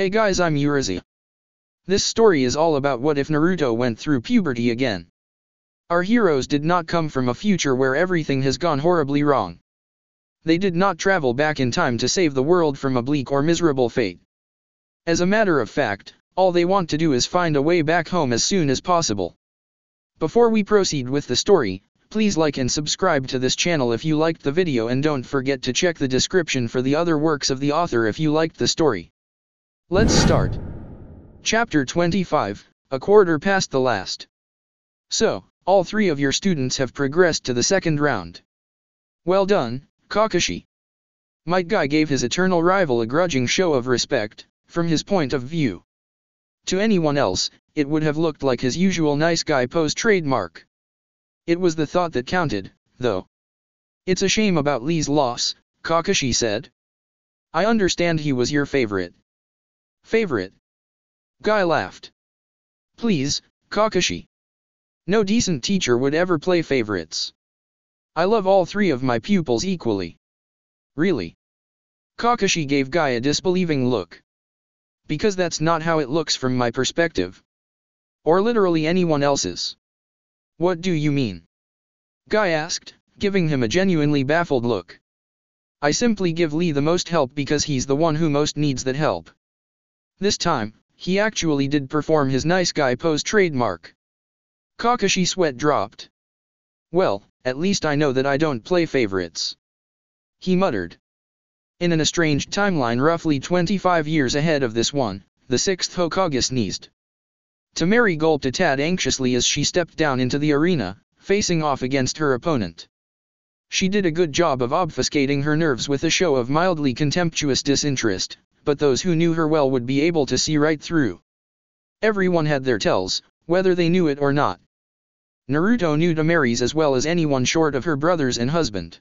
Hey guys, I'm Urizi. This story is all about what if Naruto went through puberty again. Our heroes did not come from a future where everything has gone horribly wrong. They did not travel back in time to save the world from a bleak or miserable fate. As a matter of fact, all they want to do is find a way back home as soon as possible. Before we proceed with the story, please like and subscribe to this channel if you liked the video, and don't forget to check the description for the other works of the author if you liked the story. Let's start. Chapter 25, a quarter past the last. So, all three of your students have progressed to the second round. Well done, Kakashi. Might Guy gave his eternal rival a grudging show of respect, from his point of view. To anyone else, it would have looked like his usual nice guy pose trademark. It was the thought that counted, though. It's a shame about Lee's loss, Kakashi said. I understand he was your favorite. Favorite? Guy laughed. Please, Kakashi. No decent teacher would ever play favorites. I love all three of my pupils equally. Really? Kakashi gave Guy a disbelieving look. Because that's not how it looks from my perspective. Or literally anyone else's. What do you mean? Guy asked, giving him a genuinely baffled look. I simply give Lee the most help because he's the one who most needs that help. This time, he actually did perform his nice guy pose trademark. Kakashi's sweat dropped. Well, at least I know that I don't play favorites. He muttered. In an estranged timeline roughly 25 years ahead of this one, the sixth Hokage sneezed. Temari gulped a tad anxiously as she stepped down into the arena, facing off against her opponent. She did a good job of obfuscating her nerves with a show of mildly contemptuous disinterest, but those who knew her well would be able to see right through. Everyone had their tells, whether they knew it or not. Naruto knew Temari's as well as anyone short of her brothers and husband.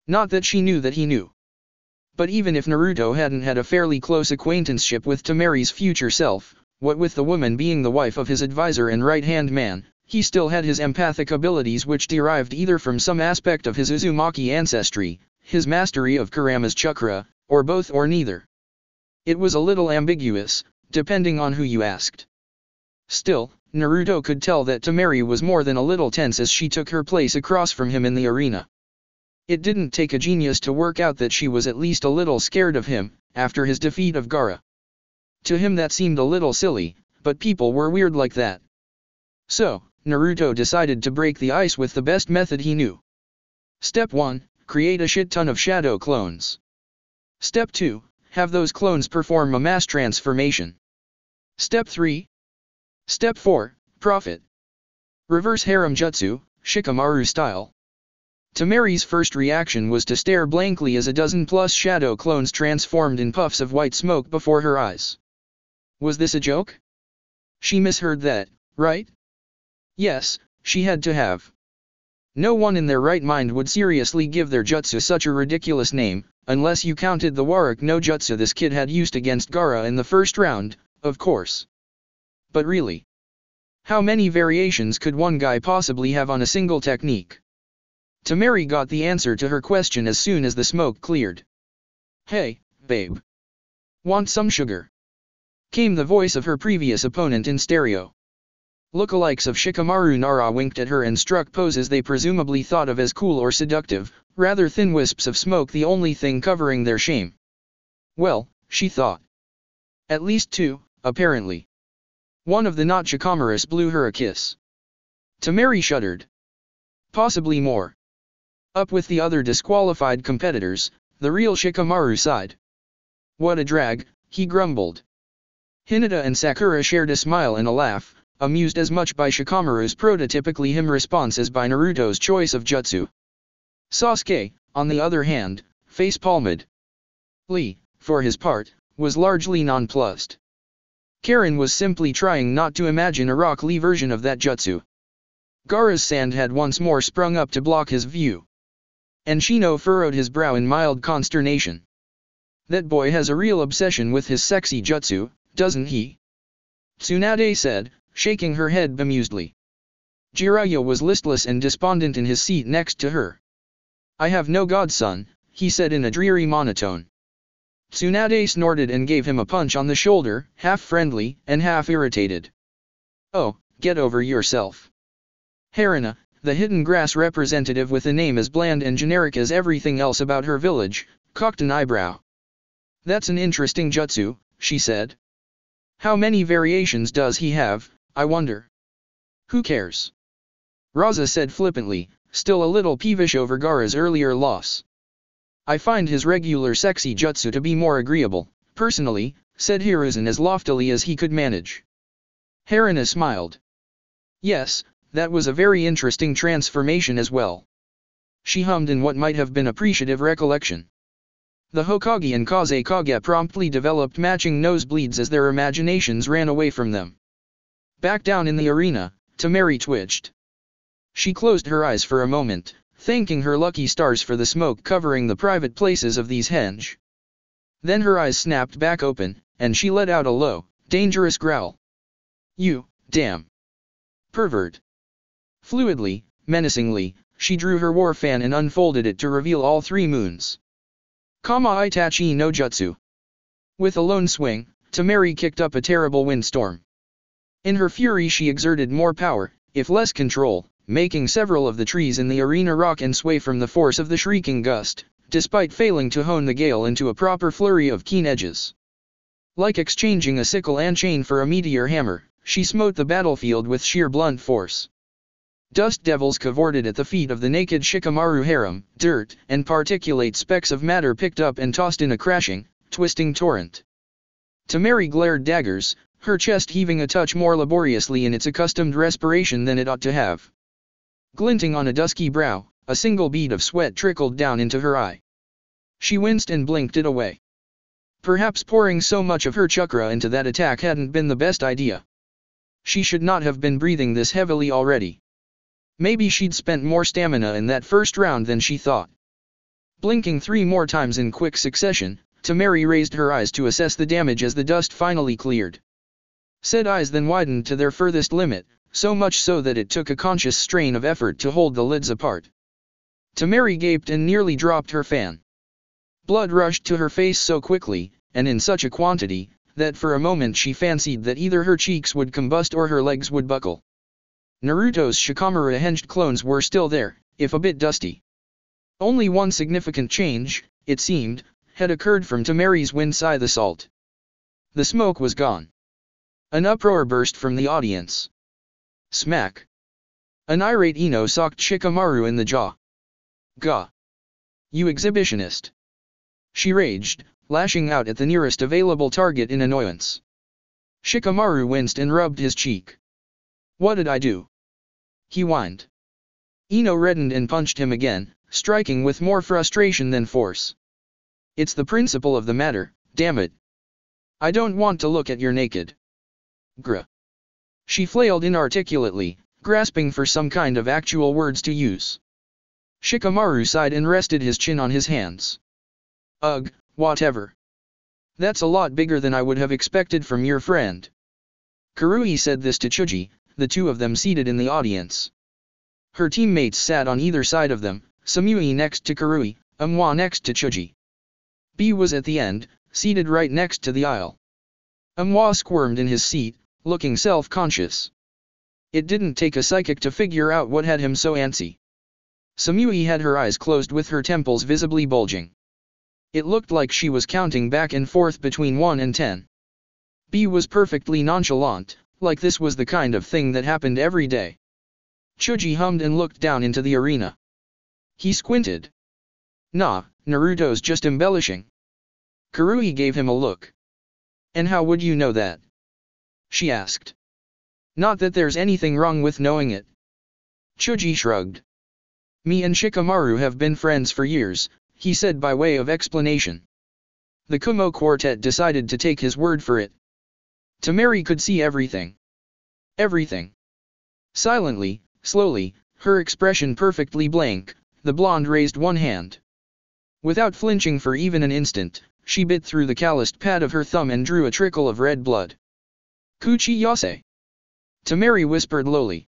Not that she knew that he knew. But even if Naruto hadn't had a fairly close acquaintanceship with Temari's future self, what with the woman being the wife of his advisor and right-hand man, he still had his empathic abilities, which derived either from some aspect of his Uzumaki ancestry, his mastery of Kurama's chakra, or both or neither. It was a little ambiguous, depending on who you asked. Still, Naruto could tell that Temari was more than a little tense as she took her place across from him in the arena. It didn't take a genius to work out that she was at least a little scared of him, after his defeat of Gaara. To him that seemed a little silly, but people were weird like that. So, Naruto decided to break the ice with the best method he knew. Step 1, create a shit ton of shadow clones. Step 2, have those clones perform a mass transformation. Step 3. Step 4, profit. Reverse harem jutsu, Shikamaru style. Temari's first reaction was to stare blankly as a dozen-plus shadow clones transformed in puffs of white smoke before her eyes. Was this a joke? She misheard that, right? Yes, she had to have. No one in their right mind would seriously give their jutsu such a ridiculous name, unless you counted the Warwick no jutsu this kid had used against Gaara in the first round, of course. But really, how many variations could one guy possibly have on a single technique? Temari got the answer to her question as soon as the smoke cleared. Hey, babe. Want some sugar? Came the voice of her previous opponent in stereo. Lookalikes of Shikamaru Nara winked at her and struck poses they presumably thought of as cool or seductive, rather thin wisps of smoke the only thing covering their shame. Well, she thought. At least two, apparently. One of the not Shikamaras blew her a kiss. Temari shuddered. Possibly more. Up with the other disqualified competitors, the real Shikamaru side. What a drag, he grumbled. Hinata and Sakura shared a smile and a laugh, amused as much by Shikamaru's prototypically him response as by Naruto's choice of jutsu. Sasuke, on the other hand, face-palmed. Lee, for his part, was largely nonplussed. Karen was simply trying not to imagine a Rock Lee version of that jutsu. Gaara's sand had once more sprung up to block his view. And Shino furrowed his brow in mild consternation. That boy has a real obsession with his sexy jutsu, doesn't he? Tsunade said, shaking her head bemusedly. Jiraiya was listless and despondent in his seat next to her. I have no godson, he said in a dreary monotone. Tsunade snorted and gave him a punch on the shoulder, half friendly and half irritated. Oh, get over yourself. Harina, the hidden grass representative with a name as bland and generic as everything else about her village, cocked an eyebrow. That's an interesting jutsu, she said. How many variations does he have, I wonder? Who cares? Raza said flippantly, still a little peevish over Gaara's earlier loss. I find his regular sexy jutsu to be more agreeable, personally, said Hiruzen as loftily as he could manage. Harina smiled. Yes, that was a very interesting transformation as well. She hummed in what might have been appreciative recollection. The Hokage and Kazekage promptly developed matching nosebleeds as their imaginations ran away from them. Back down in the arena, Temari twitched. She closed her eyes for a moment, thanking her lucky stars for the smoke covering the private places of these henge. Then her eyes snapped back open, and she let out a low, dangerous growl. You, damn pervert. Fluidly, menacingly, she drew her war fan and unfolded it to reveal all three moons. Kama Itachi no Jutsu. With a lone swing, Temari kicked up a terrible windstorm. In her fury she exerted more power, if less control, making several of the trees in the arena rock and sway from the force of the shrieking gust, despite failing to hone the gale into a proper flurry of keen edges. Like exchanging a sickle and chain for a meteor hammer, she smote the battlefield with sheer blunt force. Dust devils cavorted at the feet of the naked Shikamaru harem, dirt and particulate specks of matter picked up and tossed in a crashing, twisting torrent. Temari glared daggers, her chest heaving a touch more laboriously in its accustomed respiration than it ought to have. Glinting on a dusky brow, a single bead of sweat trickled down into her eye. She winced and blinked it away. Perhaps pouring so much of her chakra into that attack hadn't been the best idea. She should not have been breathing this heavily already. Maybe she'd spent more stamina in that first round than she thought. Blinking 3 more times in quick succession, Temari raised her eyes to assess the damage as the dust finally cleared. Said eyes then widened to their furthest limit, so much so that it took a conscious strain of effort to hold the lids apart. Temari gaped and nearly dropped her fan. Blood rushed to her face so quickly, and in such a quantity, that for a moment she fancied that either her cheeks would combust or her legs would buckle. Naruto's Shikamaru henged clones were still there, if a bit dusty. Only one significant change, it seemed, had occurred from Temari's wind scythe assault. The smoke was gone. An uproar burst from the audience. Smack. An irate Ino socked Shikamaru in the jaw. Gah! You exhibitionist! She raged, lashing out at the nearest available target in annoyance. Shikamaru winced and rubbed his cheek. What did I do? He whined. Ino reddened and punched him again, striking with more frustration than force. It's the principle of the matter, damn it. I don't want to look at your naked. Grr. She flailed inarticulately, grasping for some kind of actual words to use. Shikamaru sighed and rested his chin on his hands. Ugh, whatever. That's a lot bigger than I would have expected from your friend. Karui said this to Chuji, the two of them seated in the audience. Her teammates sat on either side of them, Samui next to Karui, Amwa next to Chuji. B was at the end, seated right next to the aisle. Amwa squirmed in his seat, looking self-conscious. It didn't take a psychic to figure out what had him so antsy. Samui had her eyes closed with her temples visibly bulging. It looked like she was counting back and forth between 1 and 10. B was perfectly nonchalant, like this was the kind of thing that happened every day. Chuji hummed and looked down into the arena. He squinted. Nah, Naruto's just embellishing. Karui gave him a look. And how would you know that? She asked. Not that there's anything wrong with knowing it. Chuji shrugged. Me and Shikamaru have been friends for years, he said by way of explanation. The Kumo quartet decided to take his word for it. Temari could see everything. Everything. Silently, slowly, her expression perfectly blank, the blonde raised one hand. Without flinching for even an instant, she bit through the calloused pad of her thumb and drew a trickle of red blood. Kuchi yase. Temari whispered lowly.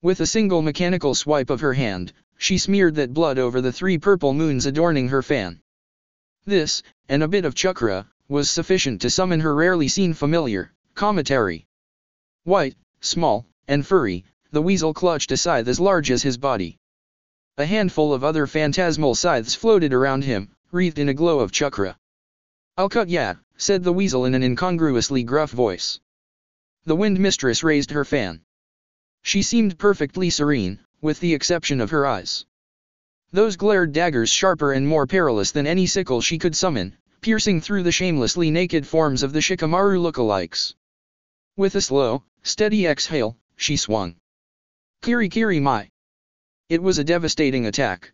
With a single mechanical swipe of her hand, she smeared that blood over the 3 purple moons adorning her fan. This, and a bit of chakra, was sufficient to summon her rarely seen familiar, Commentary. White, small, and furry, the weasel clutched a scythe as large as his body. A handful of other phantasmal scythes floated around him, wreathed in a glow of chakra. "I'll cut ya," said the weasel in an incongruously gruff voice. The wind mistress raised her fan. She seemed perfectly serene, with the exception of her eyes. Those glared daggers sharper and more perilous than any sickle she could summon, piercing through the shamelessly naked forms of the Shikamaru lookalikes. With a slow, steady exhale, she swung. Kiri mai. It was a devastating attack.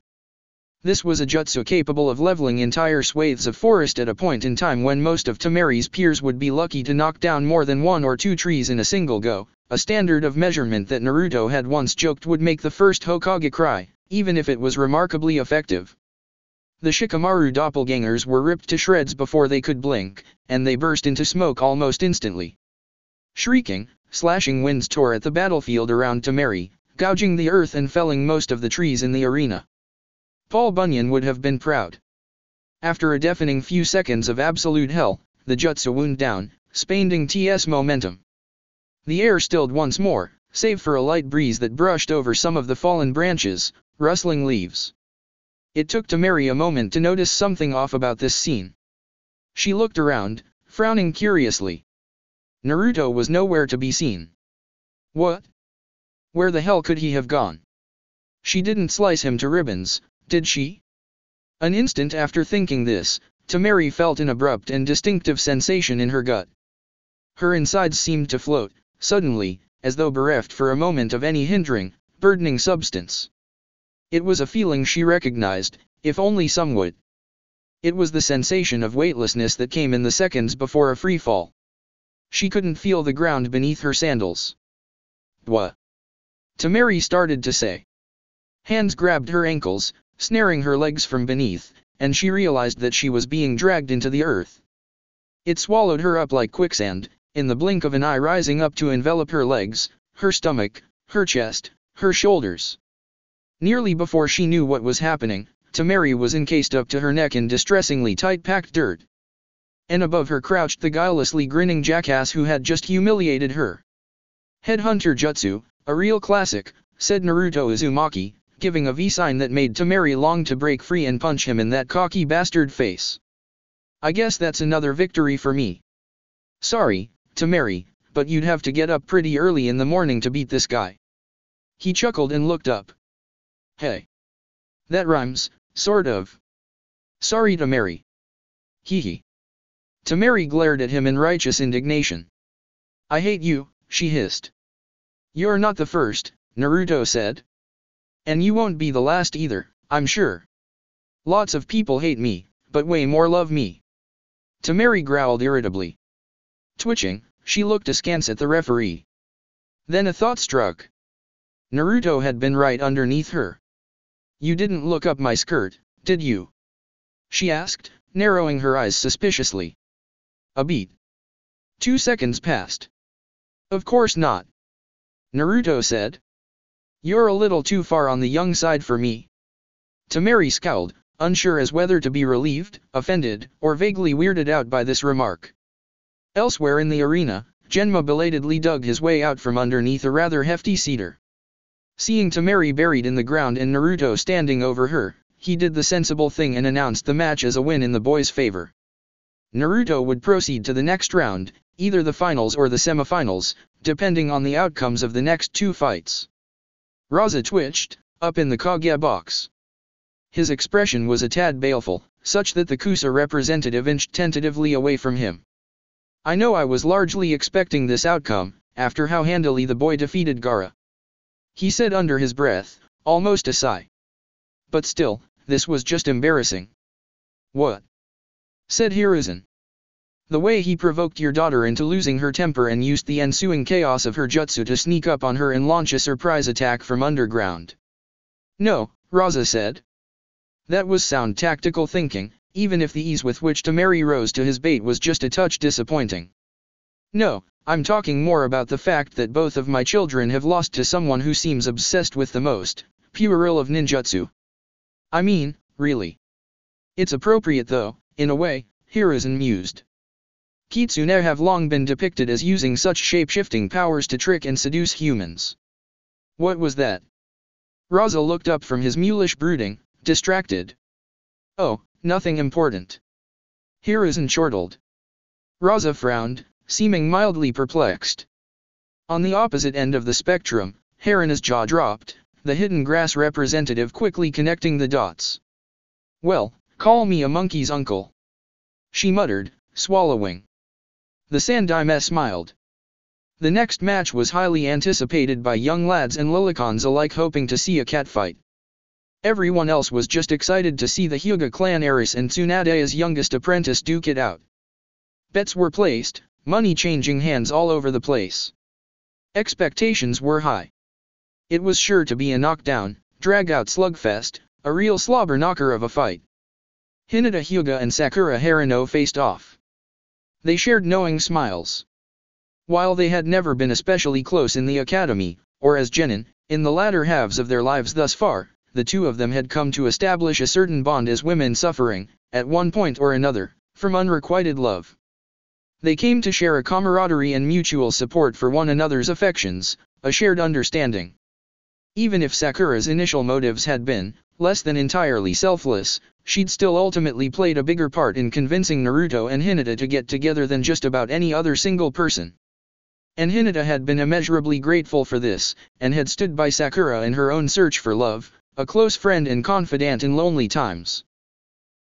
This was a jutsu capable of leveling entire swathes of forest at a point in time when most of Tamari's peers would be lucky to knock down more than 1 or 2 trees in a single go, a standard of measurement that Naruto had once joked would make the first Hokage cry, even if it was remarkably effective. The Shikamaru doppelgangers were ripped to shreds before they could blink, and they burst into smoke almost instantly. Shrieking, slashing winds tore at the battlefield around Tamari, gouging the earth and felling most of the trees in the arena. Paul Bunyan would have been proud. After a deafening few seconds of absolute hell, the jutsu wound down, spending its momentum. The air stilled once more, save for a light breeze that brushed over some of the fallen branches, rustling leaves. It took Tamari a moment to notice something off about this scene. She looked around, frowning curiously. Naruto was nowhere to be seen. What? Where the hell could he have gone? She didn't slice him to ribbons, did she? An instant after thinking this, Tamari felt an abrupt and distinctive sensation in her gut. Her insides seemed to float, suddenly, as though bereft for a moment of any hindering, burdening substance. It was a feeling she recognized, if only somewhat. It was the sensation of weightlessness that came in the seconds before a free fall. She couldn't feel the ground beneath her sandals. "What?" Tamari started to say. Hands grabbed her ankles, snaring her legs from beneath, and she realized that she was being dragged into the earth. It swallowed her up like quicksand, in the blink of an eye rising up to envelop her legs, her stomach, her chest, her shoulders. Nearly before she knew what was happening, Tamari was encased up to her neck in distressingly tight-packed dirt. And above her crouched the guilelessly grinning jackass who had just humiliated her. "Headhunter Jutsu, a real classic," said Naruto Uzumaki, giving a V-sign that made Tamari long to break free and punch him in that cocky bastard face. "I guess that's another victory for me. Sorry, Tamari, but you'd have to get up pretty early in the morning to beat this guy." He chuckled and looked up. "Hey. That rhymes, sort of. Sorry Tamari." Hee. Tamari glared at him in righteous indignation. "I hate you," she hissed. "You're not the first," Naruto said. "And you won't be the last either, I'm sure. Lots of people hate me, but way more love me." Tamari growled irritably. Twitching, she looked askance at the referee. Then a thought struck. Naruto had been right underneath her. "You didn't look up my skirt, did you?" she asked, narrowing her eyes suspiciously. A beat. 2 seconds passed. "Of course not," Naruto said. "You're a little too far on the young side for me." Tamari scowled, unsure as whether to be relieved, offended, or vaguely weirded out by this remark. Elsewhere in the arena, Genma belatedly dug his way out from underneath a rather hefty cedar. Seeing Tamari buried in the ground and Naruto standing over her, he did the sensible thing and announced the match as a win in the boys' favor. Naruto would proceed to the next round, either the finals or the semifinals, depending on the outcomes of the next 2 fights. Raza twitched, up in the Kage box. His expression was a tad baleful, such that the Kusa representative inched tentatively away from him. "I know I was largely expecting this outcome, after how handily the boy defeated Gaara," he said under his breath, almost a sigh. "But still, this was just embarrassing." "What?" said Hiruzen. "The way he provoked your daughter into losing her temper and used the ensuing chaos of her jutsu to sneak up on her and launch a surprise attack from underground." "No," Raza said. "That was sound tactical thinking, even if the ease with which Tamari rose to his bait was just a touch disappointing. No, I'm talking more about the fact that both of my children have lost to someone who seems obsessed with the most puerile of ninjutsu. I mean, really. It's appropriate though, in a way, Hiruzen mused. Kitsune have long been depicted as using such shape-shifting powers to trick and seduce humans. What was that? Raza looked up from his mulish brooding, distracted. Oh, nothing important. Hiruzen chortled. Raza frowned, seeming mildly perplexed. On the opposite end of the spectrum, Harina's jaw dropped, the hidden grass representative quickly connecting the dots. Well, call me a monkey's uncle. She muttered, swallowing. The Sandaime smiled. The next match was highly anticipated by young lads and lilicons alike, hoping to see a catfight. Everyone else was just excited to see the Hyuga clan heiress and Tsunade's youngest apprentice duke it out. Bets were placed, money changing hands all over the place. Expectations were high. It was sure to be a knockdown, drag-out slugfest, a real slobber knocker of a fight. Hinata Hyuga and Sakura Harino faced off. They shared knowing smiles. While they had never been especially close in the academy, or as genin, in the latter halves of their lives thus far, the two of them had come to establish a certain bond as women suffering, at one point or another, from unrequited love. They came to share a camaraderie and mutual support for one another's affections, a shared understanding. Even if Sakura's initial motives had been less than entirely selfless, she'd still ultimately played a bigger part in convincing Naruto and Hinata to get together than just about any other single person. And Hinata had been immeasurably grateful for this, and had stood by Sakura in her own search for love, a close friend and confidant in lonely times.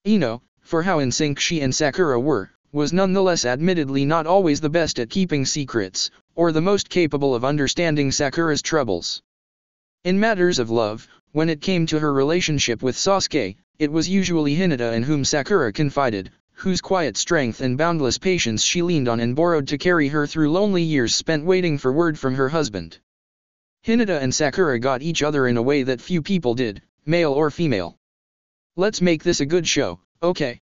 Ino, for how in sync she and Sakura were, was nonetheless admittedly not always the best at keeping secrets, or the most capable of understanding Sakura's troubles. In matters of love, when it came to her relationship with Sasuke, it was usually Hinata in whom Sakura confided, whose quiet strength and boundless patience she leaned on and borrowed to carry her through lonely years spent waiting for word from her husband. Hinata and Sakura got each other in a way that few people did, male or female. Let's make this a good show, okay?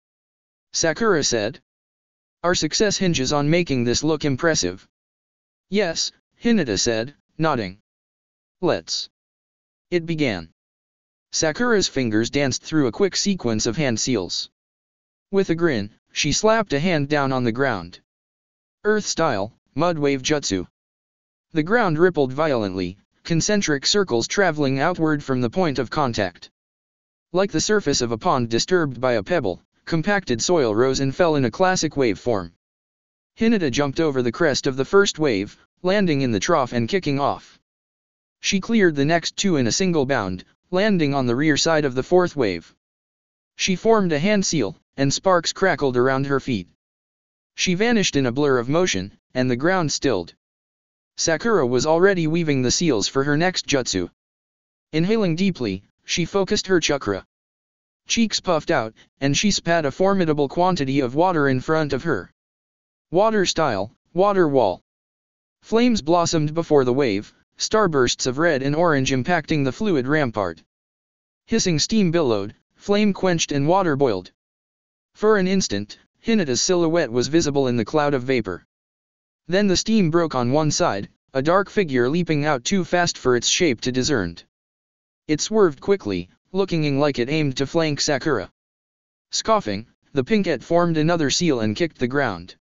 Sakura said. Our success hinges on making this look impressive. Yes, Hinata said, nodding. Let's. It began. Sakura's fingers danced through a quick sequence of hand seals. With a grin, she slapped a hand down on the ground. Earth-style, mud-wave jutsu. The ground rippled violently, concentric circles traveling outward from the point of contact. Like the surface of a pond disturbed by a pebble, compacted soil rose and fell in a classic wave form. Hinata jumped over the crest of the first wave, landing in the trough and kicking off. She cleared the next two in a single bound, landing on the rear side of the fourth wave. She formed a hand seal, and sparks crackled around her feet. She vanished in a blur of motion, and the ground stilled. Sakura was already weaving the seals for her next jutsu. Inhaling deeply, she focused her chakra. Cheeks puffed out, and she spat a formidable quantity of water in front of her. Water style, water wall. Flames blossomed before the wave, starbursts of red and orange impacting the fluid rampart. Hissing steam billowed, flame quenched and water boiled. For an instant, Hinata's silhouette was visible in the cloud of vapor. Then the steam broke on one side, a dark figure leaping out too fast for its shape to discern. It swerved quickly, looking like it aimed to flank Sakura. Scoffing, the pinkette formed another seal and kicked the ground.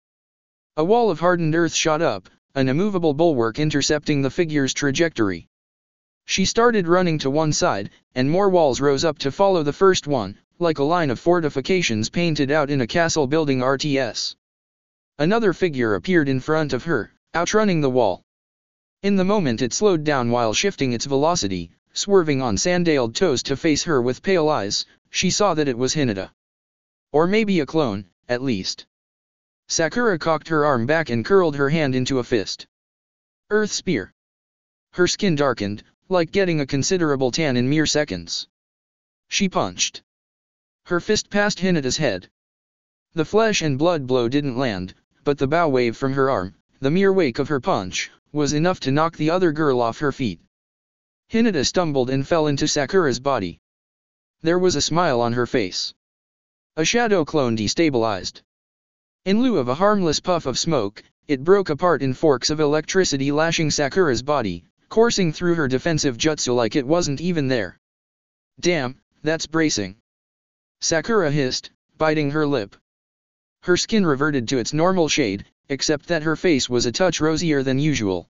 A wall of hardened earth shot up, an immovable bulwark intercepting the figure's trajectory. She started running to one side, and more walls rose up to follow the first one, like a line of fortifications painted out in a castle building RTS. Another figure appeared in front of her, outrunning the wall. In the moment it slowed down while shifting its velocity, swerving on sandaled toes to face her with pale eyes. She saw that it was Hinata. Or maybe a clone, at least. Sakura cocked her arm back and curled her hand into a fist. Earth Spear. Her skin darkened, like getting a considerable tan in mere seconds. She punched. Her fist passed Hinata's head. The flesh and blood blow didn't land, but the bow wave from her arm, the mere wake of her punch, was enough to knock the other girl off her feet. Hinata stumbled and fell into Sakura's body. There was a smile on her face. A shadow clone destabilized. In lieu of a harmless puff of smoke, it broke apart in forks of electricity lashing Sakura's body, coursing through her defensive jutsu like it wasn't even there. Damn, that's bracing. Sakura hissed, biting her lip. Her skin reverted to its normal shade, except that her face was a touch rosier than usual.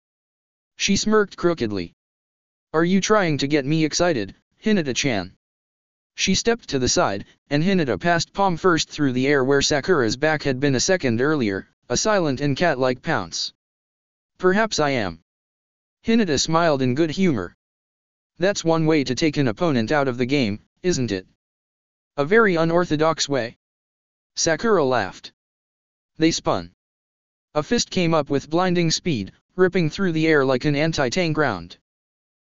She smirked crookedly. "Are you trying to get me excited, Hinata-chan?" She stepped to the side, and Hinata passed palm first through the air where Sakura's back had been a second earlier, a silent and cat-like pounce. "Perhaps I am." Hinata smiled in good humor. "That's one way to take an opponent out of the game, isn't it?" "A very unorthodox way." Sakura laughed. They spun. A fist came up with blinding speed, ripping through the air like an anti-tank round.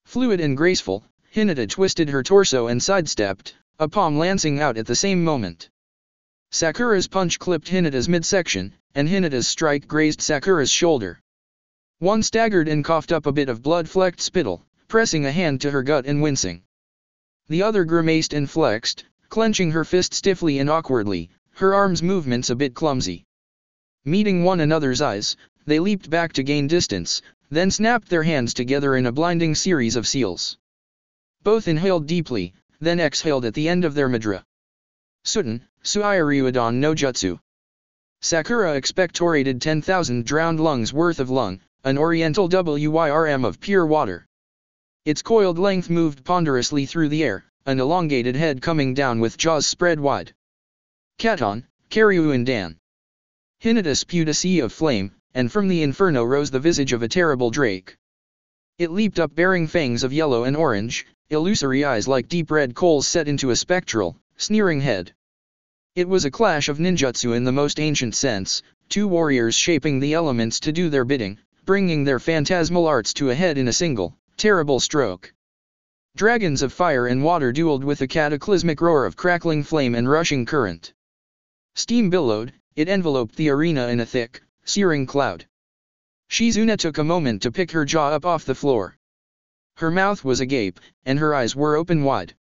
Fluid and graceful, Hinata twisted her torso and sidestepped, a palm lancing out at the same moment. Sakura's punch clipped Hinata's midsection, and Hinata's strike grazed Sakura's shoulder. One staggered and coughed up a bit of blood-flecked spittle, pressing a hand to her gut and wincing. The other grimaced and flexed, clenching her fist stiffly and awkwardly, her arms' movements a bit clumsy. Meeting one another's eyes, they leaped back to gain distance, then snapped their hands together in a blinding series of seals. Both inhaled deeply, then exhaled at the end of their mudra. Suten, Suiryuadon no Jutsu. Sakura expectorated 10,000 drowned lungs worth of lung, an oriental WYRM of pure water. Its coiled length moved ponderously through the air, an elongated head coming down with jaws spread wide. Katon, Karyuan Dan. Hinata spewed a sea of flame, and from the inferno rose the visage of a terrible drake. It leaped up bearing fangs of yellow and orange, illusory eyes like deep red coals set into a spectral, sneering head. It was a clash of ninjutsu in the most ancient sense, two warriors shaping the elements to do their bidding, bringing their phantasmal arts to a head in a single, terrible stroke. Dragons of fire and water dueled with a cataclysmic roar of crackling flame and rushing current. Steam billowed, it enveloped the arena in a thick, searing cloud. Shizune took a moment to pick her jaw up off the floor. Her mouth was agape, and her eyes were open wide.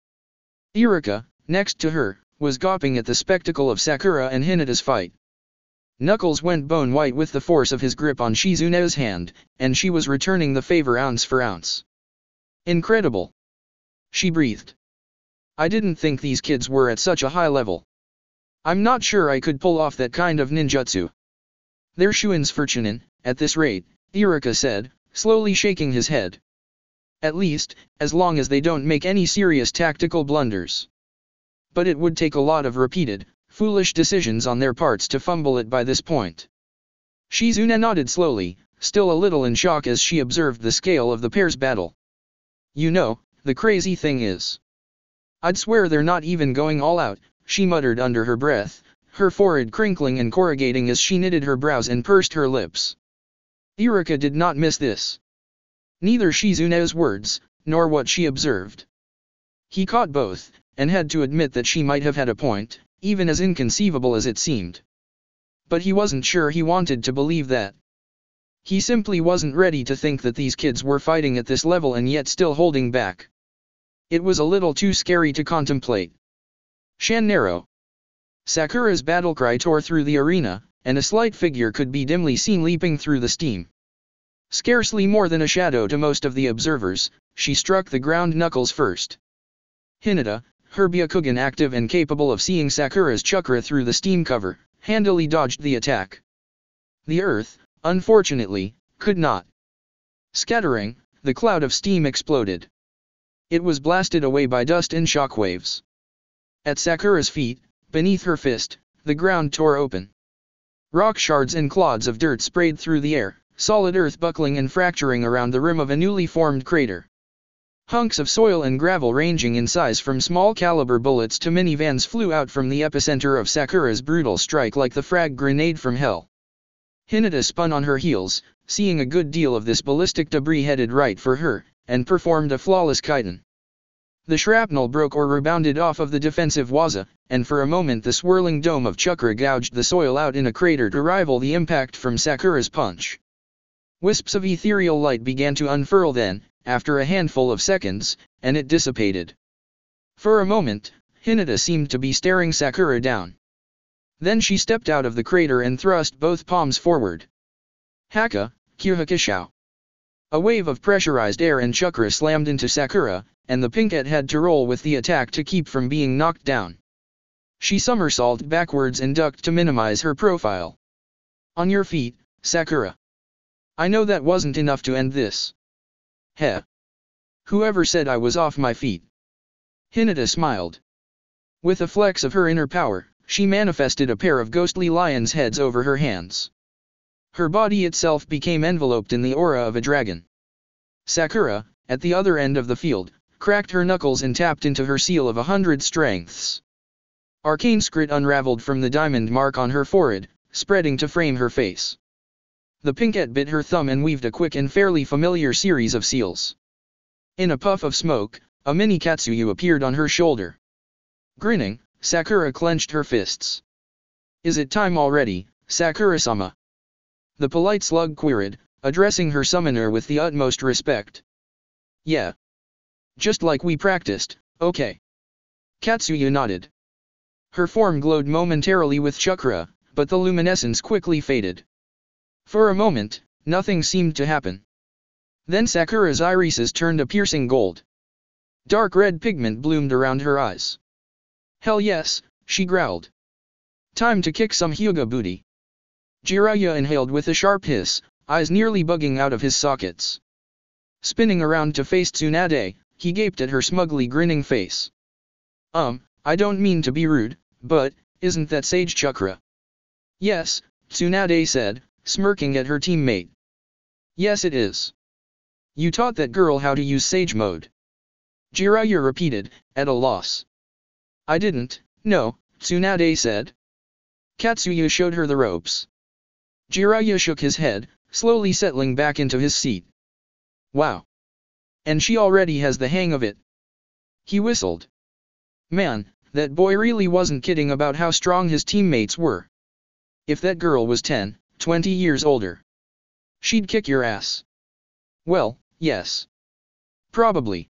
Iruka, next to her, was gawping at the spectacle of Sakura and Hinata's fight. Knuckles went bone white with the force of his grip on Shizune's hand, and she was returning the favor ounce for ounce. "Incredible," she breathed. "I didn't think these kids were at such a high level. I'm not sure I could pull off that kind of ninjutsu." "They're shoo-ins for Chunin, at this rate," Iruka said, slowly shaking his head. "At least, as long as they don't make any serious tactical blunders. But it would take a lot of repeated, foolish decisions on their parts to fumble it by this point." Shizune nodded slowly, still a little in shock as she observed the scale of the pair's battle. "You know, the crazy thing is, I'd swear they're not even going all out," she muttered under her breath, her forehead crinkling and corrugating as she knitted her brows and pursed her lips. Iruka did not miss this. Neither Shizune's words, nor what she observed. He caught both, and had to admit that she might have had a point, even as inconceivable as it seemed. But he wasn't sure he wanted to believe that. He simply wasn't ready to think that these kids were fighting at this level and yet still holding back. It was a little too scary to contemplate. Shan-naro. Sakura's battlecry tore through the arena, and a slight figure could be dimly seen leaping through the steam. Scarcely more than a shadow to most of the observers, she struck the ground knuckles first. Hinata, her Byakugan active and capable of seeing Sakura's chakra through the steam cover, handily dodged the attack. The earth, unfortunately, could not. Scattering, the cloud of steam exploded. It was blasted away by dust and shockwaves. At Sakura's feet, beneath her fist, the ground tore open. Rock shards and clods of dirt sprayed through the air, solid earth buckling and fracturing around the rim of a newly formed crater. Hunks of soil and gravel ranging in size from small caliber bullets to minivans flew out from the epicenter of Sakura's brutal strike like the frag grenade from hell. Hinata spun on her heels, seeing a good deal of this ballistic debris headed right for her, and performed a flawless kaidan. The shrapnel broke or rebounded off of the defensive waza, and for a moment the swirling dome of chakra gouged the soil out in a crater to rival the impact from Sakura's punch. Wisps of ethereal light began to unfurl then, after a handful of seconds, and it dissipated. For a moment, Hinata seemed to be staring Sakura down. Then she stepped out of the crater and thrust both palms forward. Haka, Kyuhakishao. A wave of pressurized air and chakra slammed into Sakura, and the pinkette had to roll with the attack to keep from being knocked down. She somersaulted backwards and ducked to minimize her profile. On your feet, Sakura. I know that wasn't enough to end this. Heh. Whoever said I was off my feet? Hinata smiled. With a flex of her inner power, she manifested a pair of ghostly lion's heads over her hands. Her body itself became enveloped in the aura of a dragon. Sakura, at the other end of the field, cracked her knuckles and tapped into her seal of 100 strengths. Arcane script unraveled from the diamond mark on her forehead, spreading to frame her face. The pinkette bit her thumb and weaved a quick and fairly familiar series of seals. In a puff of smoke, a mini Katsuyu appeared on her shoulder. Grinning, Sakura clenched her fists. Is it time already, Sakura-sama? The polite slug queried, addressing her summoner with the utmost respect. Yeah. Just like we practiced, okay. Katsuyu nodded. Her form glowed momentarily with chakra, but the luminescence quickly faded. For a moment, nothing seemed to happen. Then Sakura's irises turned a piercing gold. Dark red pigment bloomed around her eyes. Hell yes, she growled. Time to kick some Hyuga booty. Jiraiya inhaled with a sharp hiss, eyes nearly bugging out of his sockets. Spinning around to face Tsunade, he gaped at her smugly grinning face. I don't mean to be rude, but, isn't that Sage Chakra? Yes, Tsunade said, smirking at her teammate. Yes it is. You taught that girl how to use Sage Mode. Jiraiya repeated, at a loss. I didn't, no, Tsunade said. Katsuya showed her the ropes. Jiraiya shook his head, slowly settling back into his seat. Wow. And she already has the hang of it. He whistled. Man, that boy really wasn't kidding about how strong his teammates were. If that girl was 10, 20 years older, she'd kick your ass. Well, yes. Probably.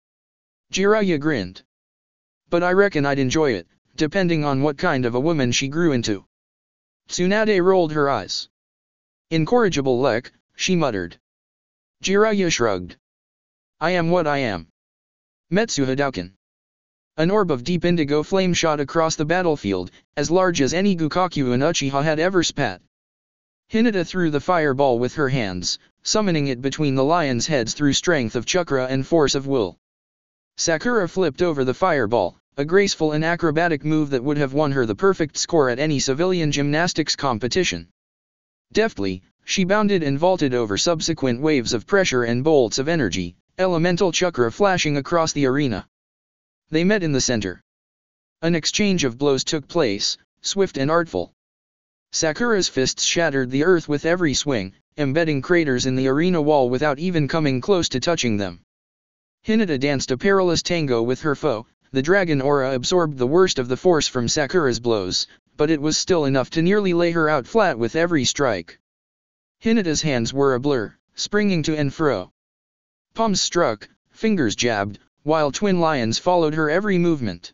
Jiraiya grinned. But I reckon I'd enjoy it, depending on what kind of a woman she grew into. Tsunade rolled her eyes. Incorrigible lek, she muttered. Jiraiya shrugged. I am what I am. Metsu Hadouken. An orb of deep indigo flame shot across the battlefield, as large as any Gukaku an Uchiha had ever spat. Hinata threw the fireball with her hands, summoning it between the lions' heads through strength of chakra and force of will. Sakura flipped over the fireball, a graceful and acrobatic move that would have won her the perfect score at any civilian gymnastics competition. Deftly, she bounded and vaulted over subsequent waves of pressure and bolts of energy, elemental chakra flashing across the arena. They met in the center. An exchange of blows took place, swift and artful. Sakura's fists shattered the earth with every swing, embedding craters in the arena wall without even coming close to touching them. Hinata danced a perilous tango with her foe. The dragon aura absorbed the worst of the force from Sakura's blows, but it was still enough to nearly lay her out flat with every strike. Hinata's hands were a blur, springing to and fro. Palms struck, fingers jabbed, while twin lions followed her every movement.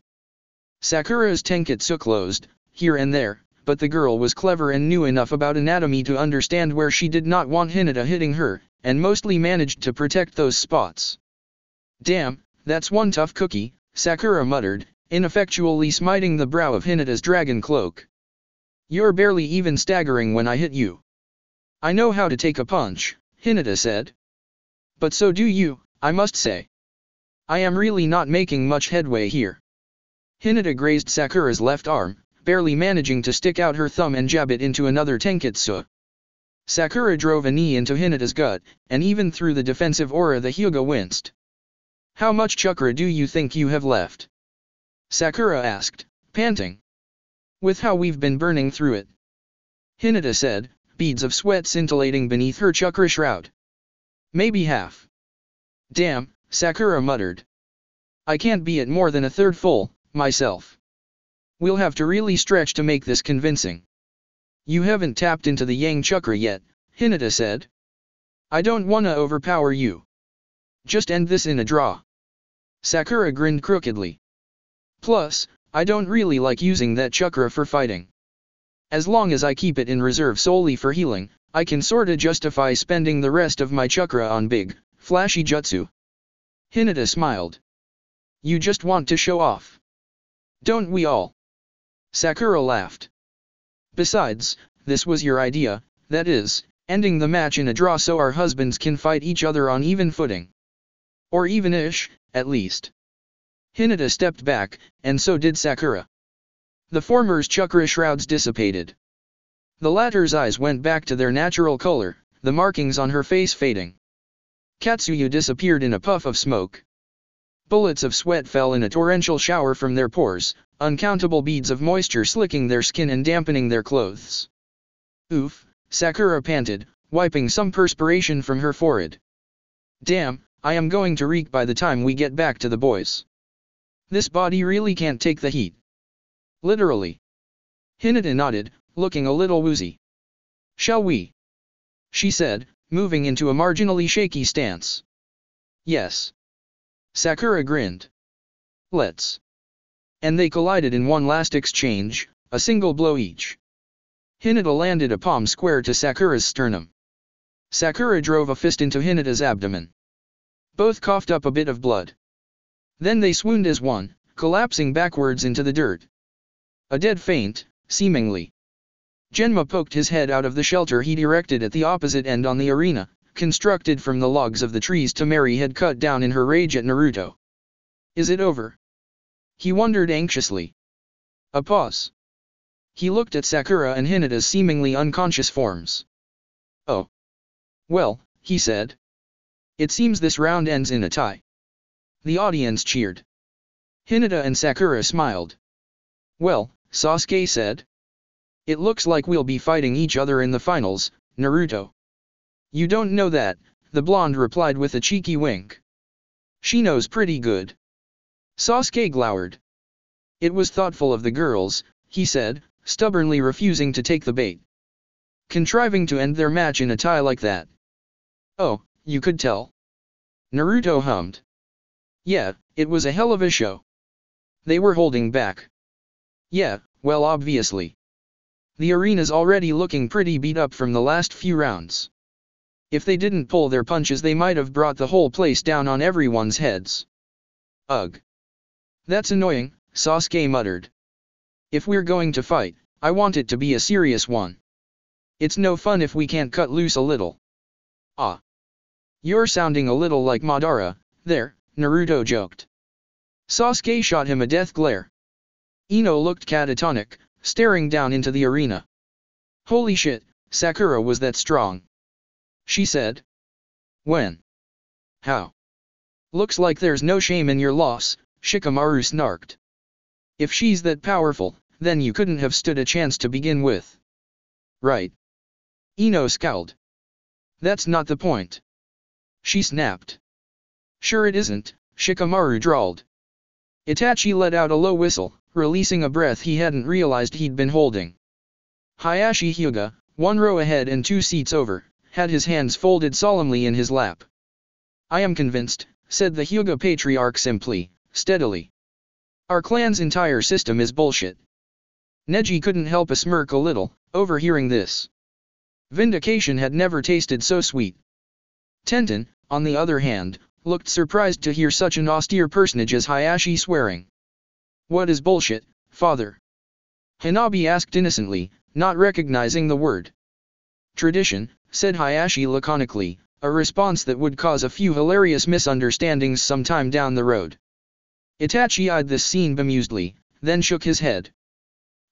Sakura's tenketsu closed, here and there, but the girl was clever and knew enough about anatomy to understand where she did not want Hinata hitting her, and mostly managed to protect those spots. Damn, that's one tough cookie, Sakura muttered, ineffectually smiting the brow of Hinata's dragon cloak. You're barely even staggering when I hit you. I know how to take a punch, Hinata said. But so do you, I must say. I am really not making much headway here. Hinata grazed Sakura's left arm, barely managing to stick out her thumb and jab it into another tenketsu. Sakura drove a knee into Hinata's gut, and even through the defensive aura the Hyuga winced. How much chakra do you think you have left? Sakura asked, panting. With how we've been burning through it. Hinata said, beads of sweat scintillating beneath her chakra shroud. Maybe half. Damn, Sakura muttered. I can't be at more than a third full, myself. We'll have to really stretch to make this convincing. You haven't tapped into the Yang chakra yet, Hinata said. I don't wanna overpower you. Just end this in a draw. Sakura grinned crookedly. Plus, I don't really like using that chakra for fighting. As long as I keep it in reserve solely for healing, I can sorta justify spending the rest of my chakra on big, flashy jutsu. Hinata smiled. You just want to show off. Don't we all? Sakura laughed. Besides, this was your idea, that is, ending the match in a draw so our husbands can fight each other on even footing. Or even-ish, at least. Hinata stepped back, and so did Sakura. The former's chakra shrouds dissipated. The latter's eyes went back to their natural color, the markings on her face fading. Katsuyu disappeared in a puff of smoke. Bullets of sweat fell in a torrential shower from their pores, uncountable beads of moisture slicking their skin and dampening their clothes. Oof, Sakura panted, wiping some perspiration from her forehead. Damn, I am going to reek by the time we get back to the boys. This body really can't take the heat. Literally. Hinata nodded, looking a little woozy. Shall we? She said, moving into a marginally shaky stance. Yes. Sakura grinned. Let's. And they collided in one last exchange, a single blow each. Hinata landed a palm square to Sakura's sternum. Sakura drove a fist into Hinata's abdomen. Both coughed up a bit of blood. Then they swooned as one, collapsing backwards into the dirt. A dead faint, seemingly. Genma poked his head out of the shelter he'd erected at the opposite end on the arena, constructed from the logs of the trees Tamari had cut down in her rage at Naruto. Is it over? He wondered anxiously. A pause. He looked at Sakura and Hinata's seemingly unconscious forms. Oh. Well, he said. It seems this round ends in a tie. The audience cheered. Hinata and Sakura smiled. Well, Sasuke said. It looks like we'll be fighting each other in the finals, Naruto. You don't know that, the blonde replied with a cheeky wink. She knows pretty good. Sasuke glowered. It was thoughtful of the girls, he said, stubbornly refusing to take the bait. Contriving to end their match in a tie like that. Oh, you could tell. Naruto hummed. Yeah, it was a hell of a show. They were holding back. Yeah, well obviously. The arena's already looking pretty beat up from the last few rounds. If they didn't pull their punches they might have brought the whole place down on everyone's heads. Ugh. That's annoying, Sasuke muttered. If we're going to fight, I want it to be a serious one. It's no fun if we can't cut loose a little. Ah. You're sounding a little like Madara, there, Naruto joked. Sasuke shot him a death glare. Ino looked catatonic, staring down into the arena. Holy shit, Sakura was that strong. She said. When? How? Looks like there's no shame in your loss, Shikamaru snarked. If she's that powerful, then you couldn't have stood a chance to begin with. Right. Ino scowled. That's not the point. She snapped. Sure it isn't, Shikamaru drawled. Itachi let out a low whistle, releasing a breath he hadn't realized he'd been holding. Hayashi Hyuga, one row ahead and 2 seats over, had his hands folded solemnly in his lap. I am convinced, said the Hyuga patriarch simply, steadily. Our clan's entire system is bullshit. Neji couldn't help but smirk a little, overhearing this. Vindication had never tasted so sweet. Tenten, on the other hand, looked surprised to hear such an austere personage as Hayashi swearing. What is bullshit, father? Hanabi asked innocently, not recognizing the word. Tradition, said Hayashi laconically, a response that would cause a few hilarious misunderstandings sometime down the road. Itachi eyed this scene bemusedly, then shook his head.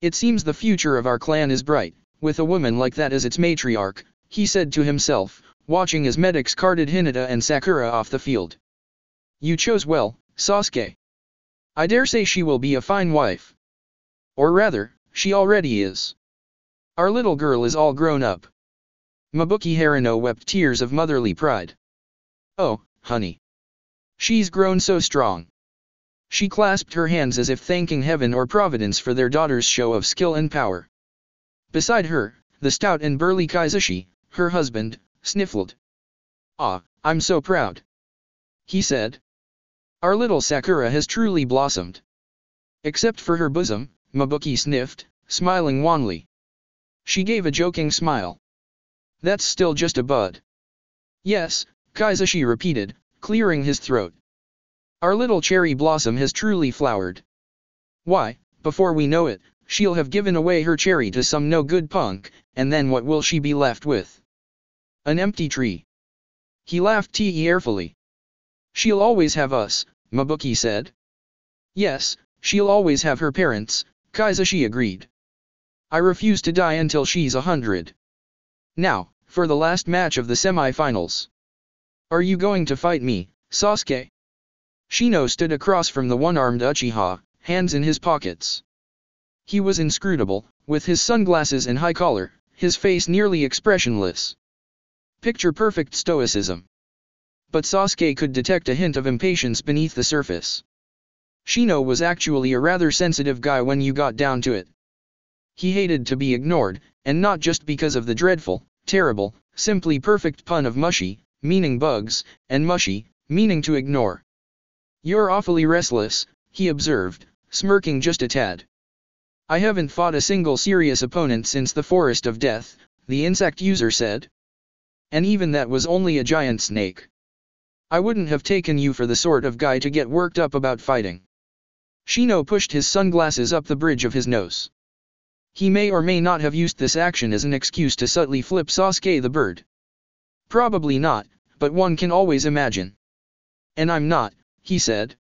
It seems the future of our clan is bright, with a woman like that as its matriarch, he said to himself, watching as medics carted Hinata and Sakura off the field. You chose well, Sasuke. I dare say she will be a fine wife. Or rather, she already is. Our little girl is all grown up. Mabuki Harano wept tears of motherly pride. Oh, honey. She's grown so strong. She clasped her hands as if thanking heaven or providence for their daughter's show of skill and power. Beside her, the stout and burly Kaizushi, her husband, sniffled. Ah, I'm so proud. He said. Our little Sakura has truly blossomed. Except for her bosom, Mabuki sniffed, smiling wanly. She gave a joking smile. That's still just a bud. Yes, Kaizushi repeated, clearing his throat. Our little cherry blossom has truly flowered. Why, before we know it, she'll have given away her cherry to some no-good punk, and then what will she be left with? An empty tree. He laughed tearfully. She'll always have us, Mabuki said. Yes, she'll always have her parents, Kaisashi agreed. I refuse to die until she's 100. Now, for the last match of the semi-finals. Are you going to fight me, Sasuke? Shino stood across from the one-armed Uchiha, hands in his pockets. He was inscrutable, with his sunglasses and high collar, his face nearly expressionless. Picture-perfect stoicism. But Sasuke could detect a hint of impatience beneath the surface. Shino was actually a rather sensitive guy when you got down to it. He hated to be ignored, and not just because of the dreadful, terrible, simply perfect pun of mushy, meaning bugs, and mushy, meaning to ignore. You're awfully restless, he observed, smirking just a tad. I haven't fought a single serious opponent since the Forest of Death, the insect user said. And even that was only a giant snake. I wouldn't have taken you for the sort of guy to get worked up about fighting. Shino pushed his sunglasses up the bridge of his nose. He may or may not have used this action as an excuse to subtly flip Sasuke the bird. Probably not, but one can always imagine. And I'm not, he said.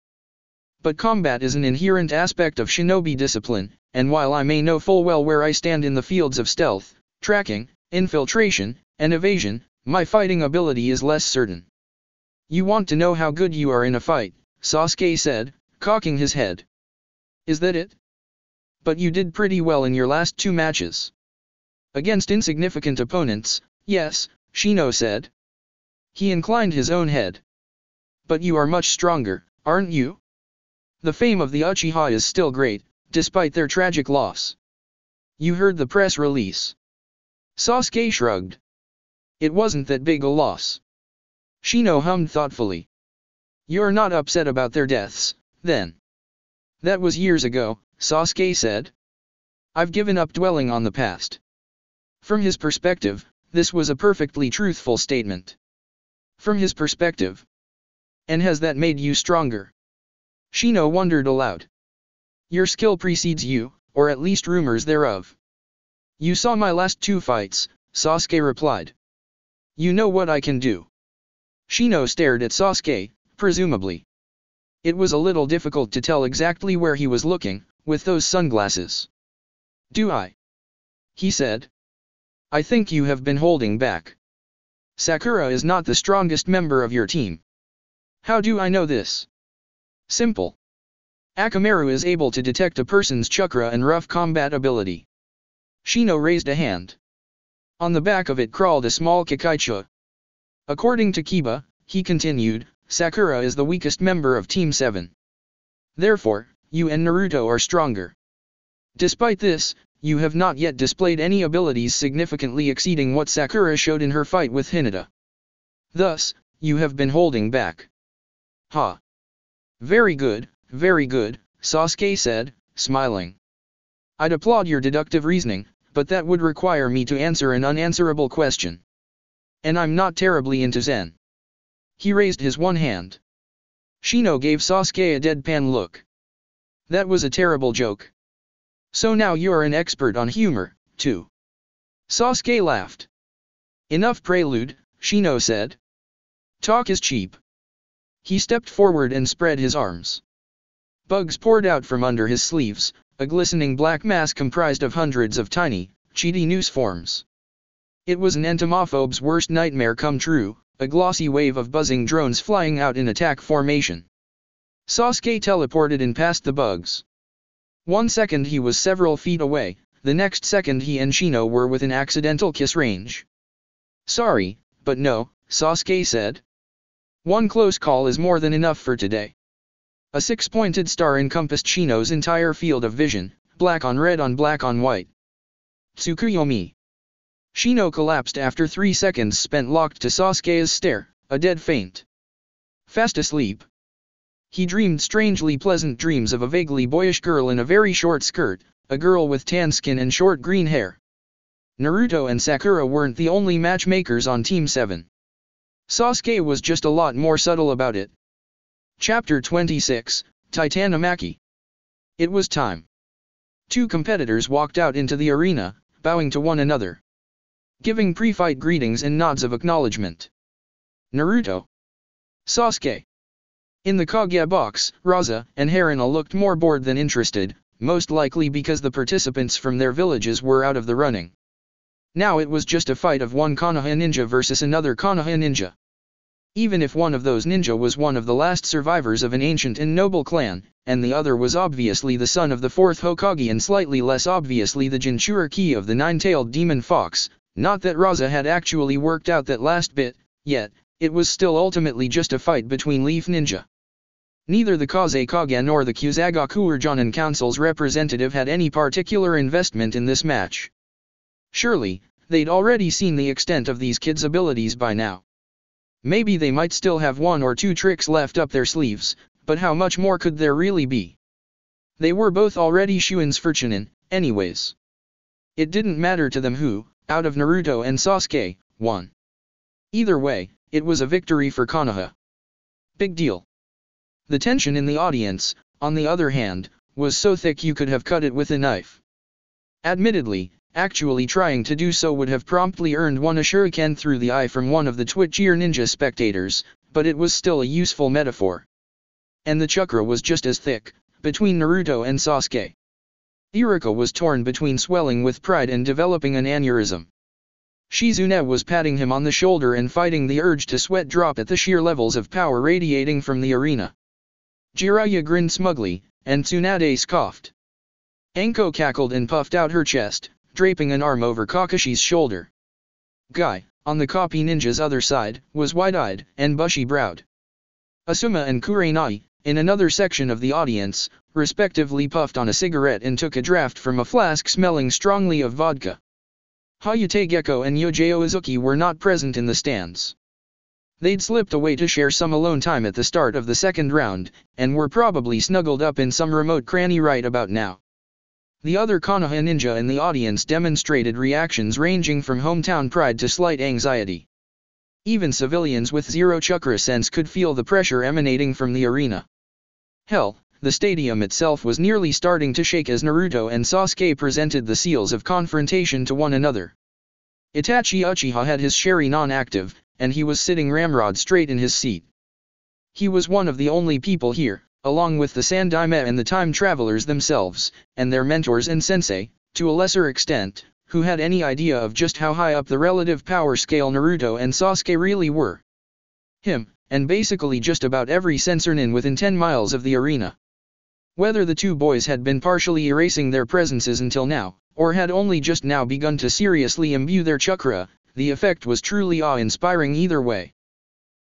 But combat is an inherent aspect of shinobi discipline, and while I may know full well where I stand in the fields of stealth, tracking, infiltration, and evasion, my fighting ability is less certain. You want to know how good you are in a fight, Sasuke said, cocking his head. Is that it? But you did pretty well in your last 2 matches. Against insignificant opponents, yes, Shino said. He inclined his own head. But you are much stronger, aren't you? The fame of the Uchiha is still great, despite their tragic loss. You heard the press release. Sasuke shrugged. It wasn't that big a loss. Shino hummed thoughtfully. You're not upset about their deaths, then? That was years ago, Sasuke said. I've given up dwelling on the past. From his perspective, this was a perfectly truthful statement. From his perspective. And has that made you stronger? Shino wondered aloud. Your skill precedes you, or at least rumors thereof. You saw my last 2 fights, Sasuke replied. You know what I can do. Shino stared at Sasuke, presumably. It was a little difficult to tell exactly where he was looking, with those sunglasses. Do I? He said. I think you have been holding back. Sakura is not the strongest member of your team. How do I know this? Simple. Akamaru is able to detect a person's chakra and rough combat ability. Shino raised a hand. On the back of it crawled a small Kakaicha. According to Kiba, he continued, Sakura is the weakest member of Team 7. Therefore, you and Naruto are stronger. Despite this, you have not yet displayed any abilities significantly exceeding what Sakura showed in her fight with Hinata. Thus, you have been holding back. Ha! Very good, Sasuke said, smiling. I'd applaud your deductive reasoning, but that would require me to answer an unanswerable question. And I'm not terribly into Zen. He raised his one hand. Shino gave Sasuke a deadpan look. That was a terrible joke. So now you're an expert on humor, too. Sasuke laughed. Enough prelude, Shino said. Talk is cheap. He stepped forward and spread his arms. Bugs poured out from under his sleeves, a glistening black mass comprised of hundreds of tiny, cheaty noose forms. It was an entomophobe's worst nightmare come true, a glossy wave of buzzing drones flying out in attack formation. Sasuke teleported and past the bugs. 1 second he was several feet away, the next second he and Shino were within accidental kiss range. Sorry, but no, Sasuke said. One close call is more than enough for today. A 6-pointed star encompassed Shino's entire field of vision, black on red on black on white. Tsukuyomi. Shino collapsed after 3 seconds spent locked to Sasuke's stare, a dead faint. Fast asleep. He dreamed strangely pleasant dreams of a vaguely boyish girl in a very short skirt, a girl with tan skin and short green hair. Naruto and Sakura weren't the only matchmakers on Team 7. Sasuke was just a lot more subtle about it. Chapter 26, Titanomachy. It was time. Two competitors walked out into the arena, bowing to one another, giving pre-fight greetings and nods of acknowledgement. Naruto. Sasuke. In the Kage box, Raza and Haruna looked more bored than interested, most likely because the participants from their villages were out of the running. Now it was just a fight of one Konoha ninja versus another Konoha ninja. Even if one of those ninja was one of the last survivors of an ancient and noble clan, and the other was obviously the son of the fourth Hokage and slightly less obviously the Jinchuriki of the nine-tailed demon fox, not that Raza had actually worked out that last bit, yet, it was still ultimately just a fight between Leaf Ninja. Neither the Kazekage nor the Kusagaku or Jonin Council's representative had any particular investment in this match. Surely, they'd already seen the extent of these kids' abilities by now. Maybe they might still have one or two tricks left up their sleeves, but how much more could there really be? They were both already shoo-ins for Chunin, anyways. It didn't matter to them who, out of Naruto and Sasuke, won. Either way, it was a victory for Konoha. Big deal. The tension in the audience, on the other hand, was so thick you could have cut it with a knife. Admittedly, actually trying to do so would have promptly earned one a shuriken through the eye from one of the Twitchier ninja spectators, but it was still a useful metaphor. And the chakra was just as thick, between Naruto and Sasuke. Iruka was torn between swelling with pride and developing an aneurysm. Shizune was patting him on the shoulder and fighting the urge to sweat drop at the sheer levels of power radiating from the arena. Jiraiya grinned smugly, and Tsunade scoffed. Anko cackled and puffed out her chest, draping an arm over Kakashi's shoulder. Guy, on the copy ninja's other side, was wide-eyed and bushy-browed. Asuma and Kurenai, in another section of the audience, respectively puffed on a cigarette and took a draught from a flask smelling strongly of vodka. Hayate Gecko and Yojao Izuki were not present in the stands. They'd slipped away to share some alone time at the start of the second round, and were probably snuggled up in some remote cranny right about now. The other Konoha ninja in the audience demonstrated reactions ranging from hometown pride to slight anxiety. Even civilians with zero chakra sense could feel the pressure emanating from the arena. Hell, the stadium itself was nearly starting to shake as Naruto and Sasuke presented the seals of confrontation to one another. Itachi Uchiha had his Sharingan active, and he was sitting ramrod straight in his seat. He was one of the only people here, along with the Sandaime and the time travelers themselves, and their mentors and sensei, to a lesser extent, who had any idea of just how high up the relative power scale Naruto and Sasuke really were. Him, and basically just about every sensornin within 10 miles of the arena. Whether the two boys had been partially erasing their presences until now, or had only just now begun to seriously imbue their chakra, the effect was truly awe-inspiring either way.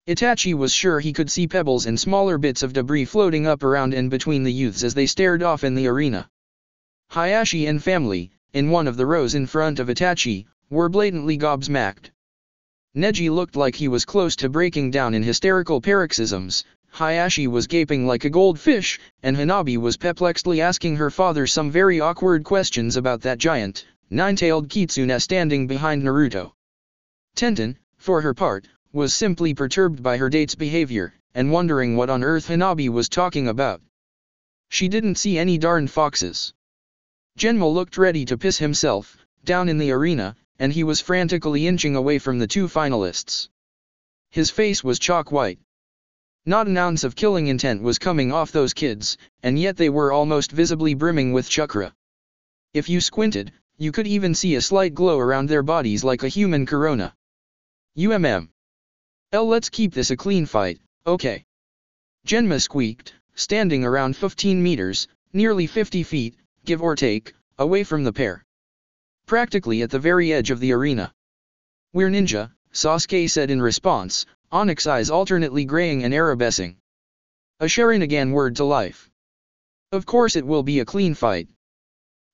Itachi was sure he could see pebbles and smaller bits of debris floating up around and between the youths as they stared off in the arena. Hayashi and family, in one of the rows in front of Itachi, were blatantly gobsmacked. Neji looked like he was close to breaking down in hysterical paroxysms, Hayashi was gaping like a goldfish, and Hanabi was perplexedly asking her father some very awkward questions about that giant, nine-tailed kitsune standing behind Naruto. Tenten, for her part, was simply perturbed by her date's behavior, and wondering what on earth Hanabi was talking about. She didn't see any darned foxes. Genmo looked ready to piss himself, down in the arena, and he was frantically inching away from the two finalists. His face was chalk white. Not an ounce of killing intent was coming off those kids, and yet they were almost visibly brimming with chakra. If you squinted, you could even see a slight glow around their bodies like a human corona. Let's keep this a clean fight, okay? Genma squeaked, standing around 15 meters, nearly 50 feet, give or take, away from the pair. Practically at the very edge of the arena. We're ninja, Sasuke said in response, onyx eyes alternately graying and arabescing. A Sharingan word to life. Of course it will be a clean fight.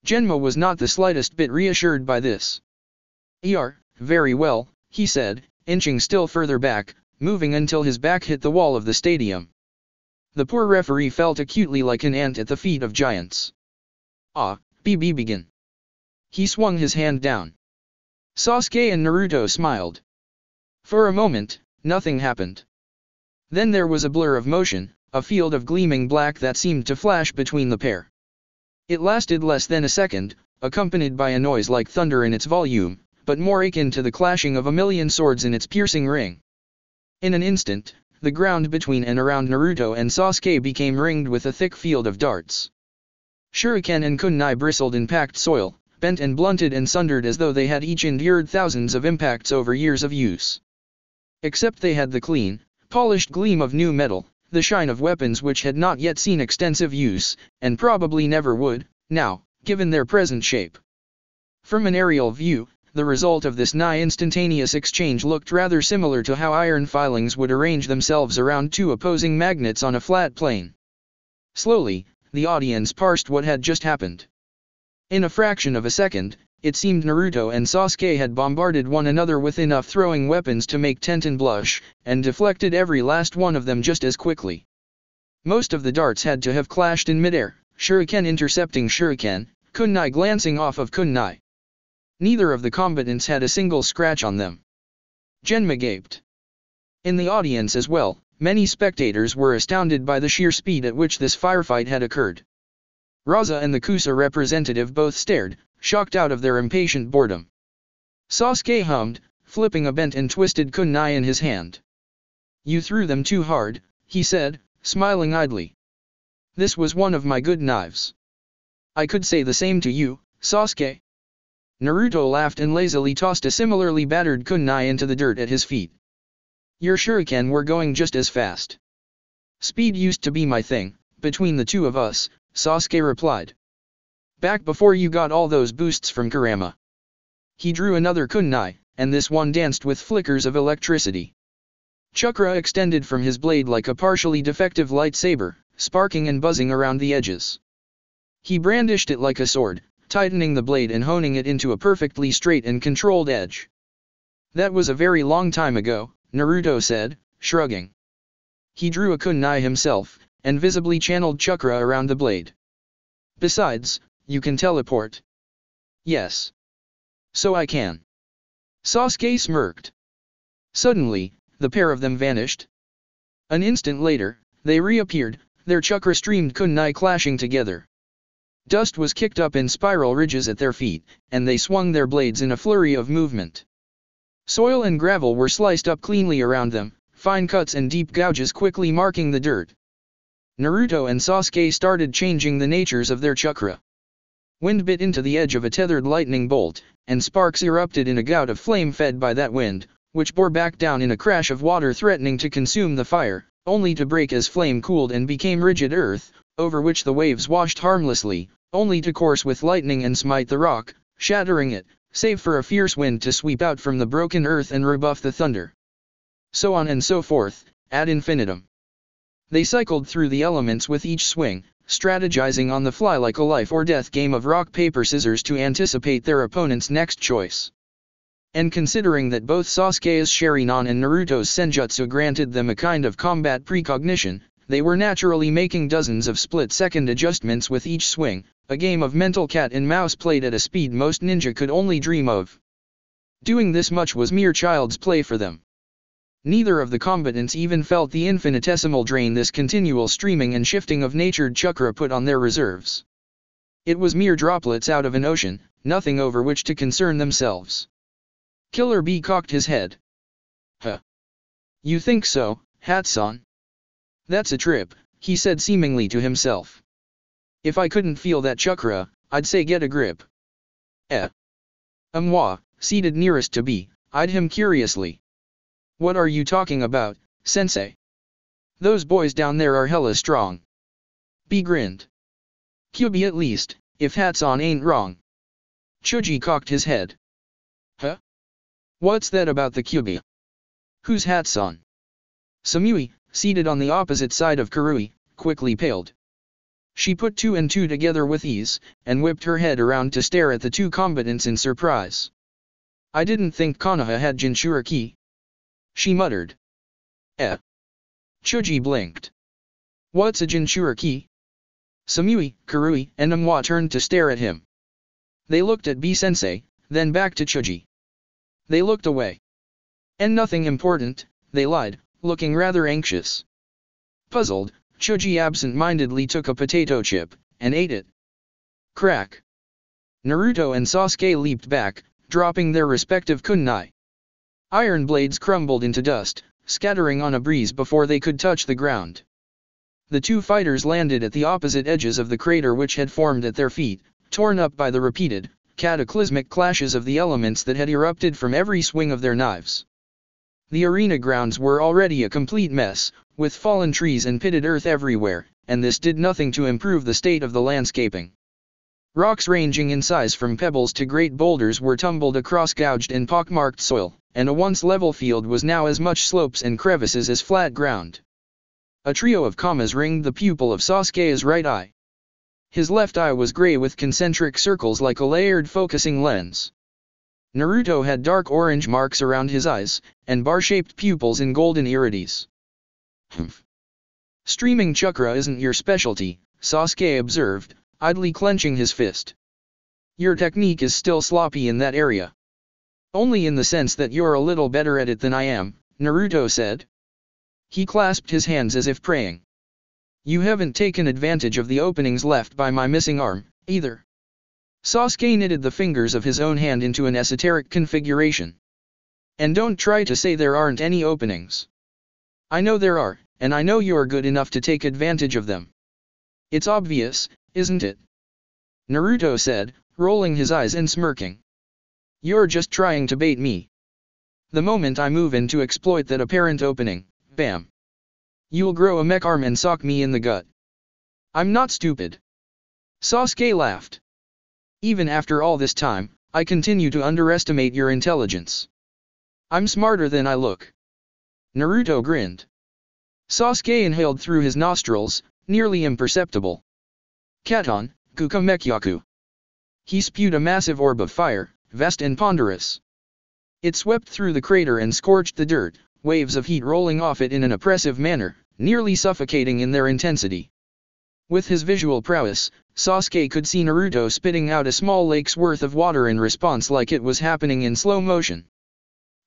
Genma was not the slightest bit reassured by this. Very well, he said, inching still further back, moving until his back hit the wall of the stadium. The poor referee felt acutely like an ant at the feet of giants. Begin. He swung his hand down. Sasuke and Naruto smiled. For a moment, nothing happened. Then there was a blur of motion, a field of gleaming black that seemed to flash between the pair. It lasted less than a second, accompanied by a noise like thunder in its volume, but more akin to the clashing of a million swords in its piercing ring. In an instant, the ground between and around Naruto and Sasuke became ringed with a thick field of darts. Shuriken and kunai bristled in packed soil, bent and blunted and sundered as though they had each endured thousands of impacts over years of use. Except they had the clean, polished gleam of new metal, the shine of weapons which had not yet seen extensive use, and probably never would, now, given their present shape. From an aerial view, the result of this nigh instantaneous exchange looked rather similar to how iron filings would arrange themselves around two opposing magnets on a flat plane. Slowly, the audience parsed what had just happened. In a fraction of a second, it seemed Naruto and Sasuke had bombarded one another with enough throwing weapons to make Tenten blush, and deflected every last one of them just as quickly. Most of the darts had to have clashed in midair, shuriken intercepting shuriken, kunai glancing off of kunai. Neither of the combatants had a single scratch on them. Genma gaped. In the audience as well, many spectators were astounded by the sheer speed at which this firefight had occurred. Raza and the Kusa representative both stared, shocked out of their impatient boredom. Sasuke hummed, flipping a bent and twisted kunai in his hand. "You threw them too hard," he said, smiling idly. "This was one of my good knives." "I could say the same to you, Sasuke." Naruto laughed and lazily tossed a similarly battered kunai into the dirt at his feet. "Your shuriken were going just as fast." "Speed used to be my thing, between the two of us," Sasuke replied. "Back before you got all those boosts from Kurama." He drew another kunai, and this one danced with flickers of electricity. Chakra extended from his blade like a partially defective lightsaber, sparking and buzzing around the edges. He brandished it like a sword, tightening the blade and honing it into a perfectly straight and controlled edge. "That was a very long time ago," Naruto said, shrugging. He drew a kunai himself, and visibly channeled chakra around the blade. "Besides, you can teleport." "Yes. So I can." Sasuke smirked. Suddenly, the pair of them vanished. An instant later, they reappeared, their chakra-streamed kunai clashing together. Dust was kicked up in spiral ridges at their feet, and they swung their blades in a flurry of movement. Soil and gravel were sliced up cleanly around them, fine cuts and deep gouges quickly marking the dirt. Naruto and Sasuke started changing the natures of their chakra. Wind bit into the edge of a tethered lightning bolt, and sparks erupted in a gout of flame fed by that wind, which bore back down in a crash of water threatening to consume the fire, only to break as flame cooled and became rigid earth, over which the waves washed harmlessly, only to course with lightning and smite the rock, shattering it, save for a fierce wind to sweep out from the broken earth and rebuff the thunder. So on and so forth, ad infinitum. They cycled through the elements with each swing, strategizing on the fly like a life or death game of rock paper scissors to anticipate their opponent's next choice. And considering that both Sasuke's Sharingan and Naruto's Senjutsu granted them a kind of combat precognition, they were naturally making dozens of split-second adjustments with each swing, a game of mental cat and mouse played at a speed most ninja could only dream of. Doing this much was mere child's play for them. Neither of the combatants even felt the infinitesimal drain this continual streaming and shifting of natured chakra put on their reserves. It was mere droplets out of an ocean, nothing over which to concern themselves. Killer Bee cocked his head. "Huh. You think so, Hatsan? That's a trip," he said seemingly to himself. "If I couldn't feel that chakra, I'd say get a grip." Moi, seated nearest to Bee, eyed him curiously. "What are you talking about, sensei? Those boys down there are hella strong." Bee grinned. "Kyubi at least, if Hatsan ain't wrong." Chuji cocked his head. "Huh? What's that about the Kyubi? Who's Hatsan?" Samui, seated on the opposite side of Karui, quickly paled. She put two and two together with ease, and whipped her head around to stare at the two combatants in surprise. "I didn't think Konoha had Jinchuriki," she muttered. Chuji blinked. "What's a Jinchuriki?" Samui, Karui, and Moi turned to stare at him. They looked at B-sensei, then back to Chuji. They looked away. "And nothing important," they lied, looking rather anxious. Puzzled, Chuji absent-mindedly took a potato chip, and ate it. Crack! Naruto and Sasuke leaped back, dropping their respective kunai. Iron blades crumbled into dust, scattering on a breeze before they could touch the ground. The two fighters landed at the opposite edges of the crater which had formed at their feet, torn up by the repeated, cataclysmic clashes of the elements that had erupted from every swing of their knives. The arena grounds were already a complete mess, with fallen trees and pitted earth everywhere, and this did nothing to improve the state of the landscaping. Rocks ranging in size from pebbles to great boulders were tumbled across gouged and pockmarked soil, and a once level field was now as much slopes and crevices as flat ground. A trio of commas ringed the pupil of Sasuke's right eye. His left eye was gray with concentric circles like a layered focusing lens. Naruto had dark orange marks around his eyes, and bar-shaped pupils in golden irides. Humph. Streaming chakra isn't your specialty, Sasuke observed, idly clenching his fist. Your technique is still sloppy in that area. Only in the sense that you're a little better at it than I am, Naruto said. He clasped his hands as if praying. You haven't taken advantage of the openings left by my missing arm, either. Sasuke knitted the fingers of his own hand into an esoteric configuration. And don't try to say there aren't any openings. I know there are, and I know you're good enough to take advantage of them. It's obvious, isn't it? Naruto said, rolling his eyes and smirking. You're just trying to bait me. The moment I move in to exploit that apparent opening, bam. You'll grow a mech arm and sock me in the gut. I'm not stupid. Sasuke laughed. Even after all this time, I continue to underestimate your intelligence. I'm smarter than I look. Naruto grinned. Sasuke inhaled through his nostrils, nearly imperceptible. Katon, Kukamekyaku. He spewed a massive orb of fire, vast and ponderous. It swept through the crater and scorched the dirt, waves of heat rolling off it in an oppressive manner, nearly suffocating in their intensity. With his visual prowess, Sasuke could see Naruto spitting out a small lake's worth of water in response like it was happening in slow motion.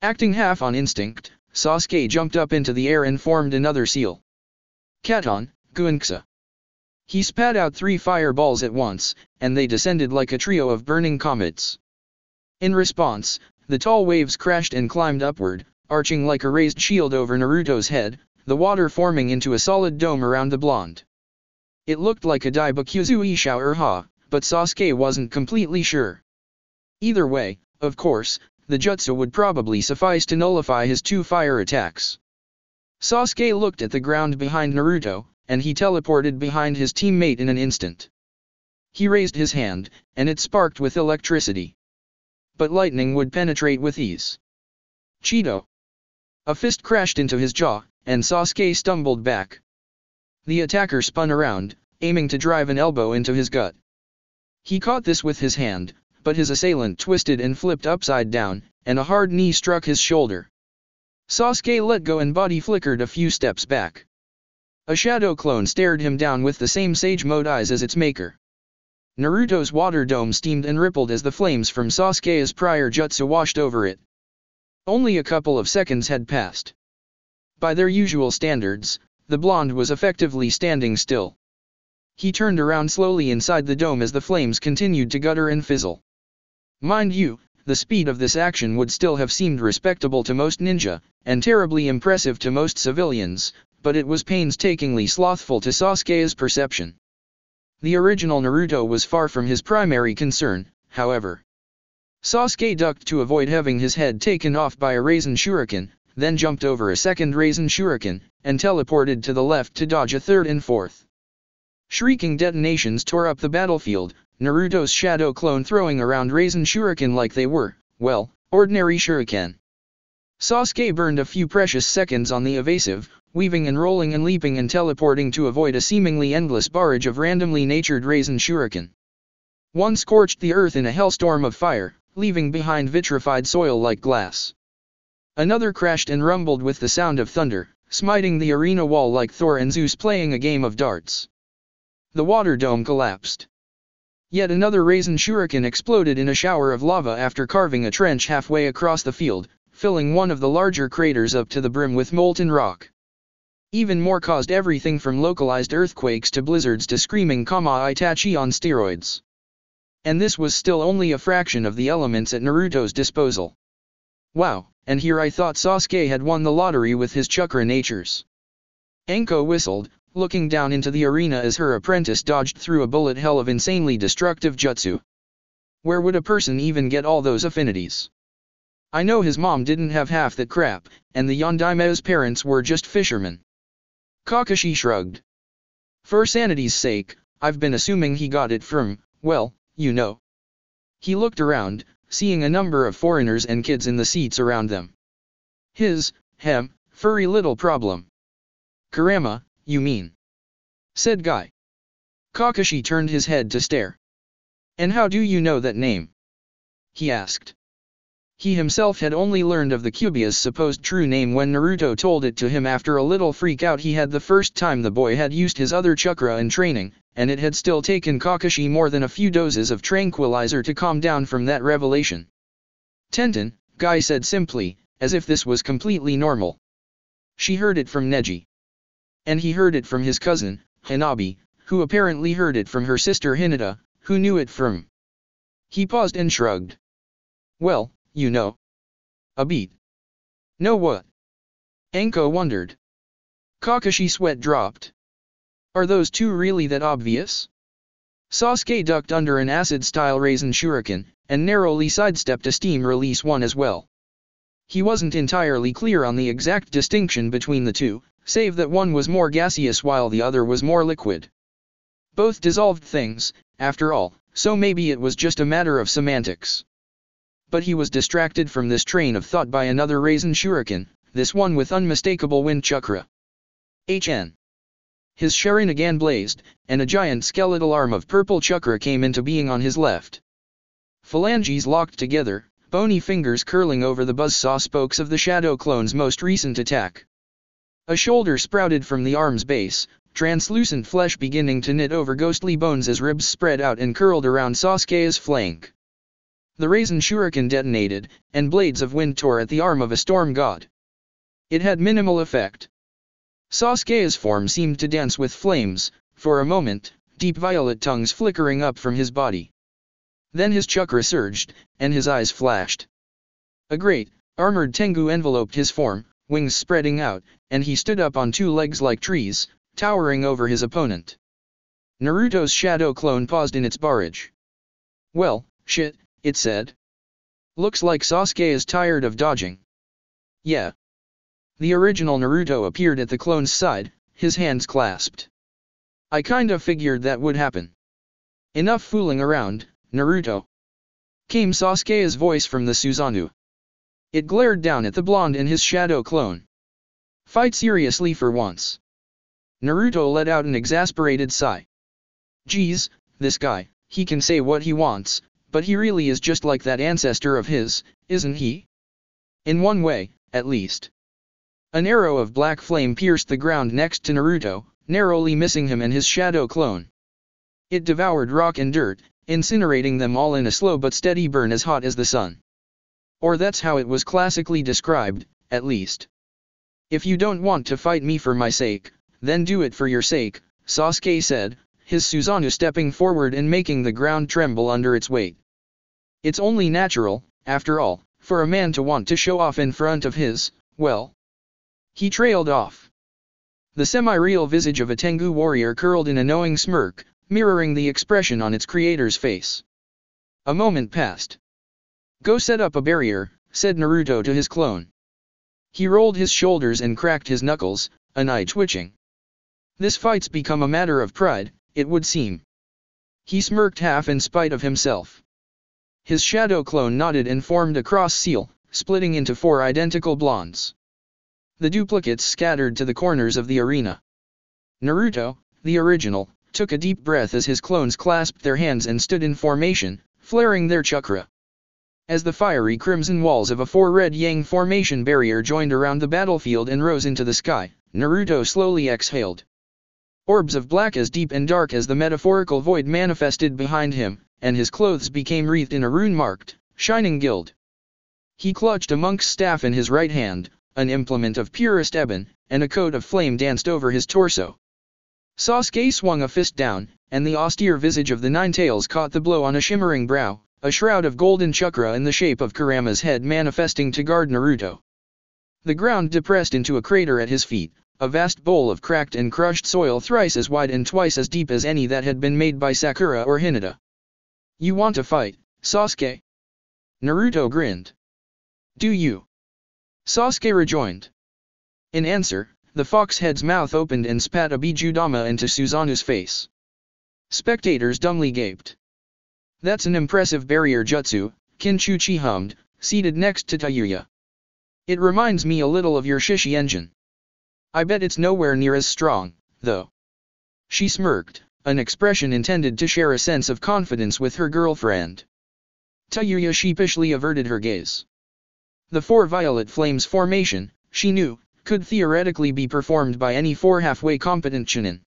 Acting half on instinct, Sasuke jumped up into the air and formed another seal. Katon, Guinksa. He spat out 3 fireballs at once, and they descended like a trio of burning comets. In response, the tall waves crashed and climbed upward, arching like a raised shield over Naruto's head, the water forming into a solid dome around the blonde. It looked like a Daibakuzu Ishao Urha, but Sasuke wasn't completely sure. Either way, of course, the jutsu would probably suffice to nullify his 2 fire attacks. Sasuke looked at the ground behind Naruto, and he teleported behind his teammate in an instant. He raised his hand, and it sparked with electricity. But lightning would penetrate with ease. Cheeto! A fist crashed into his jaw, and Sasuke stumbled back. The attacker spun around, aiming to drive an elbow into his gut. He caught this with his hand, but his assailant twisted and flipped upside down, and a hard knee struck his shoulder. Sasuke let go and body flickered a few steps back. A shadow clone stared him down with the same sage mode eyes as its maker. Naruto's water dome steamed and rippled as the flames from Sasuke's prior jutsu washed over it. Only a couple of seconds had passed. By their usual standards, the blonde was effectively standing still. He turned around slowly inside the dome as the flames continued to gutter and fizzle. Mind you, the speed of this action would still have seemed respectable to most ninja, and terribly impressive to most civilians, but it was painstakingly slothful to Sasuke's perception. The original Naruto was far from his primary concern, however. Sasuke ducked to avoid having his head taken off by a Raisin Shuriken, then jumped over a second Raisin Shuriken, and teleported to the left to dodge a third and fourth. Shrieking detonations tore up the battlefield, Naruto's shadow clone throwing around Raisin Shuriken like they were, well, ordinary Shuriken. Sasuke burned a few precious seconds on the evasive, weaving and rolling and leaping and teleporting to avoid a seemingly endless barrage of randomly natured Raisin Shuriken. One scorched the earth in a hellstorm of fire, leaving behind vitrified soil like glass. Another crashed and rumbled with the sound of thunder, smiting the arena wall like Thor and Zeus playing a game of darts. The water dome collapsed. Yet another Raisin Shuriken exploded in a shower of lava after carving a trench halfway across the field, filling one of the larger craters up to the brim with molten rock. Even more caused everything from localized earthquakes to blizzards to screaming Kama Itachi on steroids. And this was still only a fraction of the elements at Naruto's disposal. Wow, and here I thought Sasuke had won the lottery with his chakra natures. Anko whistled, looking down into the arena as her apprentice dodged through a bullet hell of insanely destructive jutsu. Where would a person even get all those affinities? I know his mom didn't have half that crap, and the Yondaime's parents were just fishermen. Kakashi shrugged. For sanity's sake, I've been assuming he got it from, well, you know. He looked around, seeing a number of foreigners and kids in the seats around them. Furry little problem. Kurama, you mean? Said Guy. Kakashi turned his head to stare. And how do you know that name? He asked. He himself had only learned of the Kyuubi's supposed true name when Naruto told it to him after a little freak out he had the first time the boy had used his other chakra in training, and it had still taken Kakashi more than a few doses of tranquilizer to calm down from that revelation. Tenten, Guy said simply, as if this was completely normal. She heard it from Neji. And he heard it from his cousin, Hanabi, who apparently heard it from her sister Hinata, who knew it from. He paused and shrugged. Well, you know. A beat. Know what? Anko wondered. Kakashi's sweat dropped. Are those two really that obvious? Sasuke ducked under an acid-style Raisin Shuriken, and narrowly sidestepped a steam release one as well. He wasn't entirely clear on the exact distinction between the two, save that one was more gaseous while the other was more liquid. Both dissolved things, after all, so maybe it was just a matter of semantics. But he was distracted from this train of thought by another Raisin Shuriken, this one with unmistakable wind chakra. HN. His Sharingan blazed, and a giant skeletal arm of purple chakra came into being on his left. Phalanges locked together, bony fingers curling over the buzzsaw spokes of the Shadow Clone's most recent attack. A shoulder sprouted from the arm's base, translucent flesh beginning to knit over ghostly bones as ribs spread out and curled around Sasuke's flank. The Raisin Shuriken detonated, and blades of wind tore at the arm of a storm god. It had minimal effect. Sasuke's form seemed to dance with flames, for a moment, deep violet tongues flickering up from his body. Then his chakra surged, and his eyes flashed. A great, armored Tengu enveloped his form, wings spreading out, and he stood up on two legs like trees, towering over his opponent. Naruto's shadow clone paused in its barrage. Well, shit, it said. Looks like Sasuke is tired of dodging. Yeah. The original Naruto appeared at the clone's side, his hands clasped. I kinda figured that would happen. Enough fooling around, Naruto. Came Sasuke's voice from the Susanoo. It glared down at the blonde and his shadow clone. Fight seriously for once. Naruto let out an exasperated sigh. Geez, this guy, he can say what he wants, but he really is just like that ancestor of his, isn't he? In one way, at least. An arrow of black flame pierced the ground next to Naruto, narrowly missing him and his shadow clone. It devoured rock and dirt, incinerating them all in a slow but steady burn as hot as the sun. Or that's how it was classically described, at least. If you don't want to fight me for my sake, then do it for your sake, Sasuke said, his Susanoo stepping forward and making the ground tremble under its weight. It's only natural, after all, for a man to want to show off in front of his, well. He trailed off. The semi-real visage of a Tengu warrior curled in a knowing smirk, mirroring the expression on its creator's face. A moment passed. Go set up a barrier, said Naruto to his clone. He rolled his shoulders and cracked his knuckles, an eye twitching. This fight's become a matter of pride, it would seem. He smirked half in spite of himself. His shadow clone nodded and formed a cross seal, splitting into 4 identical blondes. The duplicates scattered to the corners of the arena. Naruto, the original, took a deep breath as his clones clasped their hands and stood in formation, flaring their chakra. As the fiery crimson walls of a 4-red yang formation barrier joined around the battlefield and rose into the sky, Naruto slowly exhaled. Orbs of black as deep and dark as the metaphorical void manifested behind him, and his clothes became wreathed in a rune-marked, shining gild. He clutched a monk's staff in his right hand, an implement of purest ebon, and a coat of flame danced over his torso. Sasuke swung a fist down, and the austere visage of the Nine Tails caught the blow on a shimmering brow, a shroud of golden chakra in the shape of Kurama's head manifesting to guard Naruto. The ground depressed into a crater at his feet, a vast bowl of cracked and crushed soil thrice as wide and twice as deep as any that had been made by Sakura or Hinata. You want to fight, Sasuke? Naruto grinned. Do you? Sasuke rejoined. In answer, the fox head's mouth opened and spat a Bijudama into Suzanu's face. Spectators dumbly gaped. That's an impressive barrier jutsu, Kinchuchi hummed, seated next to Tayuya. It reminds me a little of your Shishi engine. I bet it's nowhere near as strong, though. She smirked, an expression intended to share a sense of confidence with her girlfriend. Tayuya sheepishly averted her gaze. The four violet flames formation, she knew, could theoretically be performed by any four halfway competent Chunin.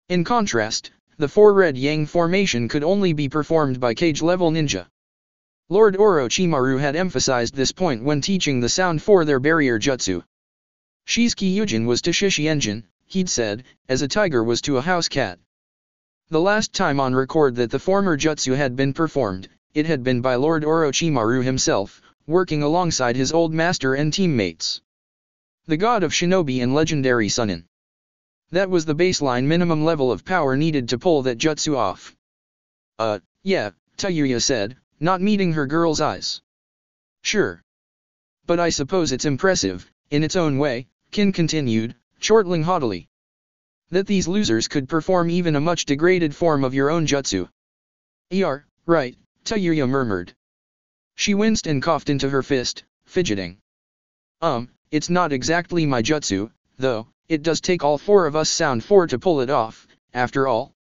In contrast, the four red yang formation could only be performed by cage-level ninja. Lord Orochimaru had emphasized this point when teaching the sound for their barrier jutsu. Shizuki Yujin was to Shishi engine, he'd said, as a tiger was to a house cat. The last time on record that the former jutsu had been performed, it had been by Lord Orochimaru himself, working alongside his old master and teammates. The god of shinobi and legendary Sunin. That was the baseline minimum level of power needed to pull that jutsu off. Yeah, Tayuya said, not meeting her girl's eyes. Sure. But I suppose it's impressive, in its own way, Kin continued, chortling haughtily. That these losers could perform even a much degraded form of your own jutsu. Right, Tayuya murmured. She winced and coughed into her fist, fidgeting. It's not exactly my jutsu, though, it does take all four of us sound four to pull it off, after all.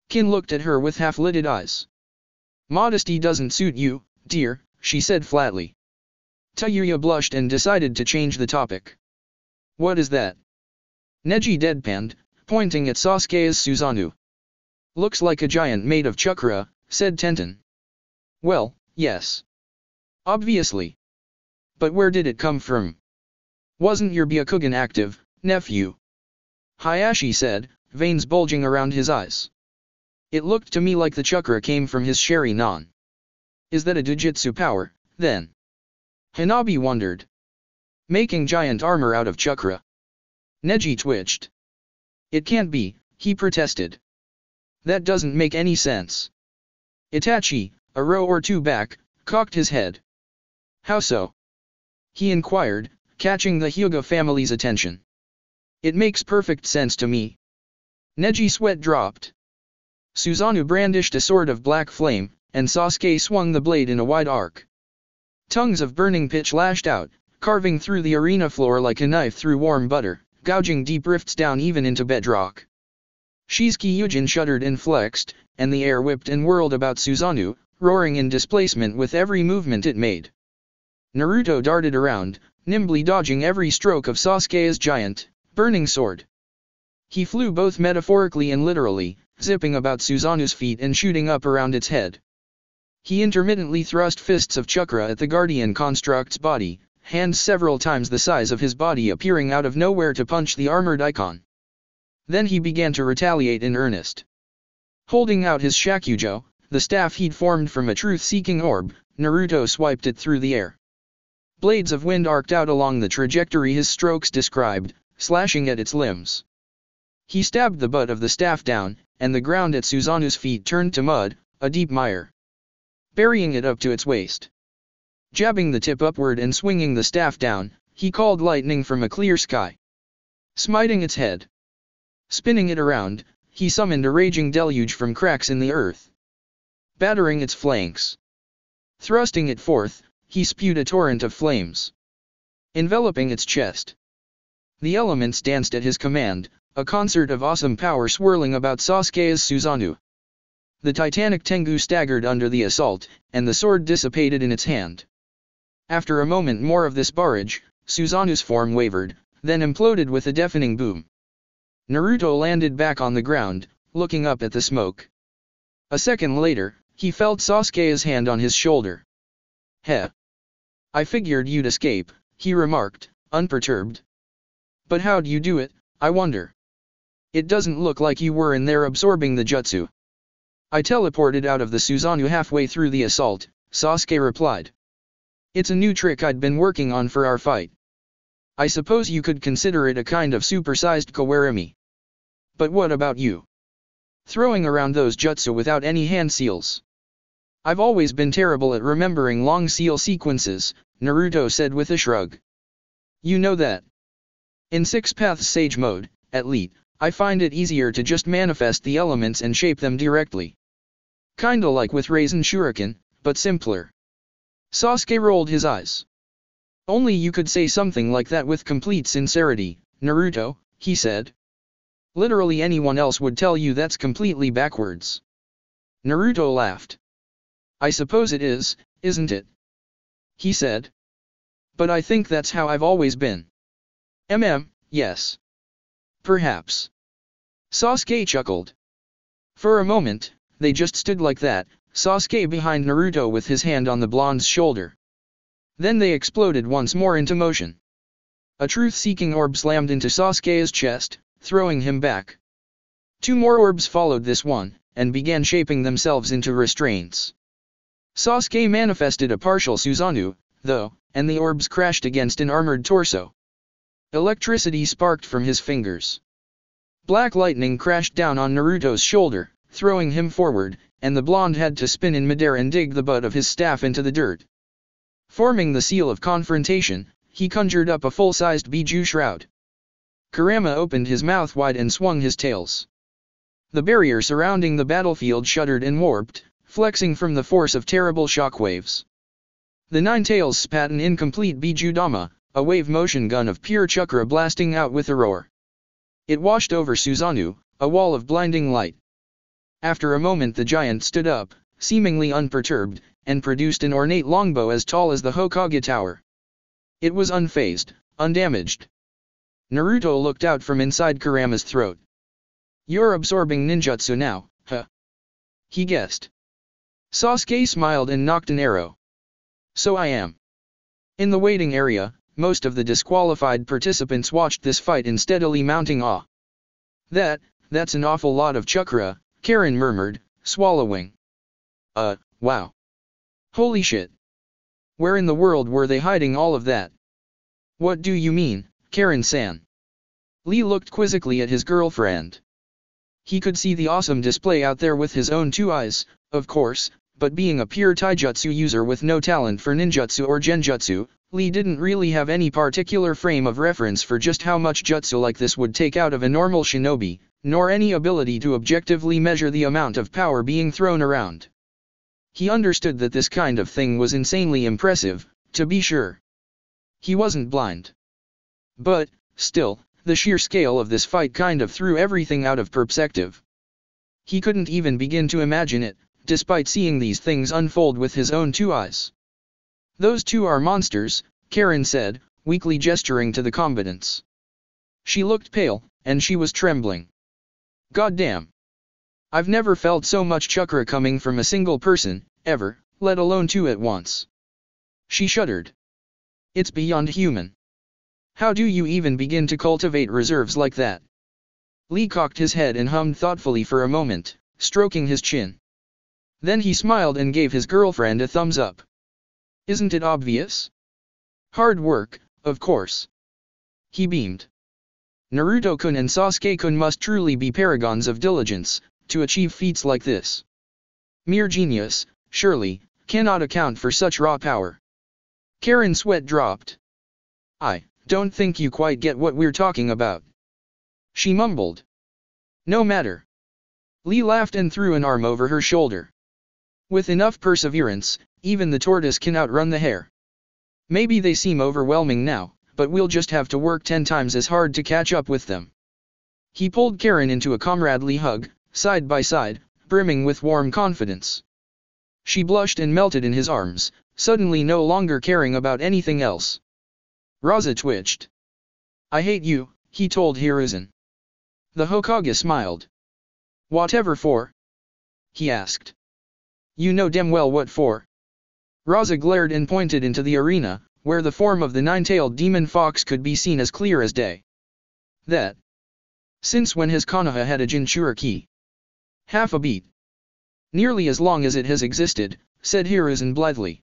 Kin looked at her with half-lidded eyes. Modesty doesn't suit you, dear, she said flatly. Tayuya blushed and decided to change the topic. What is that? Neji deadpanned, pointing at Sasuke's Susanoo. Looks like a giant made of chakra, said Tenten. Well, yes. Obviously. But where did it come from? Wasn't your Byakugan active, nephew? Hayashi said, veins bulging around his eyes. It looked to me like the chakra came from his Sharingan. Is that a Dujutsu power, then? Hanabi wondered. Making giant armor out of chakra. Neji twitched. It can't be, he protested. That doesn't make any sense. Itachi, a row or two back, cocked his head. How so? He inquired, catching the Hyuga family's attention. It makes perfect sense to me. Neji's sweat dropped. Susanoo brandished a sword of black flame, and Sasuke swung the blade in a wide arc. Tongues of burning pitch lashed out, carving through the arena floor like a knife through warm butter, gouging deep rifts down even into bedrock. Shizuki Yujin shuddered and flexed, and the air whipped and whirled about Susanoo, roaring in displacement with every movement it made. Naruto darted around, nimbly dodging every stroke of Sasuke's giant, burning sword. He flew both metaphorically and literally, zipping about Susanoo's feet and shooting up around its head. He intermittently thrust fists of chakra at the guardian construct's body, hands several times the size of his body appearing out of nowhere to punch the armored icon. Then he began to retaliate in earnest. Holding out his shakujo, the staff he'd formed from a truth-seeking orb, Naruto swiped it through the air. Blades of wind arced out along the trajectory his strokes described, slashing at its limbs. He stabbed the butt of the staff down, and the ground at Susanoo's feet turned to mud, a deep mire. Burying it up to its waist. Jabbing the tip upward and swinging the staff down, he called lightning from a clear sky. Smiting its head. Spinning it around, he summoned a raging deluge from cracks in the earth. Battering its flanks. Thrusting it forth, he spewed a torrent of flames. Enveloping its chest. The elements danced at his command, a concert of awesome power swirling about Sasuke's Susanoo. The titanic Tengu staggered under the assault, and the sword dissipated in its hand. After a moment more of this barrage, Susanoo's form wavered, then imploded with a deafening boom. Naruto landed back on the ground, looking up at the smoke. A second later, he felt Sasuke's hand on his shoulder. Heh. I figured you'd escape, he remarked, unperturbed. But how'd you do it, I wonder? It doesn't look like you were in there absorbing the jutsu. I teleported out of the Susanoo halfway through the assault, Sasuke replied. It's a new trick I'd been working on for our fight. I suppose you could consider it a kind of supersized kawarimi. But what about you? Throwing around those jutsu without any hand seals. I've always been terrible at remembering long seal sequences, Naruto said with a shrug. You know that. In Six Paths Sage mode, at least, I find it easier to just manifest the elements and shape them directly. Kinda like with Raisin Shuriken, but simpler. Sasuke rolled his eyes. Only you could say something like that with complete sincerity, Naruto, he said. Literally anyone else would tell you that's completely backwards. Naruto laughed. I suppose it is, isn't it? He said. But I think that's how I've always been. Yes. Perhaps. Sasuke chuckled. For a moment, they just stood like that, Sasuke behind Naruto with his hand on the blonde's shoulder. Then they exploded once more into motion. A truth-seeking orb slammed into Sasuke's chest, throwing him back. Two more orbs followed this one, and began shaping themselves into restraints. Sasuke manifested a partial Susanoo, though, and the orbs crashed against an armored torso. Electricity sparked from his fingers. Black lightning crashed down on Naruto's shoulder, throwing him forward, and the blonde had to spin in midair and dig the butt of his staff into the dirt. Forming the seal of confrontation, he conjured up a full-sized Biju shroud. Kurama opened his mouth wide and swung his tails. The barrier surrounding the battlefield shuddered and warped, flexing from the force of terrible shockwaves. The nine tails spat an incomplete Biju Dama, a wave motion gun of pure chakra blasting out with a roar. It washed over Susanoo, a wall of blinding light. After a moment the giant stood up, seemingly unperturbed, and produced an ornate longbow as tall as the Hokage Tower. It was unfazed, undamaged. Naruto looked out from inside Kurama's throat. You're absorbing ninjutsu now, huh? He guessed. Sasuke smiled and knocked an arrow. So I am. In the waiting area, most of the disqualified participants watched this fight in steadily mounting awe. That's an awful lot of chakra, Karen murmured, swallowing. Wow. Holy shit. Where in the world were they hiding all of that? What do you mean, Karen-san? Lee looked quizzically at his girlfriend. He could see the awesome display out there with his own two eyes, of course, but being a pure taijutsu user with no talent for ninjutsu or genjutsu, Lee didn't really have any particular frame of reference for just how much jutsu like this would take out of a normal shinobi, nor any ability to objectively measure the amount of power being thrown around. He understood that this kind of thing was insanely impressive, to be sure. He wasn't blind. But, still, the sheer scale of this fight kind of threw everything out of perspective. He couldn't even begin to imagine it, despite seeing these things unfold with his own two eyes. Those two are monsters, Karen said, weakly gesturing to the combatants. She looked pale, and she was trembling. Goddamn. I've never felt so much chakra coming from a single person, ever, let alone two at once. She shuddered. It's beyond human. How do you even begin to cultivate reserves like that? Lee cocked his head and hummed thoughtfully for a moment, stroking his chin. Then he smiled and gave his girlfriend a thumbs up. Isn't it obvious? Hard work, of course. He beamed. Naruto-kun and Sasuke-kun must truly be paragons of diligence, to achieve feats like this. Mere genius, surely, cannot account for such raw power. Karen's sweat dropped. I don't think you quite get what we're talking about. She mumbled. No matter. Lee laughed and threw an arm over her shoulder. With enough perseverance, even the tortoise can outrun the hare. Maybe they seem overwhelming now, but we'll just have to work 10 times as hard to catch up with them. He pulled Karen into a comradely hug, side by side, brimming with warm confidence. She blushed and melted in his arms, suddenly no longer caring about anything else. Raza twitched. I hate you, he told Hiruzen. The Hokage smiled. Whatever for? He asked. You know damn well what for. Raza glared and pointed into the arena, where the form of the nine-tailed demon fox could be seen as clear as day. That. Since when has Konoha had a Jinchuriki? Half a beat. Nearly as long as it has existed, said Hiruzen blithely.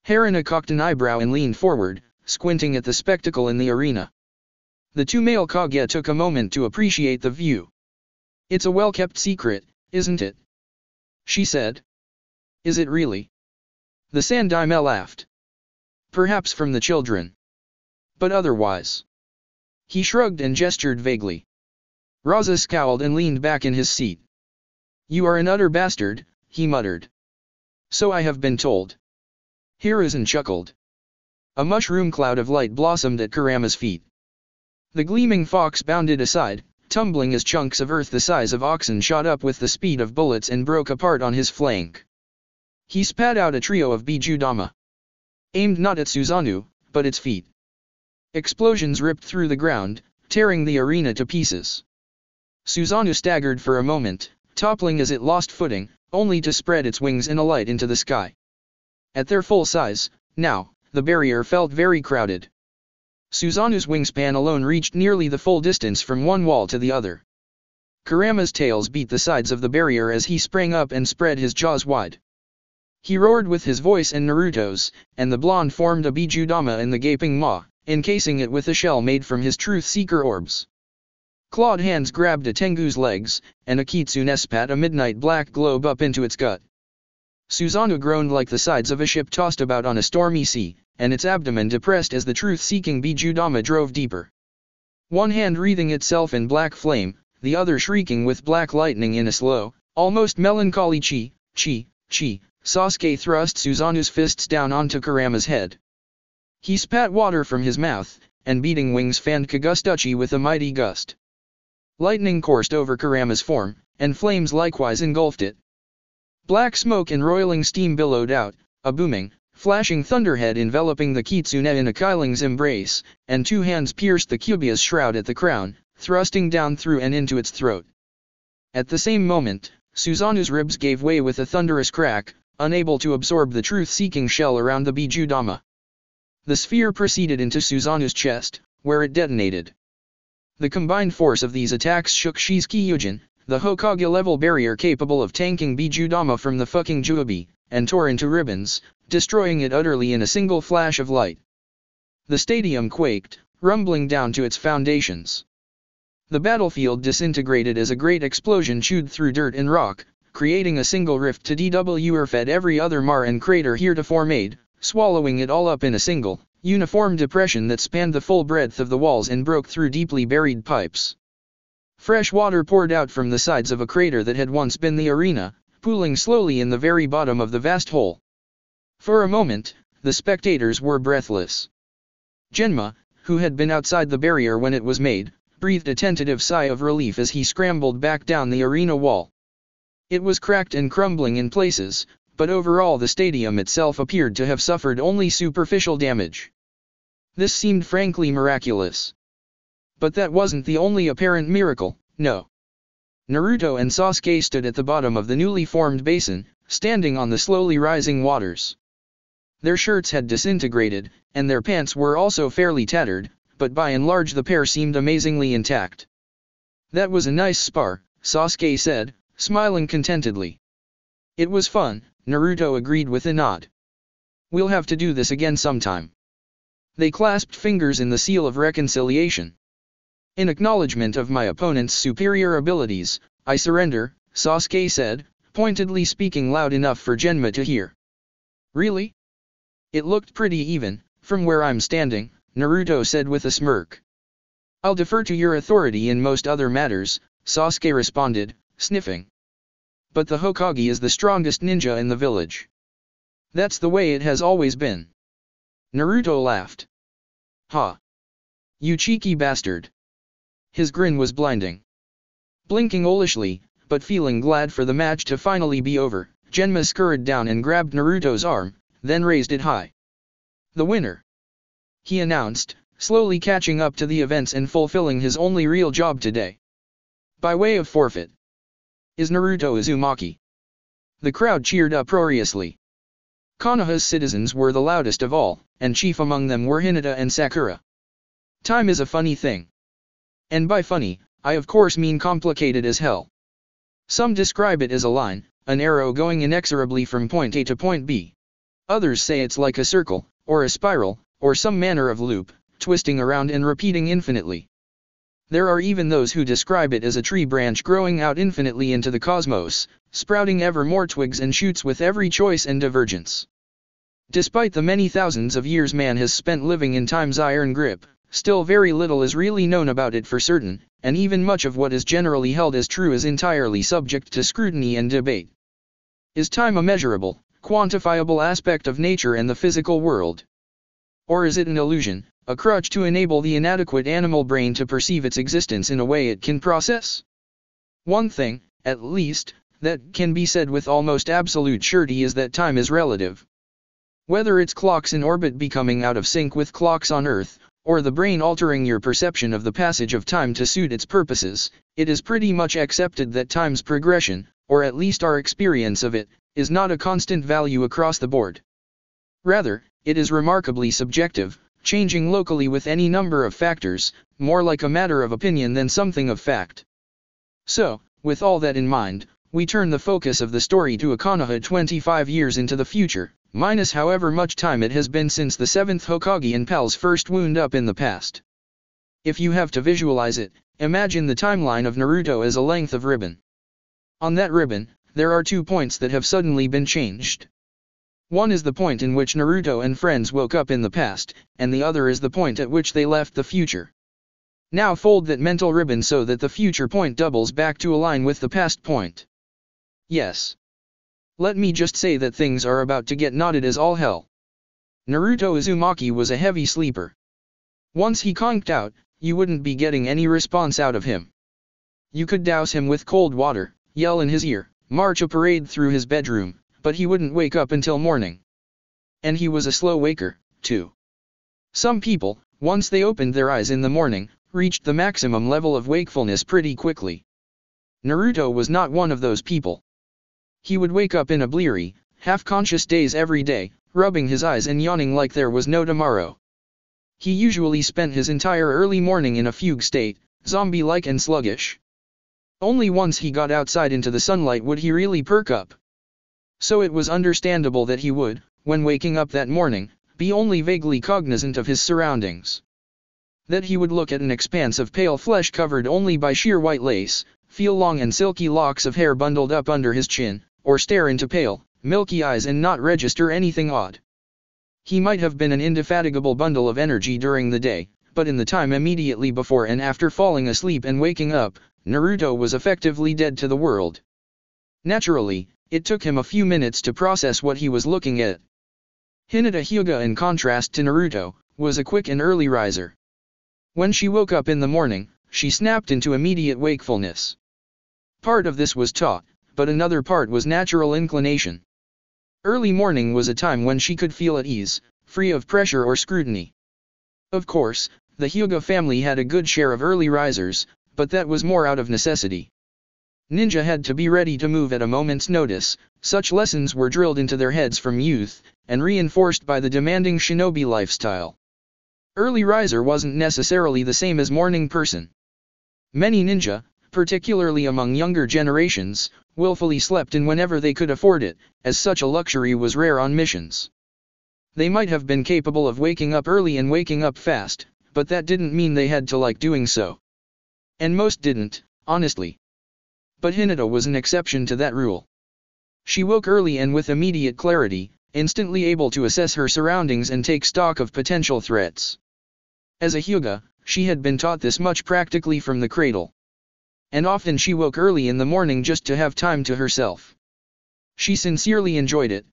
Haruna cocked an eyebrow and leaned forward, squinting at the spectacle in the arena. The two male Kage took a moment to appreciate the view. It's a well-kept secret, isn't it? She said. Is it really? The Sandaime laughed. Perhaps from the children. But otherwise. He shrugged and gestured vaguely. Raza scowled and leaned back in his seat. You are an utter bastard, he muttered. So I have been told. Hiruzen chuckled. A mushroom cloud of light blossomed at Kurama's feet. The gleaming fox bounded aside, tumbling as chunks of earth the size of oxen shot up with the speed of bullets and broke apart on his flank. He spat out a trio of bijudama. Aimed not at Susanoo, but its feet. Explosions ripped through the ground, tearing the arena to pieces. Susanoo staggered for a moment, toppling as it lost footing, only to spread its wings in a light into the sky. At their full size, now, the barrier felt very crowded. Susanoo's wingspan alone reached nearly the full distance from one wall to the other. Kurama's tails beat the sides of the barrier as he sprang up and spread his jaws wide. He roared with his voice and Naruto's, and the blonde formed a bijudama in the gaping maw, encasing it with a shell made from his truth-seeker orbs. Clawed hands grabbed a Tengu's legs, and a kitsune spat a midnight black globe up into its gut. Susanoo groaned like the sides of a ship tossed about on a stormy sea, and its abdomen depressed as the truth-seeking bijudama drove deeper. One hand wreathing itself in black flame, the other shrieking with black lightning in a slow, almost melancholy chi, chi, chi, Sasuke thrust Susanoo's fists down onto Kurama's head. He spat water from his mouth, and beating wings fanned Kagustuchi with a mighty gust. Lightning coursed over Kurama's form, and flames likewise engulfed it. Black smoke and roiling steam billowed out, a booming, flashing thunderhead enveloping the kitsune in a Kiling's embrace, and two hands pierced the Kyuubi's shroud at the crown, thrusting down through and into its throat. At the same moment, Susanoo's ribs gave way with a thunderous crack, unable to absorb the truth-seeking shell around the bijudama. The sphere proceeded into Susanoo's chest, where it detonated. The combined force of these attacks shook Shizukyujin, the Hokage-level barrier capable of tanking bijudama from the fucking Juubi, and tore into ribbons, destroying it utterly in a single flash of light. The stadium quaked, rumbling down to its foundations. The battlefield disintegrated as a great explosion chewed through dirt and rock, creating a single rift to fed every other mar and crater heretofore made, swallowing it all up in a single, uniform depression that spanned the full breadth of the walls and broke through deeply buried pipes. Fresh water poured out from the sides of a crater that had once been the arena, pooling slowly in the very bottom of the vast hole. For a moment, the spectators were breathless. Genma, who had been outside the barrier when it was made, breathed a tentative sigh of relief as he scrambled back down the arena wall. It was cracked and crumbling in places, but overall the stadium itself appeared to have suffered only superficial damage. This seemed frankly miraculous. But that wasn't the only apparent miracle, no. Naruto and Sasuke stood at the bottom of the newly formed basin, standing on the slowly rising waters. Their shirts had disintegrated, and their pants were also fairly tattered, but by and large the pair seemed amazingly intact. That was a nice spar, Sasuke said, smiling contentedly. It was fun, Naruto agreed with a nod. We'll have to do this again sometime. They clasped fingers in the seal of reconciliation. In acknowledgement of my opponent's superior abilities, I surrender, Sasuke said, pointedly speaking loud enough for Genma to hear. Really? It looked pretty even, from where I'm standing, Naruto said with a smirk. I'll defer to your authority in most other matters, Sasuke responded, sniffing. But the Hokage is the strongest ninja in the village. That's the way it has always been. Naruto laughed. Ha! You cheeky bastard. His grin was blinding. Blinking owlishly, but feeling glad for the match to finally be over, Genma scurried down and grabbed Naruto's arm, then raised it high. The winner, he announced, slowly catching up to the events and fulfilling his only real job today. By way of forfeit, is Naruto Uzumaki. The crowd cheered uproariously. Konoha's citizens were the loudest of all, and chief among them were Hinata and Sakura. Time is a funny thing. And by funny, I of course mean complicated as hell. Some describe it as a line, an arrow going inexorably from point A to point B. Others say it's like a circle, or a spiral, or some manner of loop, twisting around and repeating infinitely. There are even those who describe it as a tree branch growing out infinitely into the cosmos, sprouting ever more twigs and shoots with every choice and divergence. Despite the many thousands of years man has spent living in time's iron grip, still very little is really known about it for certain, and even much of what is generally held as true is entirely subject to scrutiny and debate. Is time a measurable, quantifiable aspect of nature and the physical world? Or is it an illusion, a crutch to enable the inadequate animal brain to perceive its existence in a way it can process? One thing, at least, that can be said with almost absolute surety is that time is relative. Whether it's clocks in orbit becoming out of sync with clocks on Earth, or the brain altering your perception of the passage of time to suit its purposes, it is pretty much accepted that time's progression, or at least our experience of it, is not a constant value across the board. Rather, it is remarkably subjective, changing locally with any number of factors, more like a matter of opinion than something of fact. So, with all that in mind, we turn the focus of the story to a Konoha 25 years into the future, minus however much time it has been since the 7th Hokage and pals first wound up in the past. If you have to visualize it, imagine the timeline of Naruto as a length of ribbon. On that ribbon, there are 2 points that have suddenly been changed. One is the point in which Naruto and friends woke up in the past, and the other is the point at which they left the future. Now fold that mental ribbon so that the future point doubles back to align with the past point. Yes. Let me just say that things are about to get knotted as all hell. Naruto Uzumaki was a heavy sleeper. Once he conked out, you wouldn't be getting any response out of him. You could douse him with cold water, yell in his ear, march a parade through his bedroom, but he wouldn't wake up until morning. And he was a slow waker, too. Some people, once they opened their eyes in the morning, reached the maximum level of wakefulness pretty quickly. Naruto was not one of those people. He would wake up in a bleary, half-conscious daze every day, rubbing his eyes and yawning like there was no tomorrow. He usually spent his entire early morning in a fugue state, zombie-like and sluggish. Only once he got outside into the sunlight would he really perk up. So it was understandable that he would, when waking up that morning, be only vaguely cognizant of his surroundings. That he would look at an expanse of pale flesh covered only by sheer white lace, feel long and silky locks of hair bundled up under his chin, or stare into pale, milky eyes and not register anything odd. He might have been an indefatigable bundle of energy during the day, but in the time immediately before and after falling asleep and waking up, Naruto was effectively dead to the world. Naturally, it took him a few minutes to process what he was looking at. Hinata Hyuga, in contrast to Naruto, was a quick and early riser. When she woke up in the morning, she snapped into immediate wakefulness. Part of this was taught, but another part was natural inclination. Early morning was a time when she could feel at ease, free of pressure or scrutiny. Of course, the Hyuga family had a good share of early risers, but that was more out of necessity. Ninja had to be ready to move at a moment's notice. Such lessons were drilled into their heads from youth, and reinforced by the demanding shinobi lifestyle. Early riser wasn't necessarily the same as morning person. Many ninja, particularly among younger generations, willfully slept in whenever they could afford it, as such a luxury was rare on missions. They might have been capable of waking up early and waking up fast, but that didn't mean they had to like doing so. And most didn't, honestly. But Hinata was an exception to that rule. She woke early and with immediate clarity, instantly able to assess her surroundings and take stock of potential threats. As a Hyuga, she had been taught this much practically from the cradle. And often she woke early in the morning just to have time to herself. She sincerely enjoyed it.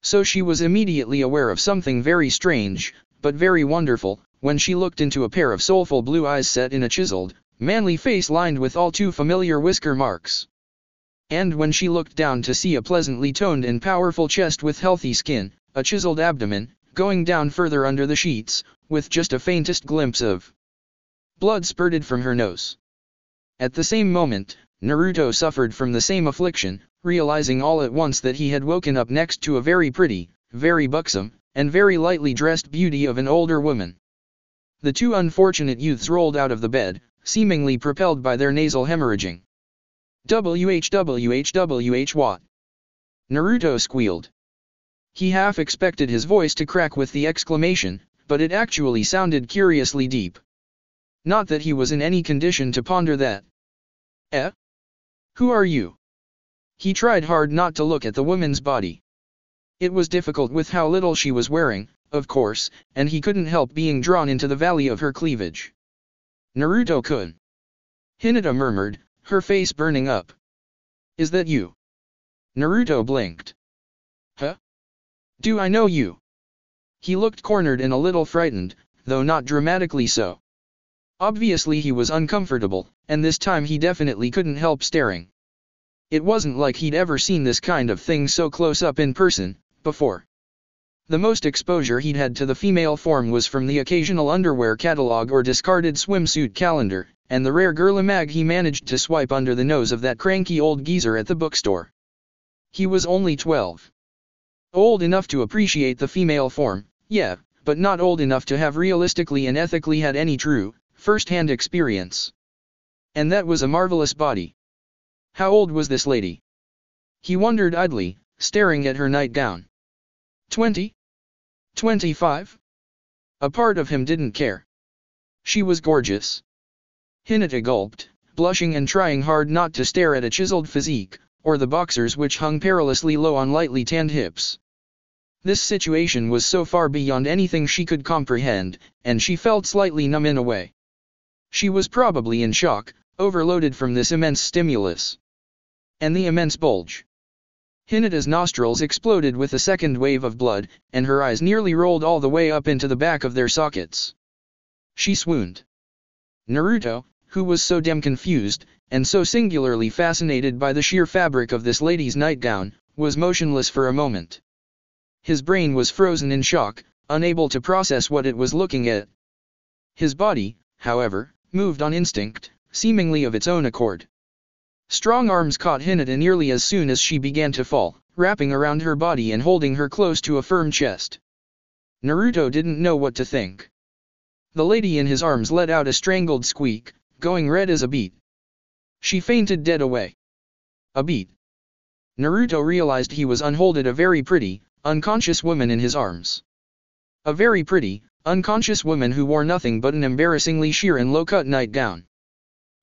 So she was immediately aware of something very strange, but very wonderful, when she looked into a pair of soulful blue eyes set in a chiseled, manly face lined with all too familiar whisker marks. And when she looked down to see a pleasantly toned and powerful chest with healthy skin, a chiseled abdomen, going down further under the sheets, with just a faintest glimpse of blood spurted from her nose. At the same moment, Naruto suffered from the same affliction, realizing all at once that he had woken up next to a very pretty, very buxom, and very lightly dressed beauty of an older woman. The two unfortunate youths rolled out of the bed, seemingly propelled by their nasal hemorrhaging. WHWHWH what? Naruto squealed. He half expected his voice to crack with the exclamation, but it actually sounded curiously deep. Not that he was in any condition to ponder that. Eh? Who are you? He tried hard not to look at the woman's body. It was difficult with how little she was wearing, of course, and he couldn't help being drawn into the valley of her cleavage. Naruto-kun. Hinata murmured, her face burning up. Is that you? Naruto blinked. Huh? Do I know you? He looked cornered and a little frightened, though not dramatically so. Obviously he was uncomfortable, and this time he definitely couldn't help staring. It wasn't like he'd ever seen this kind of thing so close up in person, before. The most exposure he'd had to the female form was from the occasional underwear catalog or discarded swimsuit calendar, and the rare girly mag he managed to swipe under the nose of that cranky old geezer at the bookstore. He was only 12. Old enough to appreciate the female form, yeah, but not old enough to have realistically and ethically had any true, first-hand experience. And that was a marvelous body. How old was this lady? He wondered idly, staring at her nightgown. 20? 25? A part of him didn't care. She was gorgeous. Hinata gulped, blushing and trying hard not to stare at a chiseled physique, or the boxers which hung perilously low on lightly tanned hips. This situation was so far beyond anything she could comprehend, and she felt slightly numb in a way. She was probably in shock, overloaded from this immense stimulus. And the immense bulge. Hinata's nostrils exploded with a second wave of blood, and her eyes nearly rolled all the way up into the back of their sockets. She swooned. Naruto, who was so damn confused, and so singularly fascinated by the sheer fabric of this lady's nightgown, was motionless for a moment. His brain was frozen in shock, unable to process what it was looking at. His body, however, moved on instinct, seemingly of its own accord. Strong arms caught Hinata nearly as soon as she began to fall, wrapping around her body and holding her close to a firm chest. Naruto didn't know what to think. The lady in his arms let out a strangled squeak, going red as a beet. She fainted dead away. A beet. Naruto realized he was unholded a very pretty, unconscious woman in his arms. A very pretty, unconscious woman who wore nothing but an embarrassingly sheer and low-cut nightgown.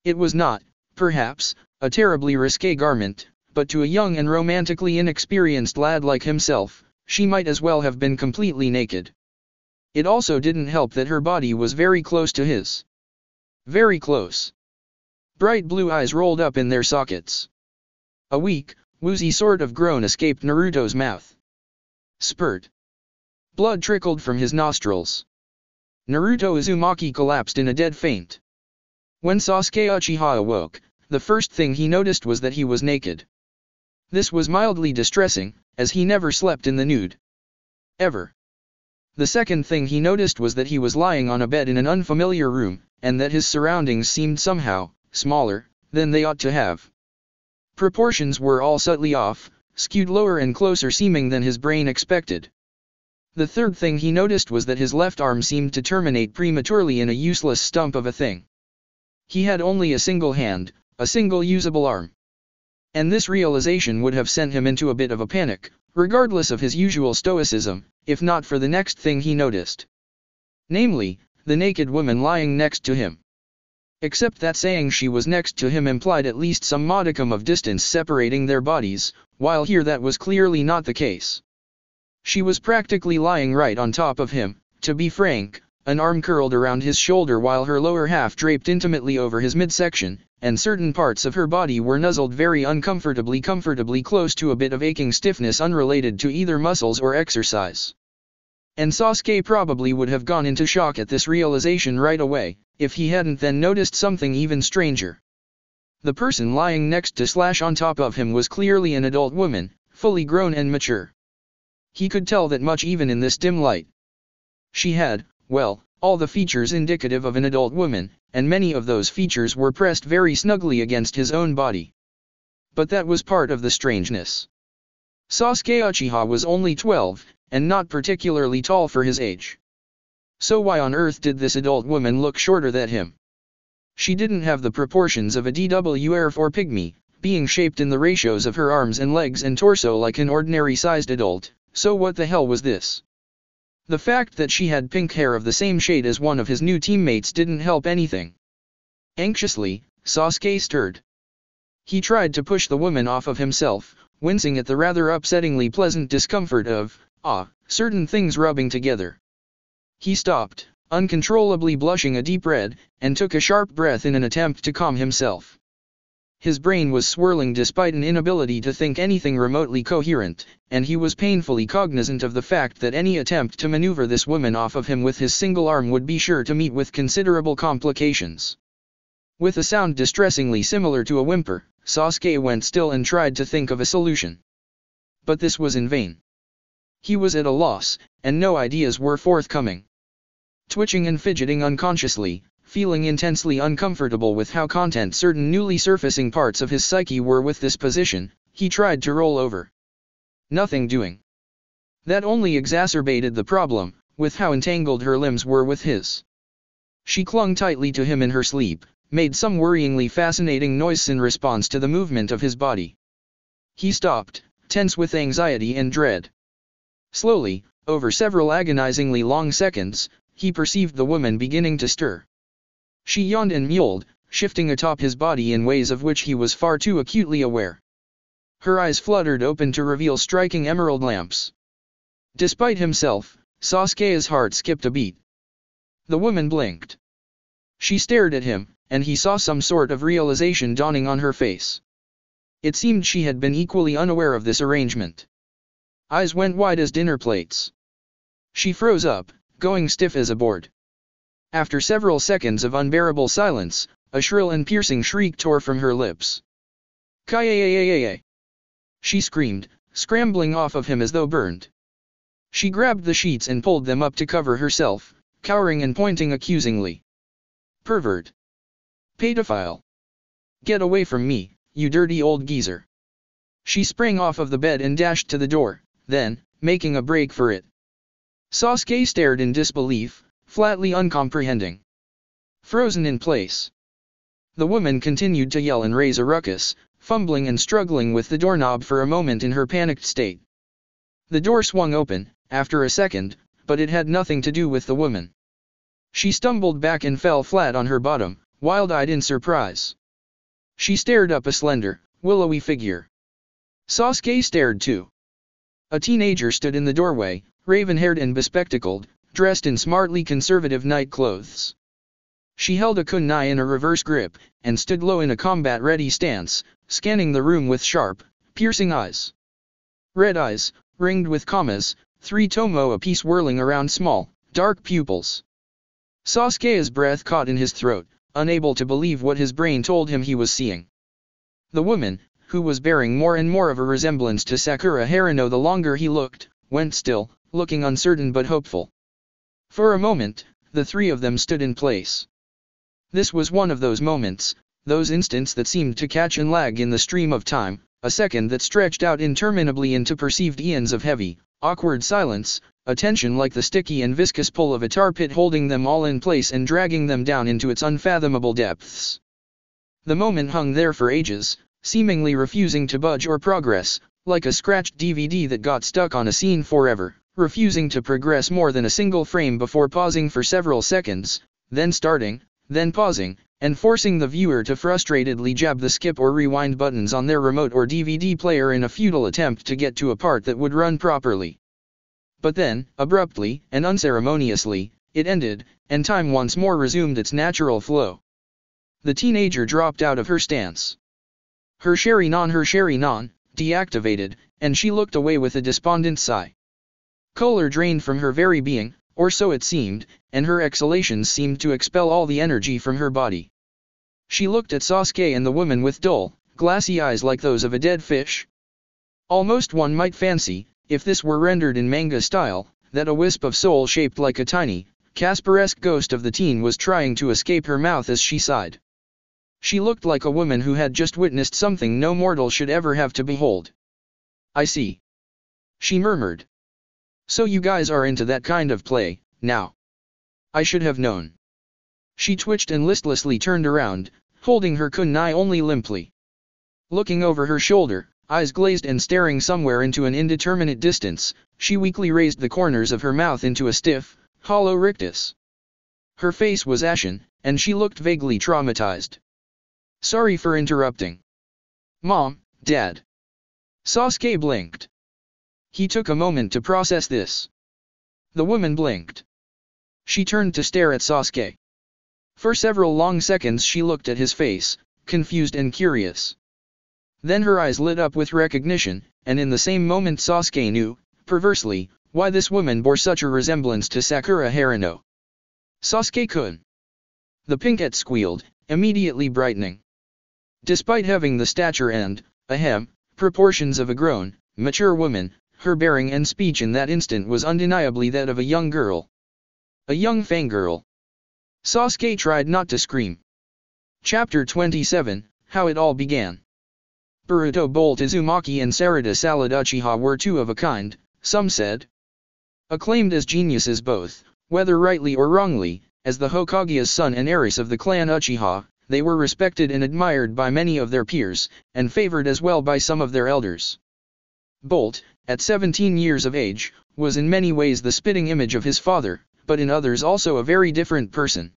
It was not, perhaps, a terribly risque garment, but to a young and romantically inexperienced lad like himself, she might as well have been completely naked. It also didn't help that her body was very close to his. Very close. Bright blue eyes rolled up in their sockets. A weak, woozy sort of groan escaped Naruto's mouth. Spurt. Blood trickled from his nostrils. Naruto Uzumaki collapsed in a dead faint. When Sasuke Uchiha awoke, the first thing he noticed was that he was naked. This was mildly distressing, as he never slept in the nude. Ever. The second thing he noticed was that he was lying on a bed in an unfamiliar room, and that his surroundings seemed somehow smaller than they ought to have. Proportions were all subtly off, skewed lower and closer seeming than his brain expected. The third thing he noticed was that his left arm seemed to terminate prematurely in a useless stump of a thing. He had only a single hand, a single usable arm. And this realization would have sent him into a bit of a panic, regardless of his usual stoicism, if not for the next thing he noticed. Namely, the naked woman lying next to him. Except that saying she was next to him implied at least some modicum of distance separating their bodies, while here that was clearly not the case. She was practically lying right on top of him, to be frank, an arm curled around his shoulder while her lower half draped intimately over his midsection, and certain parts of her body were nuzzled very uncomfortably close to a bit of aching stiffness unrelated to either muscles or exercise. And Sasuke probably would have gone into shock at this realization right away, if he hadn't then noticed something even stranger. The person lying next to / on top of him was clearly an adult woman, fully grown and mature. He could tell that much even in this dim light. She had, well, all the features indicative of an adult woman, and many of those features were pressed very snugly against his own body. But that was part of the strangeness. Sasuke Uchiha was only 12, and not particularly tall for his age. So why on earth did this adult woman look shorter than him? She didn't have the proportions of a dwarf or pygmy, being shaped in the ratios of her arms and legs and torso like an ordinary-sized adult, so what the hell was this? The fact that she had pink hair of the same shade as one of his new teammates didn't help anything. Anxiously, Sasuke stirred. He tried to push the woman off of himself, wincing at the rather upsettingly pleasant discomfort of, certain things rubbing together. He stopped, uncontrollably blushing a deep red, and took a sharp breath in an attempt to calm himself. His brain was swirling despite an inability to think anything remotely coherent, and he was painfully cognizant of the fact that any attempt to maneuver this woman off of him with his single arm would be sure to meet with considerable complications. With a sound distressingly similar to a whimper, Sasuke went still and tried to think of a solution. But this was in vain. He was at a loss, and no ideas were forthcoming. Twitching and fidgeting unconsciously, feeling intensely uncomfortable with how content certain newly surfacing parts of his psyche were with this position, he tried to roll over. Nothing doing. That only exacerbated the problem, with how entangled her limbs were with his. She clung tightly to him in her sleep, made some worryingly fascinating noise in response to the movement of his body. He stopped, tense with anxiety and dread. Slowly, over several agonizingly long seconds, he perceived the woman beginning to stir. She yawned and mewled, shifting atop his body in ways of which he was far too acutely aware. Her eyes fluttered open to reveal striking emerald lamps. Despite himself, Sasuke's heart skipped a beat. The woman blinked. She stared at him, and he saw some sort of realization dawning on her face. It seemed she had been equally unaware of this arrangement. Eyes went wide as dinner plates. She froze up, going stiff as a board. After several seconds of unbearable silence, a shrill and piercing shriek tore from her lips. "Kaya!" She screamed, scrambling off of him as though burned. She grabbed the sheets and pulled them up to cover herself, cowering and pointing accusingly. "Pervert! Pedophile! Get away from me, you dirty old geezer!" She sprang off of the bed and dashed to the door, then, making a break for it. Sasuke stared in disbelief, flatly uncomprehending. Frozen in place. The woman continued to yell and raise a ruckus, fumbling and struggling with the doorknob for a moment in her panicked state. The door swung open, after a second, but it had nothing to do with the woman. She stumbled back and fell flat on her bottom, wild-eyed in surprise. She stared up a slender, willowy figure. Sasuke stared too. A teenager stood in the doorway, raven-haired and bespectacled, dressed in smartly conservative night clothes. She held a kunai in a reverse grip, and stood low in a combat-ready stance, scanning the room with sharp, piercing eyes. Red eyes, ringed with commas, 3 tomo apiece whirling around small, dark pupils. Sasuke's breath caught in his throat, unable to believe what his brain told him he was seeing. The woman, who was bearing more and more of a resemblance to Sakura Haruno the longer he looked, went still, looking uncertain but hopeful. For a moment, the three of them stood in place. This was one of those moments, those instants that seemed to catch and lag in the stream of time, a second that stretched out interminably into perceived eons of heavy, awkward silence, a tension like the sticky and viscous pull of a tar pit holding them all in place and dragging them down into its unfathomable depths. The moment hung there for ages, seemingly refusing to budge or progress, like a scratched DVD that got stuck on a scene forever, refusing to progress more than a single frame before pausing for several seconds, then starting, then pausing, and forcing the viewer to frustratedly jab the skip or rewind buttons on their remote or DVD player in a futile attempt to get to a part that would run properly. But then, abruptly and unceremoniously, it ended, and time once more resumed its natural flow. The teenager dropped out of her stance. Her Sharingan, deactivated, and she looked away with a despondent sigh. Color drained from her very being, or so it seemed, and her exhalations seemed to expel all the energy from her body. She looked at Sasuke and the woman with dull, glassy eyes like those of a dead fish. Almost one might fancy, if this were rendered in manga style, that a wisp of soul shaped like a tiny, Kasparesque ghost of the teen was trying to escape her mouth as she sighed. She looked like a woman who had just witnessed something no mortal should ever have to behold. "I see," she murmured. "So you guys are into that kind of play, now. I should have known." She twitched and listlessly turned around, holding her kunai only limply. Looking over her shoulder, eyes glazed and staring somewhere into an indeterminate distance, she weakly raised the corners of her mouth into a stiff, hollow rictus. Her face was ashen, and she looked vaguely traumatized. Sorry for interrupting. Mom, Dad. Sasuke blinked. He took a moment to process this. The woman blinked. She turned to stare at Sasuke. For several long seconds she looked at his face, confused and curious. Then her eyes lit up with recognition, and in the same moment Sasuke knew, perversely, why this woman bore such a resemblance to Sakura Haruno. Sasuke-kun. The pinkette squealed, immediately brightening. Despite having the stature and, proportions of a grown, mature woman, her bearing and speech in that instant was undeniably that of a young girl. A young fangirl. Sasuke tried not to scream. Chapter 27, How It All Began. Boruto Bolt Uzumaki and Sarada Salad Uchiha were two of a kind, some said. Acclaimed as geniuses both, whether rightly or wrongly, as the Hokage's son and heiress of the clan Uchiha, they were respected and admired by many of their peers, and favored as well by some of their elders. Bolt, at 17 years of age, was in many ways the spitting image of his father, but in others also a very different person.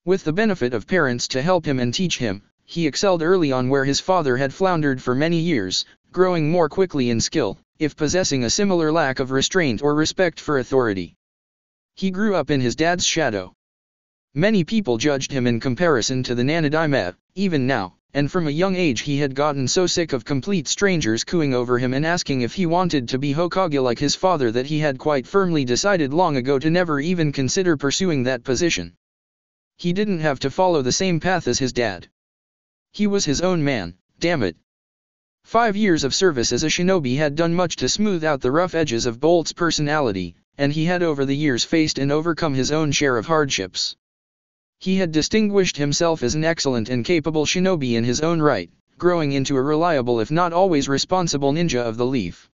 With the benefit of parents to help him and teach him, he excelled early on where his father had floundered for many years, growing more quickly in skill, if possessing a similar lack of restraint or respect for authority. He grew up in his dad's shadow. Many people judged him in comparison to the Nanadime, even now, and from a young age he had gotten so sick of complete strangers cooing over him and asking if he wanted to be Hokage like his father that he had quite firmly decided long ago to never even consider pursuing that position. He didn't have to follow the same path as his dad. He was his own man, damn it. 5 years of service as a shinobi had done much to smooth out the rough edges of Bolt's personality, and he had over the years faced and overcome his own share of hardships. He had distinguished himself as an excellent and capable shinobi in his own right, growing into a reliable if not always responsible ninja of the leaf.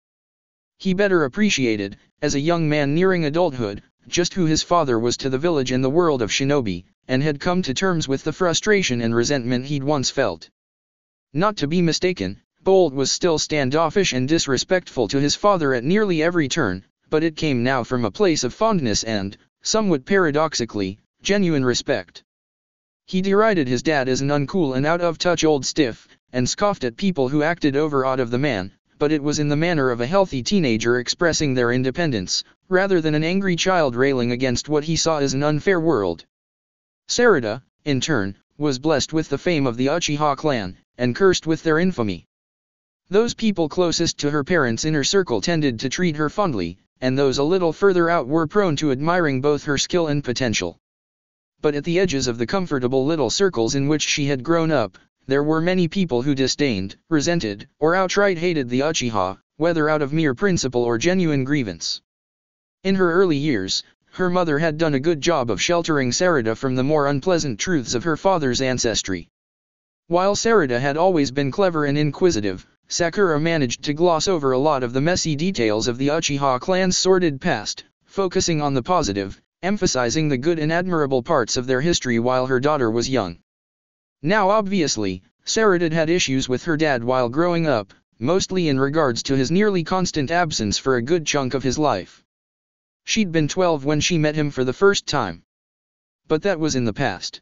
He better appreciated, as a young man nearing adulthood, just who his father was to the village and the world of shinobi, and had come to terms with the frustration and resentment he'd once felt. Not to be mistaken, Bolt was still standoffish and disrespectful to his father at nearly every turn, but it came now from a place of fondness and, somewhat paradoxically, genuine respect. He derided his dad as an uncool and out-of-touch old stiff, and scoffed at people who acted overawed of the man, but it was in the manner of a healthy teenager expressing their independence, rather than an angry child railing against what he saw as an unfair world. Sarada, in turn, was blessed with the fame of the Uchiha clan, and cursed with their infamy. Those people closest to her parents' inner circle tended to treat her fondly, and those a little further out were prone to admiring both her skill and potential. But at the edges of the comfortable little circles in which she had grown up, there were many people who disdained, resented, or outright hated the Uchiha, whether out of mere principle or genuine grievance. In her early years, her mother had done a good job of sheltering Sarada from the more unpleasant truths of her father's ancestry. While Sarada had always been clever and inquisitive, Sakura managed to gloss over a lot of the messy details of the Uchiha clan's sordid past, focusing on the positive, emphasizing the good and admirable parts of their history while her daughter was young. Now obviously, Sarada had issues with her dad while growing up, mostly in regards to his nearly constant absence for a good chunk of his life. She'd been 12 when she met him for the first time. But that was in the past.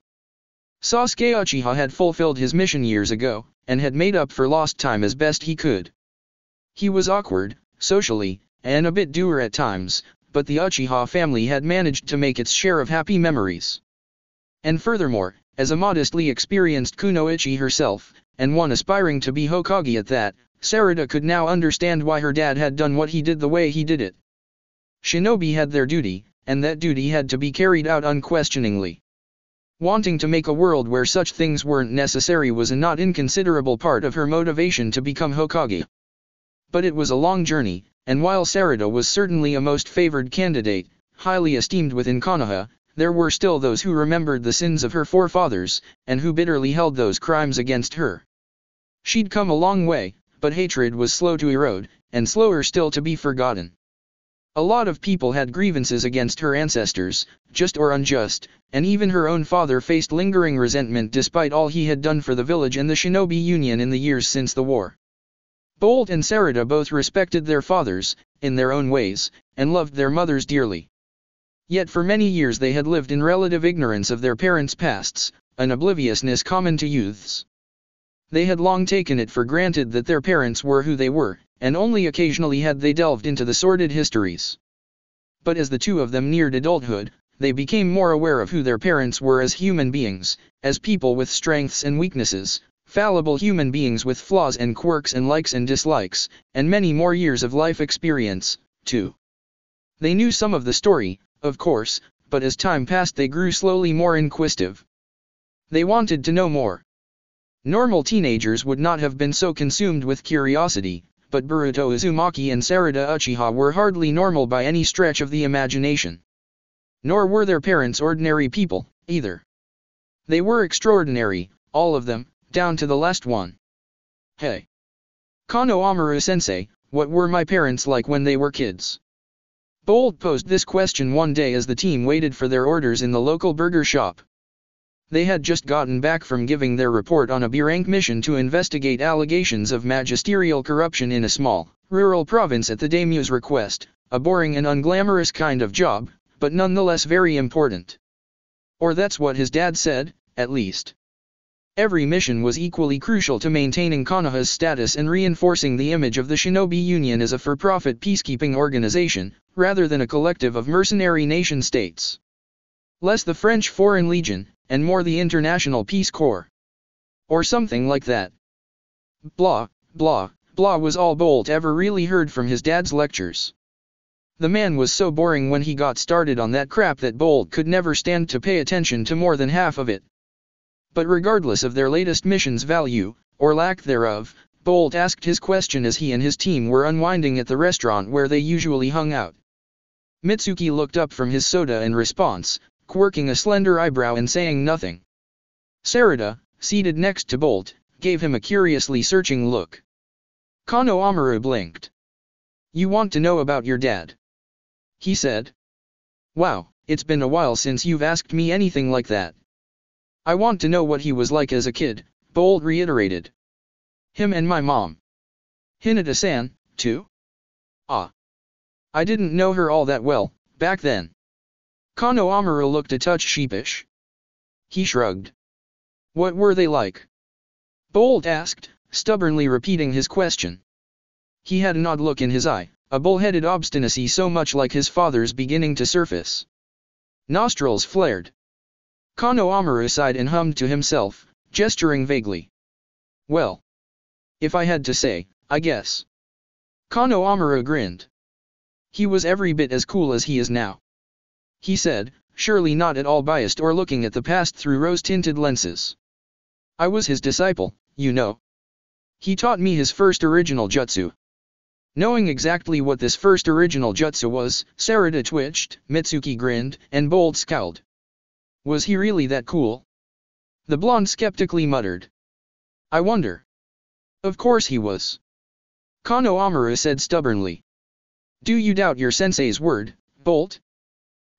Sasuke Uchiha had fulfilled his mission years ago, and had made up for lost time as best he could. He was awkward, socially, and a bit dour at times, but the Uchiha family had managed to make its share of happy memories. And furthermore, as a modestly experienced kunoichi herself, and one aspiring to be Hokage at that, Sarada could now understand why her dad had done what he did the way he did it. Shinobi had their duty, and that duty had to be carried out unquestioningly. Wanting to make a world where such things weren't necessary was a not inconsiderable part of her motivation to become Hokage. But it was a long journey, and while Sarada was certainly a most favored candidate, highly esteemed within Konoha, there were still those who remembered the sins of her forefathers, and who bitterly held those crimes against her. She'd come a long way, but hatred was slow to erode, and slower still to be forgotten. A lot of people had grievances against her ancestors, just or unjust, and even her own father faced lingering resentment despite all he had done for the village and the Shinobi Union in the years since the war. Bolt and Sarada both respected their fathers, in their own ways, and loved their mothers dearly. Yet for many years they had lived in relative ignorance of their parents' pasts, an obliviousness common to youths. They had long taken it for granted that their parents were who they were, and only occasionally had they delved into the sordid histories. But as the two of them neared adulthood, they became more aware of who their parents were as human beings, as people with strengths and weaknesses, fallible human beings with flaws and quirks and likes and dislikes, and many more years of life experience, too. They knew some of the story, of course, but as time passed they grew slowly more inquisitive. They wanted to know more. Normal teenagers would not have been so consumed with curiosity, but Boruto Uzumaki and Sarada Uchiha were hardly normal by any stretch of the imagination. Nor were their parents ordinary people, either. They were extraordinary, all of them, down to the last one. Hey. Kano Amaru-sensei, what were my parents like when they were kids? Bolt posed this question one day as the team waited for their orders in the local burger shop. They had just gotten back from giving their report on a B-rank mission to investigate allegations of magisterial corruption in a small, rural province at the daimyo's request, a boring and unglamorous kind of job, but nonetheless very important. Or that's what his dad said, at least. Every mission was equally crucial to maintaining Konoha's status and reinforcing the image of the Shinobi Union as a for-profit peacekeeping organization, rather than a collective of mercenary nation-states. Less the French Foreign Legion, and more the International Peace Corps. Or something like that. Blah, blah, blah was all Bolt ever really heard from his dad's lectures. The man was so boring when he got started on that crap that Bolt could never stand to pay attention to more than half of it. But regardless of their latest mission's value, or lack thereof, Bolt asked his question as he and his team were unwinding at the restaurant where they usually hung out. Mitsuki looked up from his soda in response, quirking a slender eyebrow and saying nothing. Sarada, seated next to Bolt, gave him a curiously searching look. Kano Amaru blinked. "You want to know about your dad?" he said. "Wow, it's been a while since you've asked me anything like that." "I want to know what he was like as a kid," Bolt reiterated. "Him and my mom." "Hinata-san, too?" "Ah. I didn't know her all that well, back then." Kano Amaru looked a touch sheepish. He shrugged. "What were they like?" Bolt asked, stubbornly repeating his question. He had an odd look in his eye, a bull-headed obstinacy so much like his father's beginning to surface. Nostrils flared. Kano Amaru sighed and hummed to himself, gesturing vaguely. "Well. If I had to say, I guess." Kano Amaru grinned. "He was every bit as cool as he is now," he said, surely not at all biased or looking at the past through rose-tinted lenses. "I was his disciple, you know. He taught me his first original jutsu." Knowing exactly what this first original jutsu was, Sarada twitched, Mitsuki grinned, and Bolt scowled. "Was he really that cool?" The blonde skeptically muttered. "I wonder." "Of course he was," Kano Amaru said stubbornly. "Do you doubt your sensei's word, Bolt?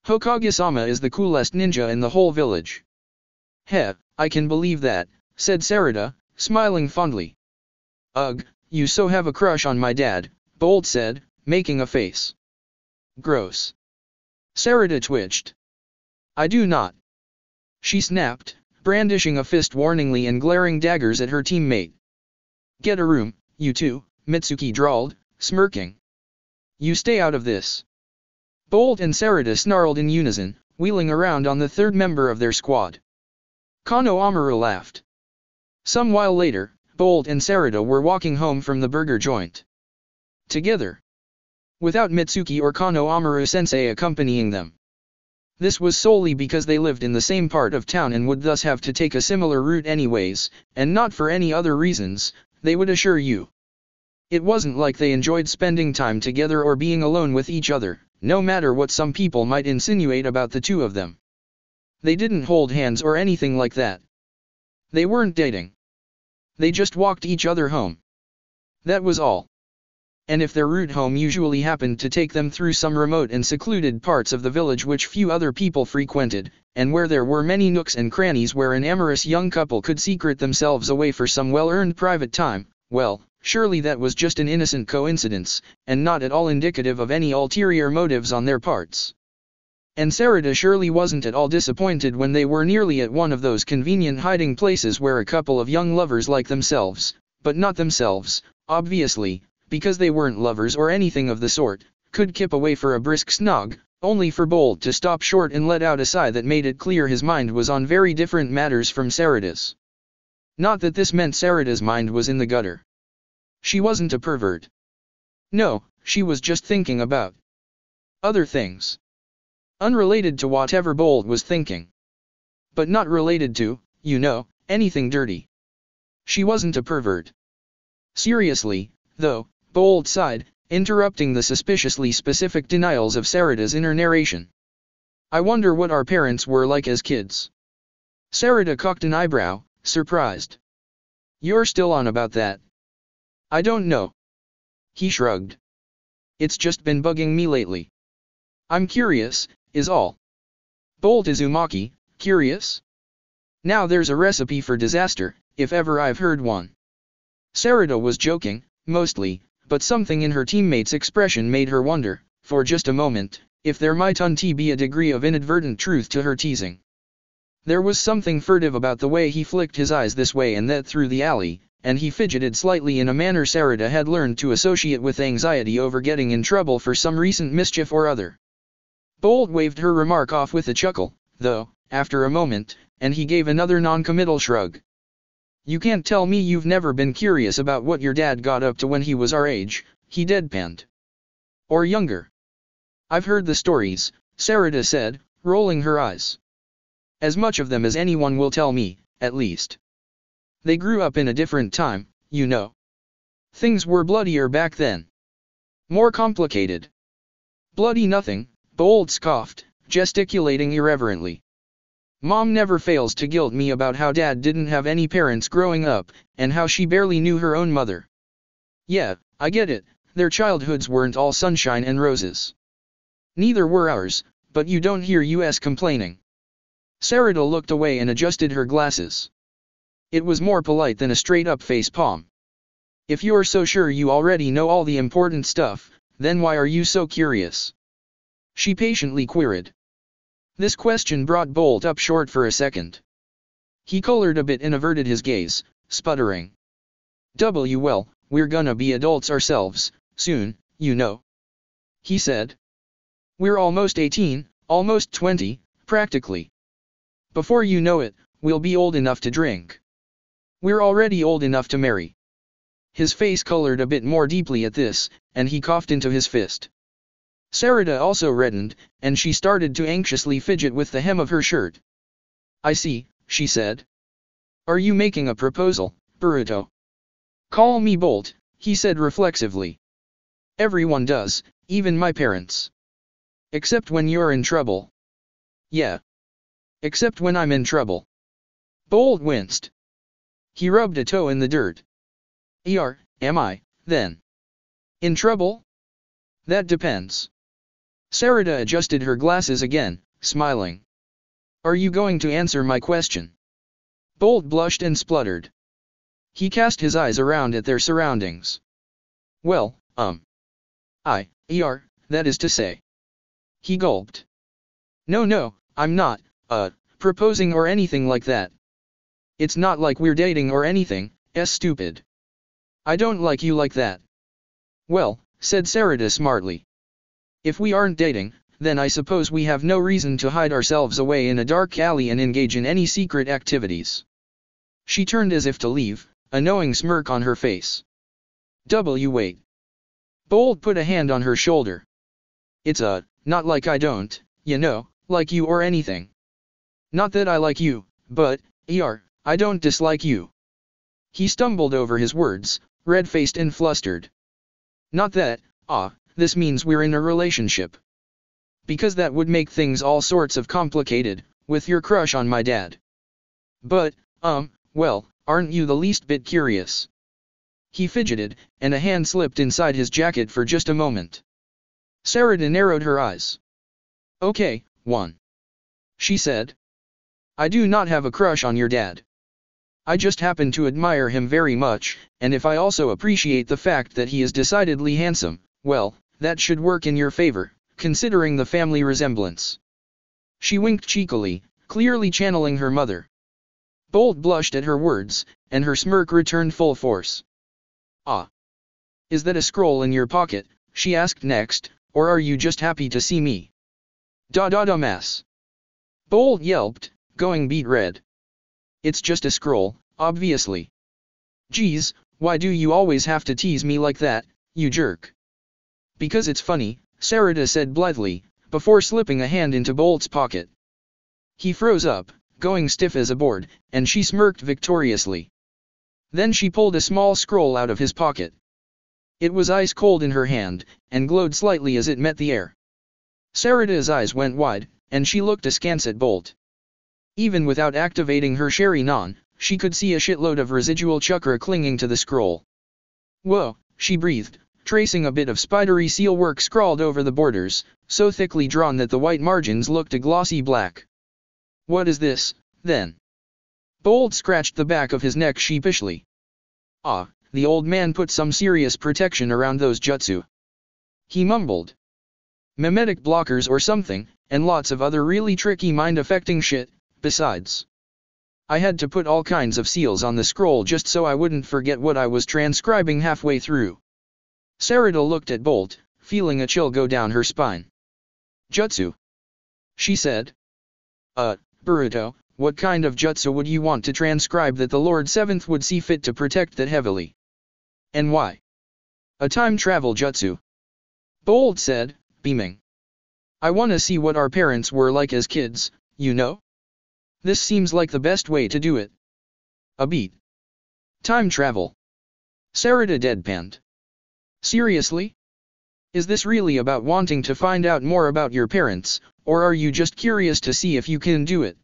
Hokage-sama is the coolest ninja in the whole village." "Heh, I can believe that," said Sarada, smiling fondly. "Ugh, you so have a crush on my dad," Bolt said, making a face. "Gross." Sarada twitched. "I do not," she snapped, brandishing a fist warningly and glaring daggers at her teammate. "Get a room, you two," Mitsuki drawled, smirking. "You stay out of this." Bolt and Sarada snarled in unison, wheeling around on the third member of their squad. Kano Amaru laughed. Some while later, Bolt and Sarada were walking home from the burger joint. Together. Without Mitsuki or Kano Amaru-sensei accompanying them. This was solely because they lived in the same part of town and would thus have to take a similar route anyways, and not for any other reasons, they would assure you. It wasn't like they enjoyed spending time together or being alone with each other, no matter what some people might insinuate about the two of them. They didn't hold hands or anything like that. They weren't dating. They just walked each other home. That was all. And if their route home usually happened to take them through some remote and secluded parts of the village which few other people frequented, and where there were many nooks and crannies where an amorous young couple could secret themselves away for some well-earned private time, well, surely that was just an innocent coincidence, and not at all indicative of any ulterior motives on their parts. And Sarada surely wasn't at all disappointed when they were nearly at one of those convenient hiding places where a couple of young lovers like themselves, but not themselves, obviously, because they weren't lovers or anything of the sort, could kip away for a brisk snog, only for Bolt to stop short and let out a sigh that made it clear his mind was on very different matters from Sarada's. Not that this meant Sarada's mind was in the gutter. She wasn't a pervert. No, she was just thinking about other things. Unrelated to whatever Bolt was thinking. But not related to, you know, anything dirty. She wasn't a pervert. Seriously, though, Bolt sighed, interrupting the suspiciously specific denials of Sarada's inner narration. I wonder what our parents were like as kids. Sarada cocked an eyebrow, surprised. You're still on about that? I don't know. He shrugged. It's just been bugging me lately. I'm curious, is all. Bolt Izumaki, curious? Now there's a recipe for disaster, if ever I've heard one. Sarada was joking, mostly, but something in her teammate's expression made her wonder, for just a moment, if there might be a degree of inadvertent truth to her teasing. There was something furtive about the way he flicked his eyes this way and that through the alley, and he fidgeted slightly in a manner Sarada had learned to associate with anxiety over getting in trouble for some recent mischief or other. Bolt waved her remark off with a chuckle, though, after a moment, and he gave another non-committal shrug. You can't tell me you've never been curious about what your dad got up to when he was our age, he deadpanned. Or younger. I've heard the stories, Sarada said, rolling her eyes. As much of them as anyone will tell me, at least. They grew up in a different time, you know. Things were bloodier back then. More complicated. Bloody nothing, Bolt scoffed, gesticulating irreverently. Mom never fails to guilt me about how Dad didn't have any parents growing up, and how she barely knew her own mother. Yeah, I get it, their childhoods weren't all sunshine and roses. Neither were ours, but you don't hear us complaining. Sarada looked away and adjusted her glasses. It was more polite than a straight-up face palm. If you're so sure you already know all the important stuff, then why are you so curious? She patiently queried. This question brought Bolt up short for a second. He colored a bit and averted his gaze, sputtering. Well, we're gonna be adults ourselves, soon, you know. He said. We're almost 18, almost 20, practically. Before you know it, we'll be old enough to drink. We're already old enough to marry. His face colored a bit more deeply at this, and he coughed into his fist. Sarada also reddened, and she started to anxiously fidget with the hem of her shirt. I see, she said. Are you making a proposal, Naruto? Call me Bolt, he said reflexively. Everyone does, even my parents. Except when you're in trouble. Yeah. Except when I'm in trouble. Bolt winced. He rubbed a toe in the dirt. Am I, then? In trouble? That depends. Sarada adjusted her glasses again, smiling. Are you going to answer my question? Bolt blushed and spluttered. He cast his eyes around at their surroundings. Well, that is to say. He gulped. No, I'm not, proposing or anything like that. It's not like we're dating or anything, stupid. I don't like you like that. Well, said Sarada smartly. If we aren't dating, then I suppose we have no reason to hide ourselves away in a dark alley and engage in any secret activities. She turned as if to leave, a knowing smirk on her face. Wait. Bolt put a hand on her shoulder. It's not like I don't, like you or anything. Not that I like you, but, I don't dislike you. He stumbled over his words, red-faced and flustered. Not that, this means we're in a relationship. Because that would make things all sorts of complicated, with your crush on my dad. But, well, aren't you the least bit curious? He fidgeted, and a hand slipped inside his jacket for just a moment. Sarada narrowed her eyes. Okay, one. She said. I do not have a crush on your dad. I just happen to admire him very much, and if I also appreciate the fact that he is decidedly handsome, well, that should work in your favor, considering the family resemblance. She winked cheekily, clearly channeling her mother. Bolt blushed at her words, and her smirk returned full force. Ah. Is that a scroll in your pocket, she asked next, or are you just happy to see me? Dumbass. Bolt yelped, going beet red. It's just a scroll, obviously. Geez, why do you always have to tease me like that, you jerk? Because it's funny, Sarada said blithely, before slipping a hand into Bolt's pocket. He froze up, going stiff as a board, and she smirked victoriously. Then she pulled a small scroll out of his pocket. It was ice cold in her hand, and glowed slightly as it met the air. Sarada's eyes went wide, and she looked askance at Bolt. Even without activating her Sharingan, she could see a shitload of residual chakra clinging to the scroll. Whoa, she breathed, tracing a bit of spidery sealwork scrawled over the borders, so thickly drawn that the white margins looked a glossy black. What is this, then? Bolt scratched the back of his neck sheepishly. Ah, the old man put some serious protection around those jutsu. He mumbled. Memetic blockers or something, and lots of other really tricky mind-affecting shit, besides. I had to put all kinds of seals on the scroll just so I wouldn't forget what I was transcribing halfway through. Sarada looked at Bolt, feeling a chill go down her spine. Jutsu? She said. Naruto, what kind of jutsu would you want to transcribe that the Lord Seventh would see fit to protect that heavily? And why? A time travel jutsu. Bolt said, beaming. I want to see what our parents were like as kids, you know? This seems like the best way to do it. A beat. Time travel. Sarada deadpanned. Seriously? Is this really about wanting to find out more about your parents, or are you just curious to see if you can do it?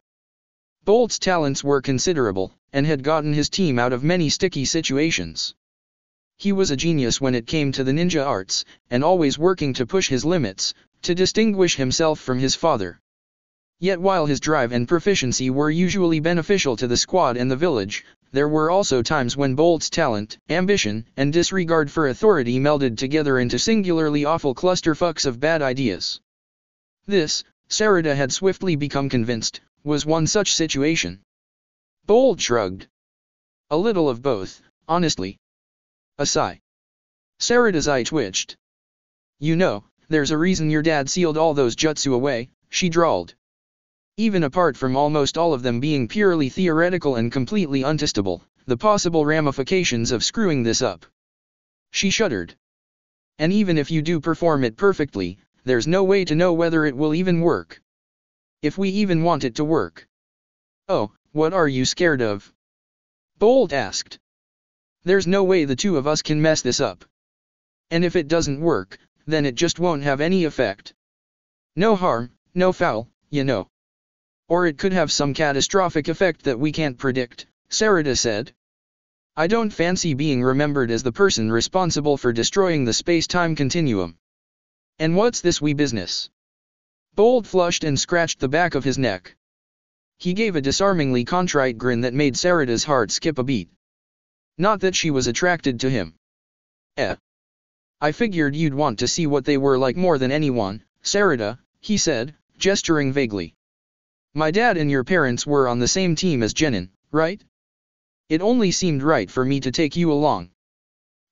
Bolt's talents were considerable, and had gotten his team out of many sticky situations. He was a genius when it came to the ninja arts, and always working to push his limits, to distinguish himself from his father. Yet while his drive and proficiency were usually beneficial to the squad and the village, there were also times when Bolt's talent, ambition, and disregard for authority melded together into singularly awful clusterfucks of bad ideas. This, Sarada had swiftly become convinced, was one such situation. Bolt shrugged. A little of both, honestly. A sigh. Sarada's eye twitched. You know, there's a reason your dad sealed all those jutsu away, she drawled. Even apart from almost all of them being purely theoretical and completely untestable, the possible ramifications of screwing this up. She shuddered. And even if you do perform it perfectly, there's no way to know whether it will even work. If we even want it to work. Oh, what are you scared of? Bolt asked. There's no way the two of us can mess this up. And if it doesn't work, then it just won't have any effect. No harm, no foul, you know. Or it could have some catastrophic effect that we can't predict, Sarada said. I don't fancy being remembered as the person responsible for destroying the space-time continuum. And what's this wee business? Bolt flushed and scratched the back of his neck. He gave a disarmingly contrite grin that made Sarada's heart skip a beat. Not that she was attracted to him. I figured you'd want to see what they were like more than anyone, Sarada, he said, gesturing vaguely. My dad and your parents were on the same team as Genin, right? It only seemed right for me to take you along.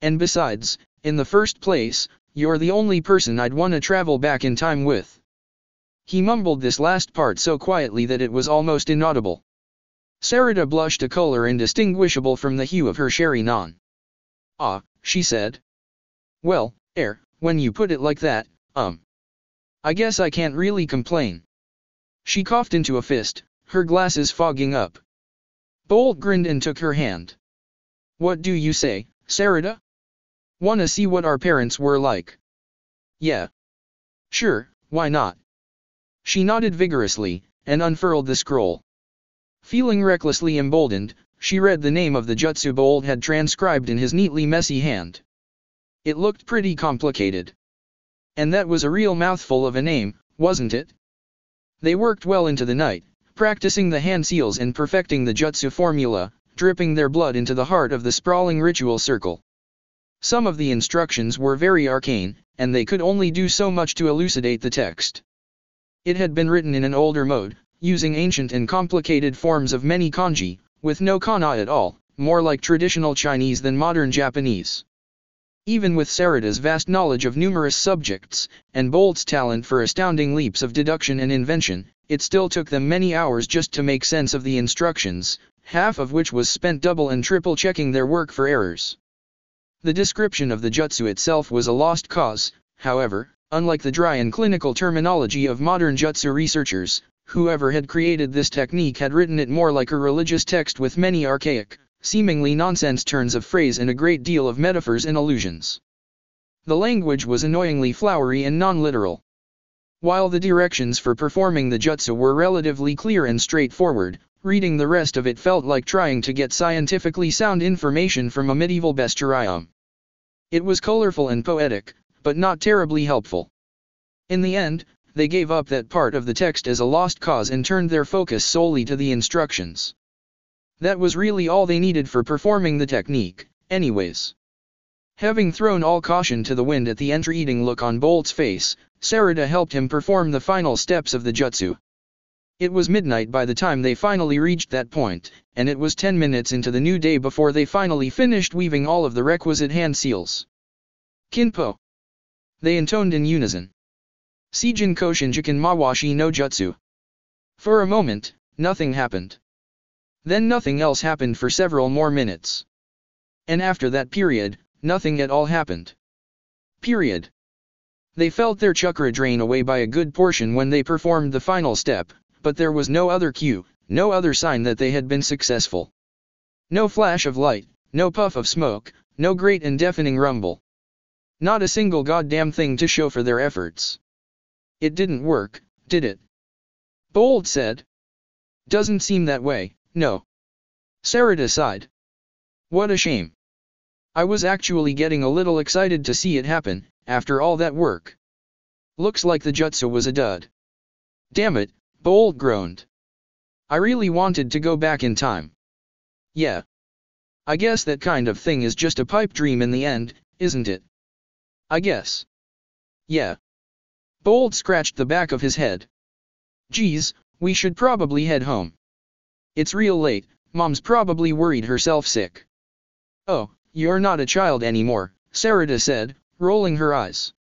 And besides, in the first place, you're the only person I'd want to travel back in time with. He mumbled this last part so quietly that it was almost inaudible. Sarada blushed a color indistinguishable from the hue of her Sharingan. Ah, she said. Well, when you put it like that, I guess I can't really complain. She coughed into a fist, her glasses fogging up. Bolt grinned and took her hand. What do you say, Sarada? Wanna see what our parents were like? Yeah. Sure, why not? She nodded vigorously, and unfurled the scroll. Feeling recklessly emboldened, she read the name of the jutsu Bold had transcribed in his neatly messy hand. It looked pretty complicated. And that was a real mouthful of a name, wasn't it? They worked well into the night, practicing the hand seals and perfecting the jutsu formula, dripping their blood into the heart of the sprawling ritual circle. Some of the instructions were very arcane, and they could only do so much to elucidate the text. It had been written in an older mode, using ancient and complicated forms of many kanji, with no kana at all, more like traditional Chinese than modern Japanese. Even with Sarada's vast knowledge of numerous subjects, and Bolt's talent for astounding leaps of deduction and invention, it still took them many hours just to make sense of the instructions, half of which was spent double and triple checking their work for errors. The description of the jutsu itself was a lost cause, however, unlike the dry and clinical terminology of modern jutsu researchers. Whoever had created this technique had written it more like a religious text with many archaic, seemingly nonsense turns of phrase and a great deal of metaphors and allusions. The language was annoyingly flowery and non-literal. While the directions for performing the jutsu were relatively clear and straightforward, reading the rest of it felt like trying to get scientifically sound information from a medieval bestiarium. It was colorful and poetic, but not terribly helpful. In the end, they gave up that part of the text as a lost cause and turned their focus solely to the instructions. That was really all they needed for performing the technique, anyways. Having thrown all caution to the wind at the entreating look on Bolt's face, Sarada helped him perform the final steps of the jutsu. It was midnight by the time they finally reached that point, and it was 10 minutes into the new day before they finally finished weaving all of the requisite hand seals. Kinpo. They intoned in unison. Seijin Koshinjikan Mawashi no Jutsu. For a moment, nothing happened. Then nothing else happened for several more minutes. And after that period, nothing at all happened. Period. They felt their chakra drain away by a good portion when they performed the final step, but there was no other cue, no other sign that they had been successful. No flash of light, no puff of smoke, no great and deafening rumble. Not a single goddamn thing to show for their efforts. It didn't work, did it? Bold said. Doesn't seem that way, no. Sarada sighed. What a shame. I was actually getting a little excited to see it happen, after all that work. Looks like the jutsu was a dud. Damn it, Bold groaned. I really wanted to go back in time. Yeah. I guess that kind of thing is just a pipe dream in the end, isn't it? I guess. Yeah. Bold scratched the back of his head. Geez, we should probably head home. It's real late, Mom's probably worried herself sick. Oh, you're not a child anymore, Sarada said, rolling her eyes.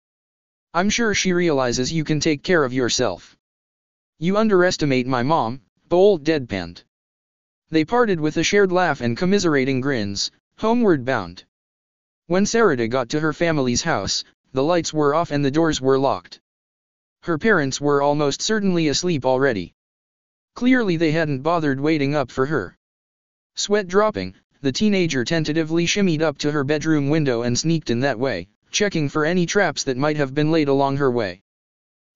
I'm sure she realizes you can take care of yourself. You underestimate my mom, Bold deadpanned. They parted with a shared laugh and commiserating grins, homeward bound. When Sarada got to her family's house, the lights were off and the doors were locked. Her parents were almost certainly asleep already. Clearly they hadn't bothered waiting up for her. Sweat dropping, the teenager tentatively shimmied up to her bedroom window and sneaked in that way, checking for any traps that might have been laid along her way.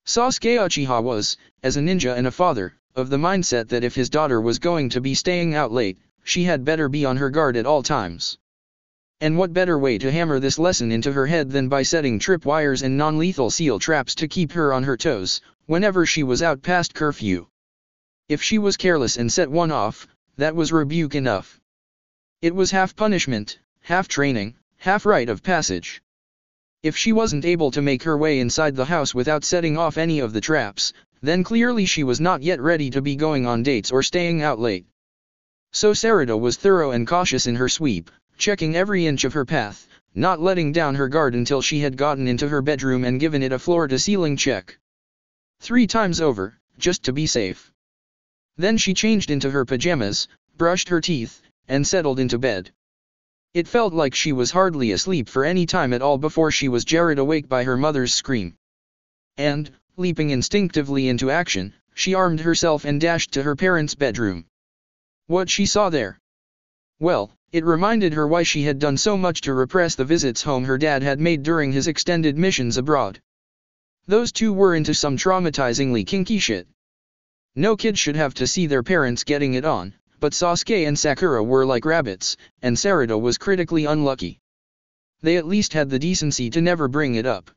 Sasuke Uchiha was, as a ninja and a father, of the mindset that if his daughter was going to be staying out late, she had better be on her guard at all times. And what better way to hammer this lesson into her head than by setting tripwires and non-lethal seal traps to keep her on her toes, whenever she was out past curfew. If she was careless and set one off, that was rebuke enough. It was half punishment, half training, half rite of passage. If she wasn't able to make her way inside the house without setting off any of the traps, then clearly she was not yet ready to be going on dates or staying out late. So Sarada was thorough and cautious in her sweep, checking every inch of her path, not letting down her guard until she had gotten into her bedroom and given it a floor-to-ceiling check. 3 times over, just to be safe. Then she changed into her pajamas, brushed her teeth, and settled into bed. It felt like she was hardly asleep for any time at all before she was jarred awake by her mother's scream. And, leaping instinctively into action, she armed herself and dashed to her parents' bedroom. What she saw there? Well, it reminded her why she had done so much to repress the visits home her dad had made during his extended missions abroad. Those two were into some traumatizingly kinky shit. No kid should have to see their parents getting it on, but Sasuke and Sakura were like rabbits, and Sarada was critically unlucky. They at least had the decency to never bring it up.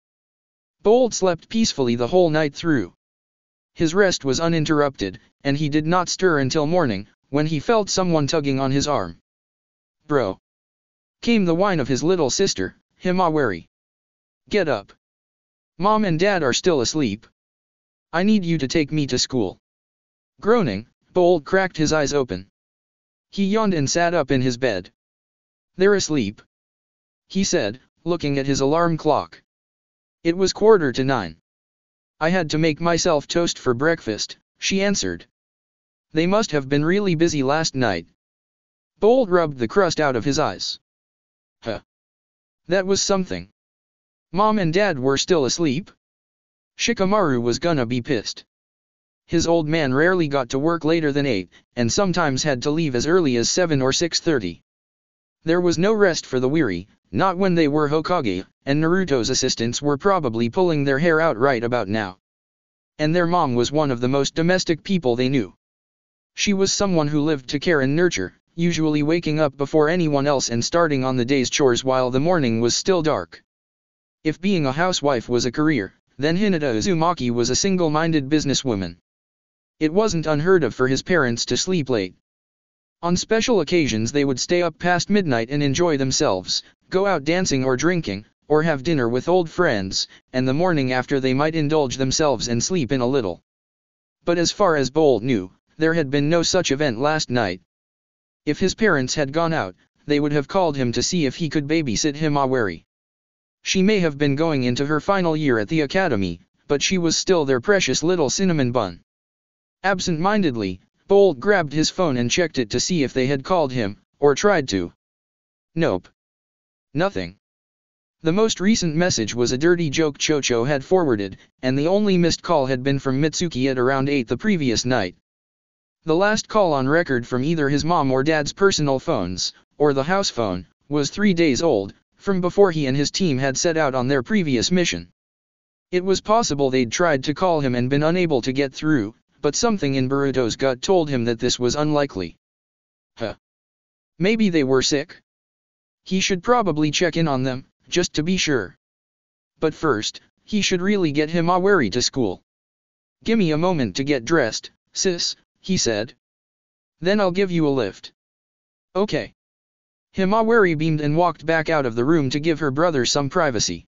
Bold slept peacefully the whole night through. His rest was uninterrupted, and he did not stir until morning, when he felt someone tugging on his arm. "Bro!" came the whine of his little sister, Himawari. "Get up. Mom and Dad are still asleep. I need you to take me to school." Groaning, Bold cracked his eyes open. He yawned and sat up in his bed. "They're asleep," he said, looking at his alarm clock. It was 9:15. "I had to make myself toast for breakfast," she answered. "They must have been really busy last night." Bold rubbed the crust out of his eyes. Huh. That was something. Mom and Dad were still asleep? Shikamaru was gonna be pissed. His old man rarely got to work later than 8, and sometimes had to leave as early as 7 or 6:30. There was no rest for the weary, not when they were Hokage, and Naruto's assistants were probably pulling their hair out right about now. And their mom was one of the most domestic people they knew. She was someone who lived to care and nurture, usually waking up before anyone else and starting on the day's chores while the morning was still dark. If being a housewife was a career, then Hinata Uzumaki was a single-minded businesswoman. It wasn't unheard of for his parents to sleep late. On special occasions they would stay up past midnight and enjoy themselves, go out dancing or drinking, or have dinner with old friends, and the morning after they might indulge themselves and sleep in a little. But as far as Bold knew, there had been no such event last night. If his parents had gone out, they would have called him to see if he could babysit Himawari. She may have been going into her final year at the academy, but she was still their precious little cinnamon bun. Absent-mindedly, Bold grabbed his phone and checked it to see if they had called him, or tried to. Nope. Nothing. The most recent message was a dirty joke Chocho had forwarded, and the only missed call had been from Mitsuki at around 8 the previous night. The last call on record from either his mom or dad's personal phones, or the house phone, was 3 days old, from before he and his team had set out on their previous mission. It was possible they'd tried to call him and been unable to get through, but something in Boruto's gut told him that this was unlikely. Maybe they were sick? He should probably check in on them, just to be sure. But first, he should really get Himawari to school. "Gimme a moment to get dressed, sis," he said. "Then I'll give you a lift." "Okay." Himawari beamed and walked back out of the room to give her brother some privacy.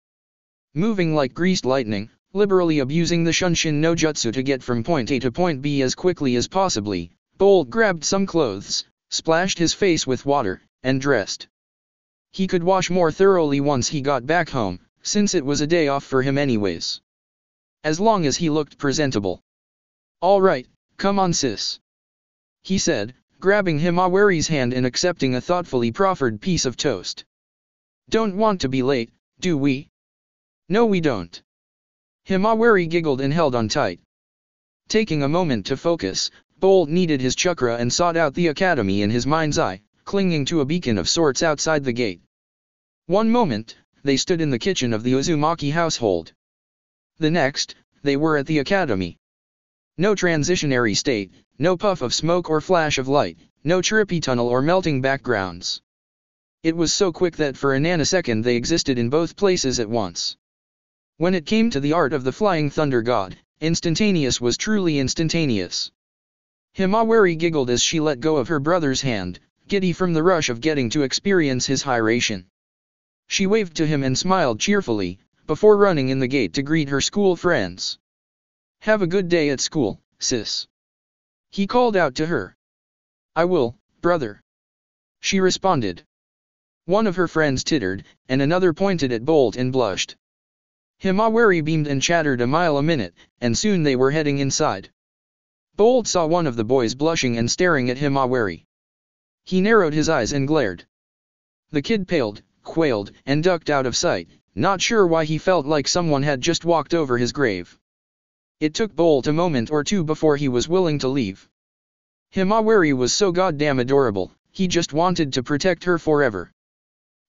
Moving like greased lightning, liberally abusing the Shunshin no Jutsu to get from point A to point B as quickly as possibly, Bold grabbed some clothes, splashed his face with water, and dressed. He could wash more thoroughly once he got back home, since it was a day off for him anyways. As long as he looked presentable. "All right, come on sis," he said, grabbing Himawari's hand and accepting a thoughtfully proffered piece of toast. "Don't want to be late, do we?" "No we don't." Himawari giggled and held on tight. Taking a moment to focus, Bold kneaded his chakra and sought out the academy in his mind's eye, clinging to a beacon of sorts outside the gate. One moment, they stood in the kitchen of the Uzumaki household. The next, they were at the academy. No transitionary state, no puff of smoke or flash of light, no chirpy tunnel or melting backgrounds. It was so quick that for a nanosecond they existed in both places at once. When it came to the art of the Flying Thunder God, instantaneous was truly instantaneous. Himawari giggled as she let go of her brother's hand, giddy from the rush of getting to experience his hiration. She waved to him and smiled cheerfully, before running in the gate to greet her school friends. "Have a good day at school, sis," he called out to her. "I will, brother," she responded. One of her friends tittered, and another pointed at Bolt and blushed. Himawari beamed and chattered a mile a minute, and soon they were heading inside. Bolt saw one of the boys blushing and staring at Himawari. He narrowed his eyes and glared. The kid paled, quailed, and ducked out of sight, not sure why he felt like someone had just walked over his grave. It took Bolt a moment or two before he was willing to leave. Himawari was so goddamn adorable, he just wanted to protect her forever.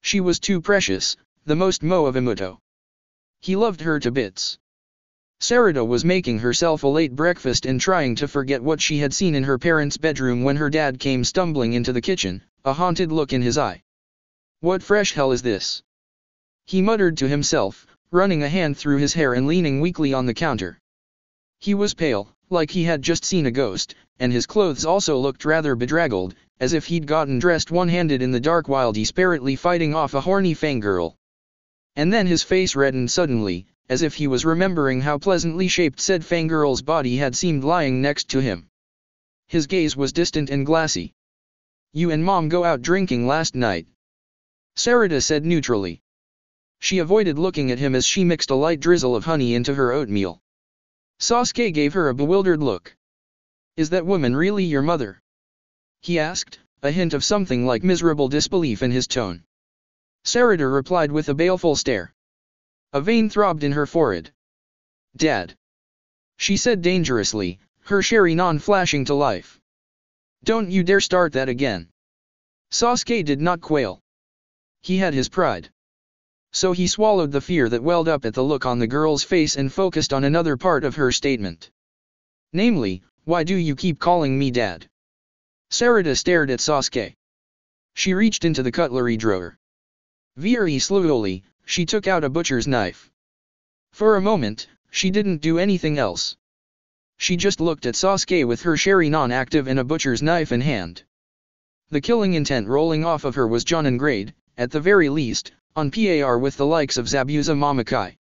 She was too precious, the most mo of Imuto. He loved her to bits. Sarada was making herself a late breakfast and trying to forget what she had seen in her parents' bedroom when her dad came stumbling into the kitchen, a haunted look in his eye. "What fresh hell is this?" he muttered to himself, running a hand through his hair and leaning weakly on the counter. He was pale, like he had just seen a ghost, and his clothes also looked rather bedraggled, as if he'd gotten dressed one-handed in the dark while desperately fighting off a horny fangirl. And then his face reddened suddenly, as if he was remembering how pleasantly shaped said fangirl's body had seemed lying next to him. His gaze was distant and glassy. "You and Mom go out drinking last night?" Sarada said neutrally. She avoided looking at him as she mixed a light drizzle of honey into her oatmeal. Sasuke gave her a bewildered look. "Is that woman really your mother?" he asked, a hint of something like miserable disbelief in his tone. Sarada replied with a baleful stare. A vein throbbed in her forehead. "Dad," she said dangerously, her Sharingan flashing to life. "Don't you dare start that again." Sasuke did not quail. He had his pride. So he swallowed the fear that welled up at the look on the girl's face and focused on another part of her statement. Namely, "Why do you keep calling me Dad?" Sarada stared at Sasuke. She reached into the cutlery drawer. Very slowly, she took out a butcher's knife. For a moment, she didn't do anything else. She just looked at Sasuke with her Sharingan active and a butcher's knife in hand. The killing intent rolling off of her was Jonin grade, at the very least, on par with the likes of Zabuza Mamakai.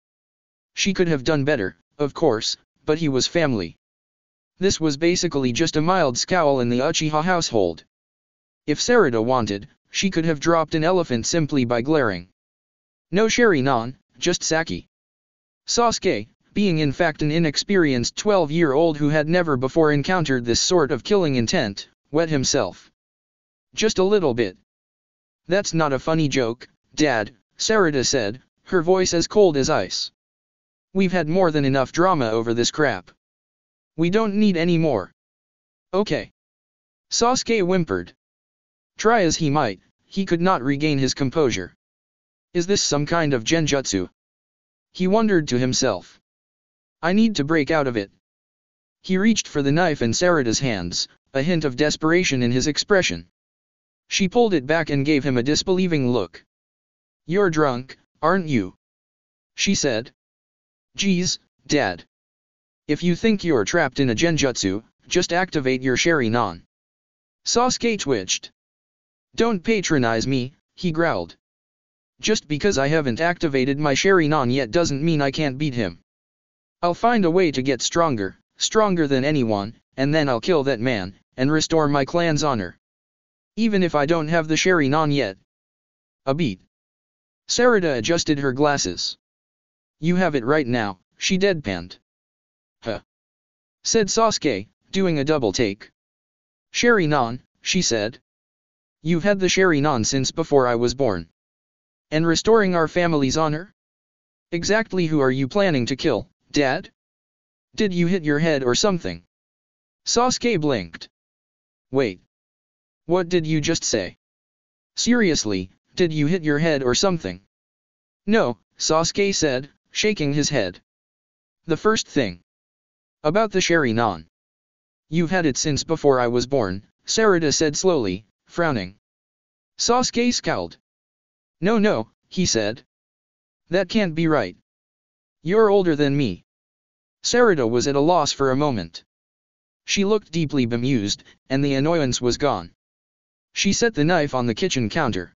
She could have done better, of course, but he was family. This was basically just a mild scowl in the Uchiha household. If Sarada wanted, she could have dropped an elephant simply by glaring. No Sharingan, just Saki. Sasuke, being in fact an inexperienced 12-year-old who had never before encountered this sort of killing intent, wet himself. Just a little bit. "That's not a funny joke, Dad," Sarada said, her voice as cold as ice. "We've had more than enough drama over this crap. We don't need any more." "Okay." Sasuke whimpered. Try as he might, he could not regain his composure. Is this some kind of genjutsu? He wondered to himself. I need to break out of it. He reached for the knife in Sarada's hands, a hint of desperation in his expression. She pulled it back and gave him a disbelieving look. "You're drunk, aren't you?" she said. "Geez, Dad. If you think you're trapped in a genjutsu, just activate your Sharingan." Sasuke twitched. "Don't patronize me," he growled. "Just because I haven't activated my Sharingan yet doesn't mean I can't beat him. I'll find a way to get stronger, stronger than anyone, and then I'll kill that man, and restore my clan's honor. Even if I don't have the Sharingan yet." A beat. Sarada adjusted her glasses. "You have it right now," she deadpanned. "Huh," said Sasuke, doing a double take. "Sharingan," she said. "You've had the Sharingan since before I was born. And restoring our family's honor? Exactly who are you planning to kill, Dad? Did you hit your head or something?" Sasuke blinked. "Wait. What did you just say? Seriously, did you hit your head or something?" "No," Sasuke said, shaking his head. "The first thing. About the Sharingan. You've had it since before I was born," Sarada said slowly, frowning. Sasuke scowled. No, he said. "That can't be right. You're older than me." Sarada was at a loss for a moment. She looked deeply bemused, and the annoyance was gone. She set the knife on the kitchen counter.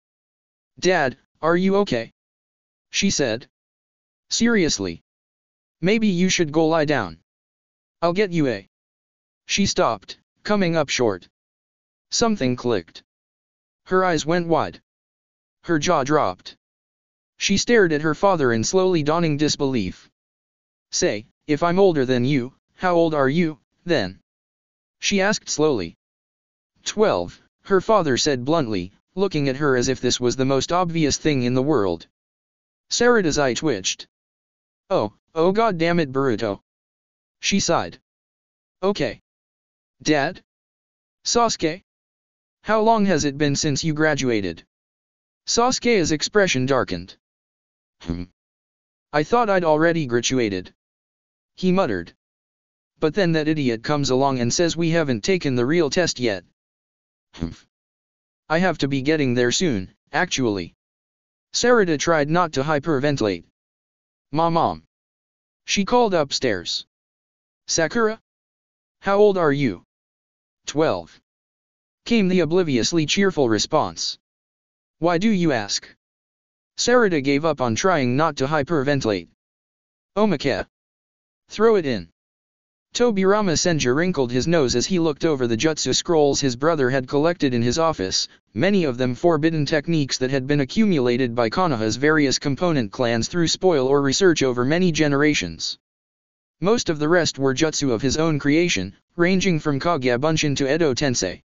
"Dad, are you okay?" she said. "Seriously. Maybe you should go lie down. I'll get you a..." She stopped, coming up short. Something clicked. Her eyes went wide. Her jaw dropped. She stared at her father in slowly dawning disbelief. "Say, if I'm older than you, how old are you, then?" she asked slowly. 12, her father said bluntly, looking at her as if this was the most obvious thing in the world. Sarada's eye twitched. Oh god damn it, Boruto. She sighed. "Okay. Dad? Sasuke? How long has it been since you graduated?" Sasuke's expression darkened. I thought I'd already graduated." he muttered. But then that idiot comes along and says we haven't taken the real test yet. Humph. I have to be getting there soon, actually. Sarada tried not to hyperventilate. Mom. She called upstairs. Sakura? How old are you? 12. Came the obliviously cheerful response. Why do you ask? Sarada gave up on trying not to hyperventilate. Omaka. Throw it in. Tobirama Senja wrinkled his nose as he looked over the jutsu scrolls his brother had collected in his office, many of them forbidden techniques that had been accumulated by Konoha's various component clans through spoil or research over many generations. Most of the rest were jutsu of his own creation, ranging from Kaguya Bunshin to Edo Tensei.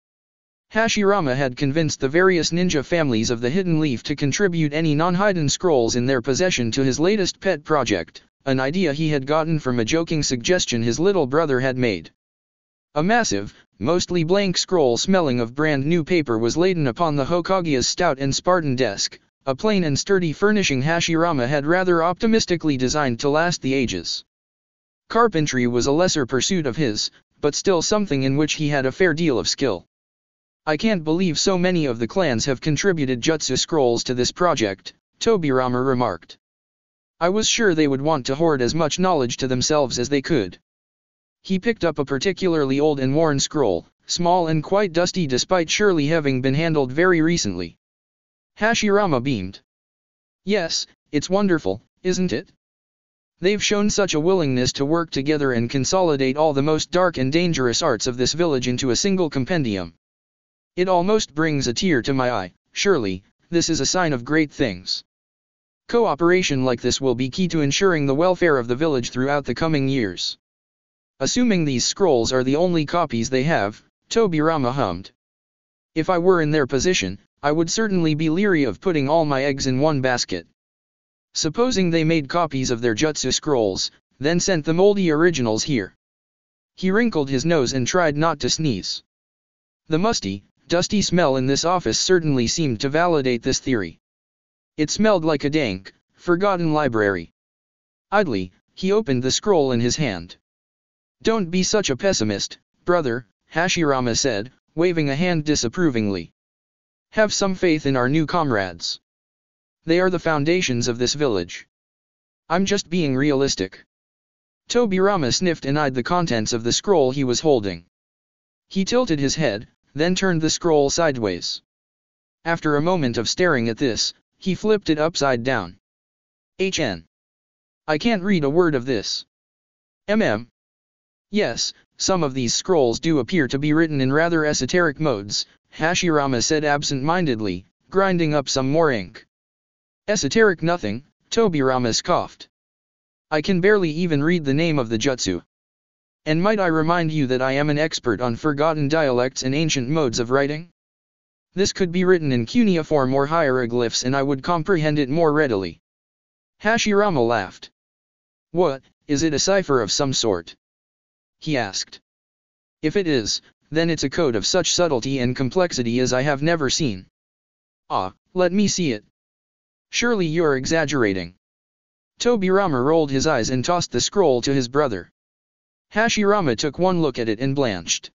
Hashirama had convinced the various ninja families of the Hidden Leaf to contribute any non-hidden scrolls in their possession to his latest pet project, an idea he had gotten from a joking suggestion his little brother had made. A massive, mostly blank scroll smelling of brand new paper was laden upon the Hokage's stout and Spartan desk, a plain and sturdy furnishing Hashirama had rather optimistically designed to last the ages. Carpentry was a lesser pursuit of his, but still something in which he had a fair deal of skill. I can't believe so many of the clans have contributed jutsu scrolls to this project, Tobirama remarked. I was sure they would want to hoard as much knowledge to themselves as they could. He picked up a particularly old and worn scroll, small and quite dusty despite surely having been handled very recently. Hashirama beamed. Yes, it's wonderful, isn't it? They've shown such a willingness to work together and consolidate all the most dark and dangerous arts of this village into a single compendium. It almost brings a tear to my eye. Surely, this is a sign of great things. Cooperation like this will be key to ensuring the welfare of the village throughout the coming years. Assuming these scrolls are the only copies they have, Tobirama hummed. If I were in their position, I would certainly be leery of putting all my eggs in one basket. Supposing they made copies of their jutsu scrolls, then sent the moldy originals here. He wrinkled his nose and tried not to sneeze. The musty, dusty smell in this office certainly seemed to validate this theory. It smelled like a dank, forgotten library. Idly, he opened the scroll in his hand. Don't be such a pessimist, brother, Hashirama said, waving a hand disapprovingly. Have some faith in our new comrades. They are the foundations of this village. I'm just being realistic. Tobirama sniffed and eyed the contents of the scroll he was holding. He tilted his head, then turned the scroll sideways. After a moment of staring at this, he flipped it upside down. I can't read a word of this. Yes, some of these scrolls do appear to be written in rather esoteric modes, Hashirama said absent-mindedly, grinding up some more ink. Esoteric nothing, Tobirama scoffed. I can barely even read the name of the jutsu. And might I remind you that I am an expert on forgotten dialects and ancient modes of writing? This could be written in cuneiform or hieroglyphs and I would comprehend it more readily. Hashirama laughed. What, is it a cipher of some sort? He asked. If it is, then it's a code of such subtlety and complexity as I have never seen. Ah, let me see it. Surely you're exaggerating. Tobirama rolled his eyes and tossed the scroll to his brother. Hashirama took one look at it and blanched.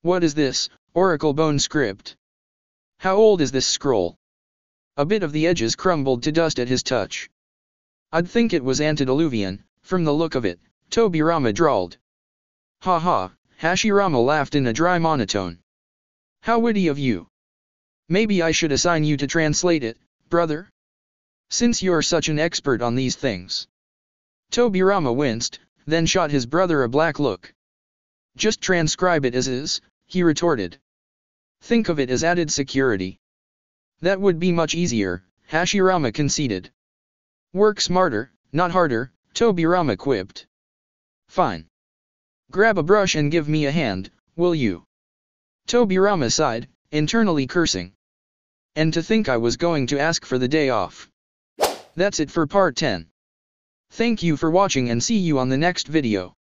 What is this, oracle bone script? How old is this scroll? A bit of the edges crumbled to dust at his touch. I'd think it was antediluvian, from the look of it, Tobirama drawled. Ha ha, Hashirama laughed in a dry monotone. How witty of you. Maybe I should assign you to translate it, brother? Since you're such an expert on these things. Tobirama winced, then shot his brother a black look. Just transcribe it as is, he retorted. Think of it as added security. That would be much easier, Hashirama conceded. Work smarter, not harder, Tobirama quipped. Fine. Grab a brush and give me a hand, will you? Tobirama sighed, internally cursing. And to think I was going to ask for the day off. That's it for part 10. Thank you for watching and see you on the next video.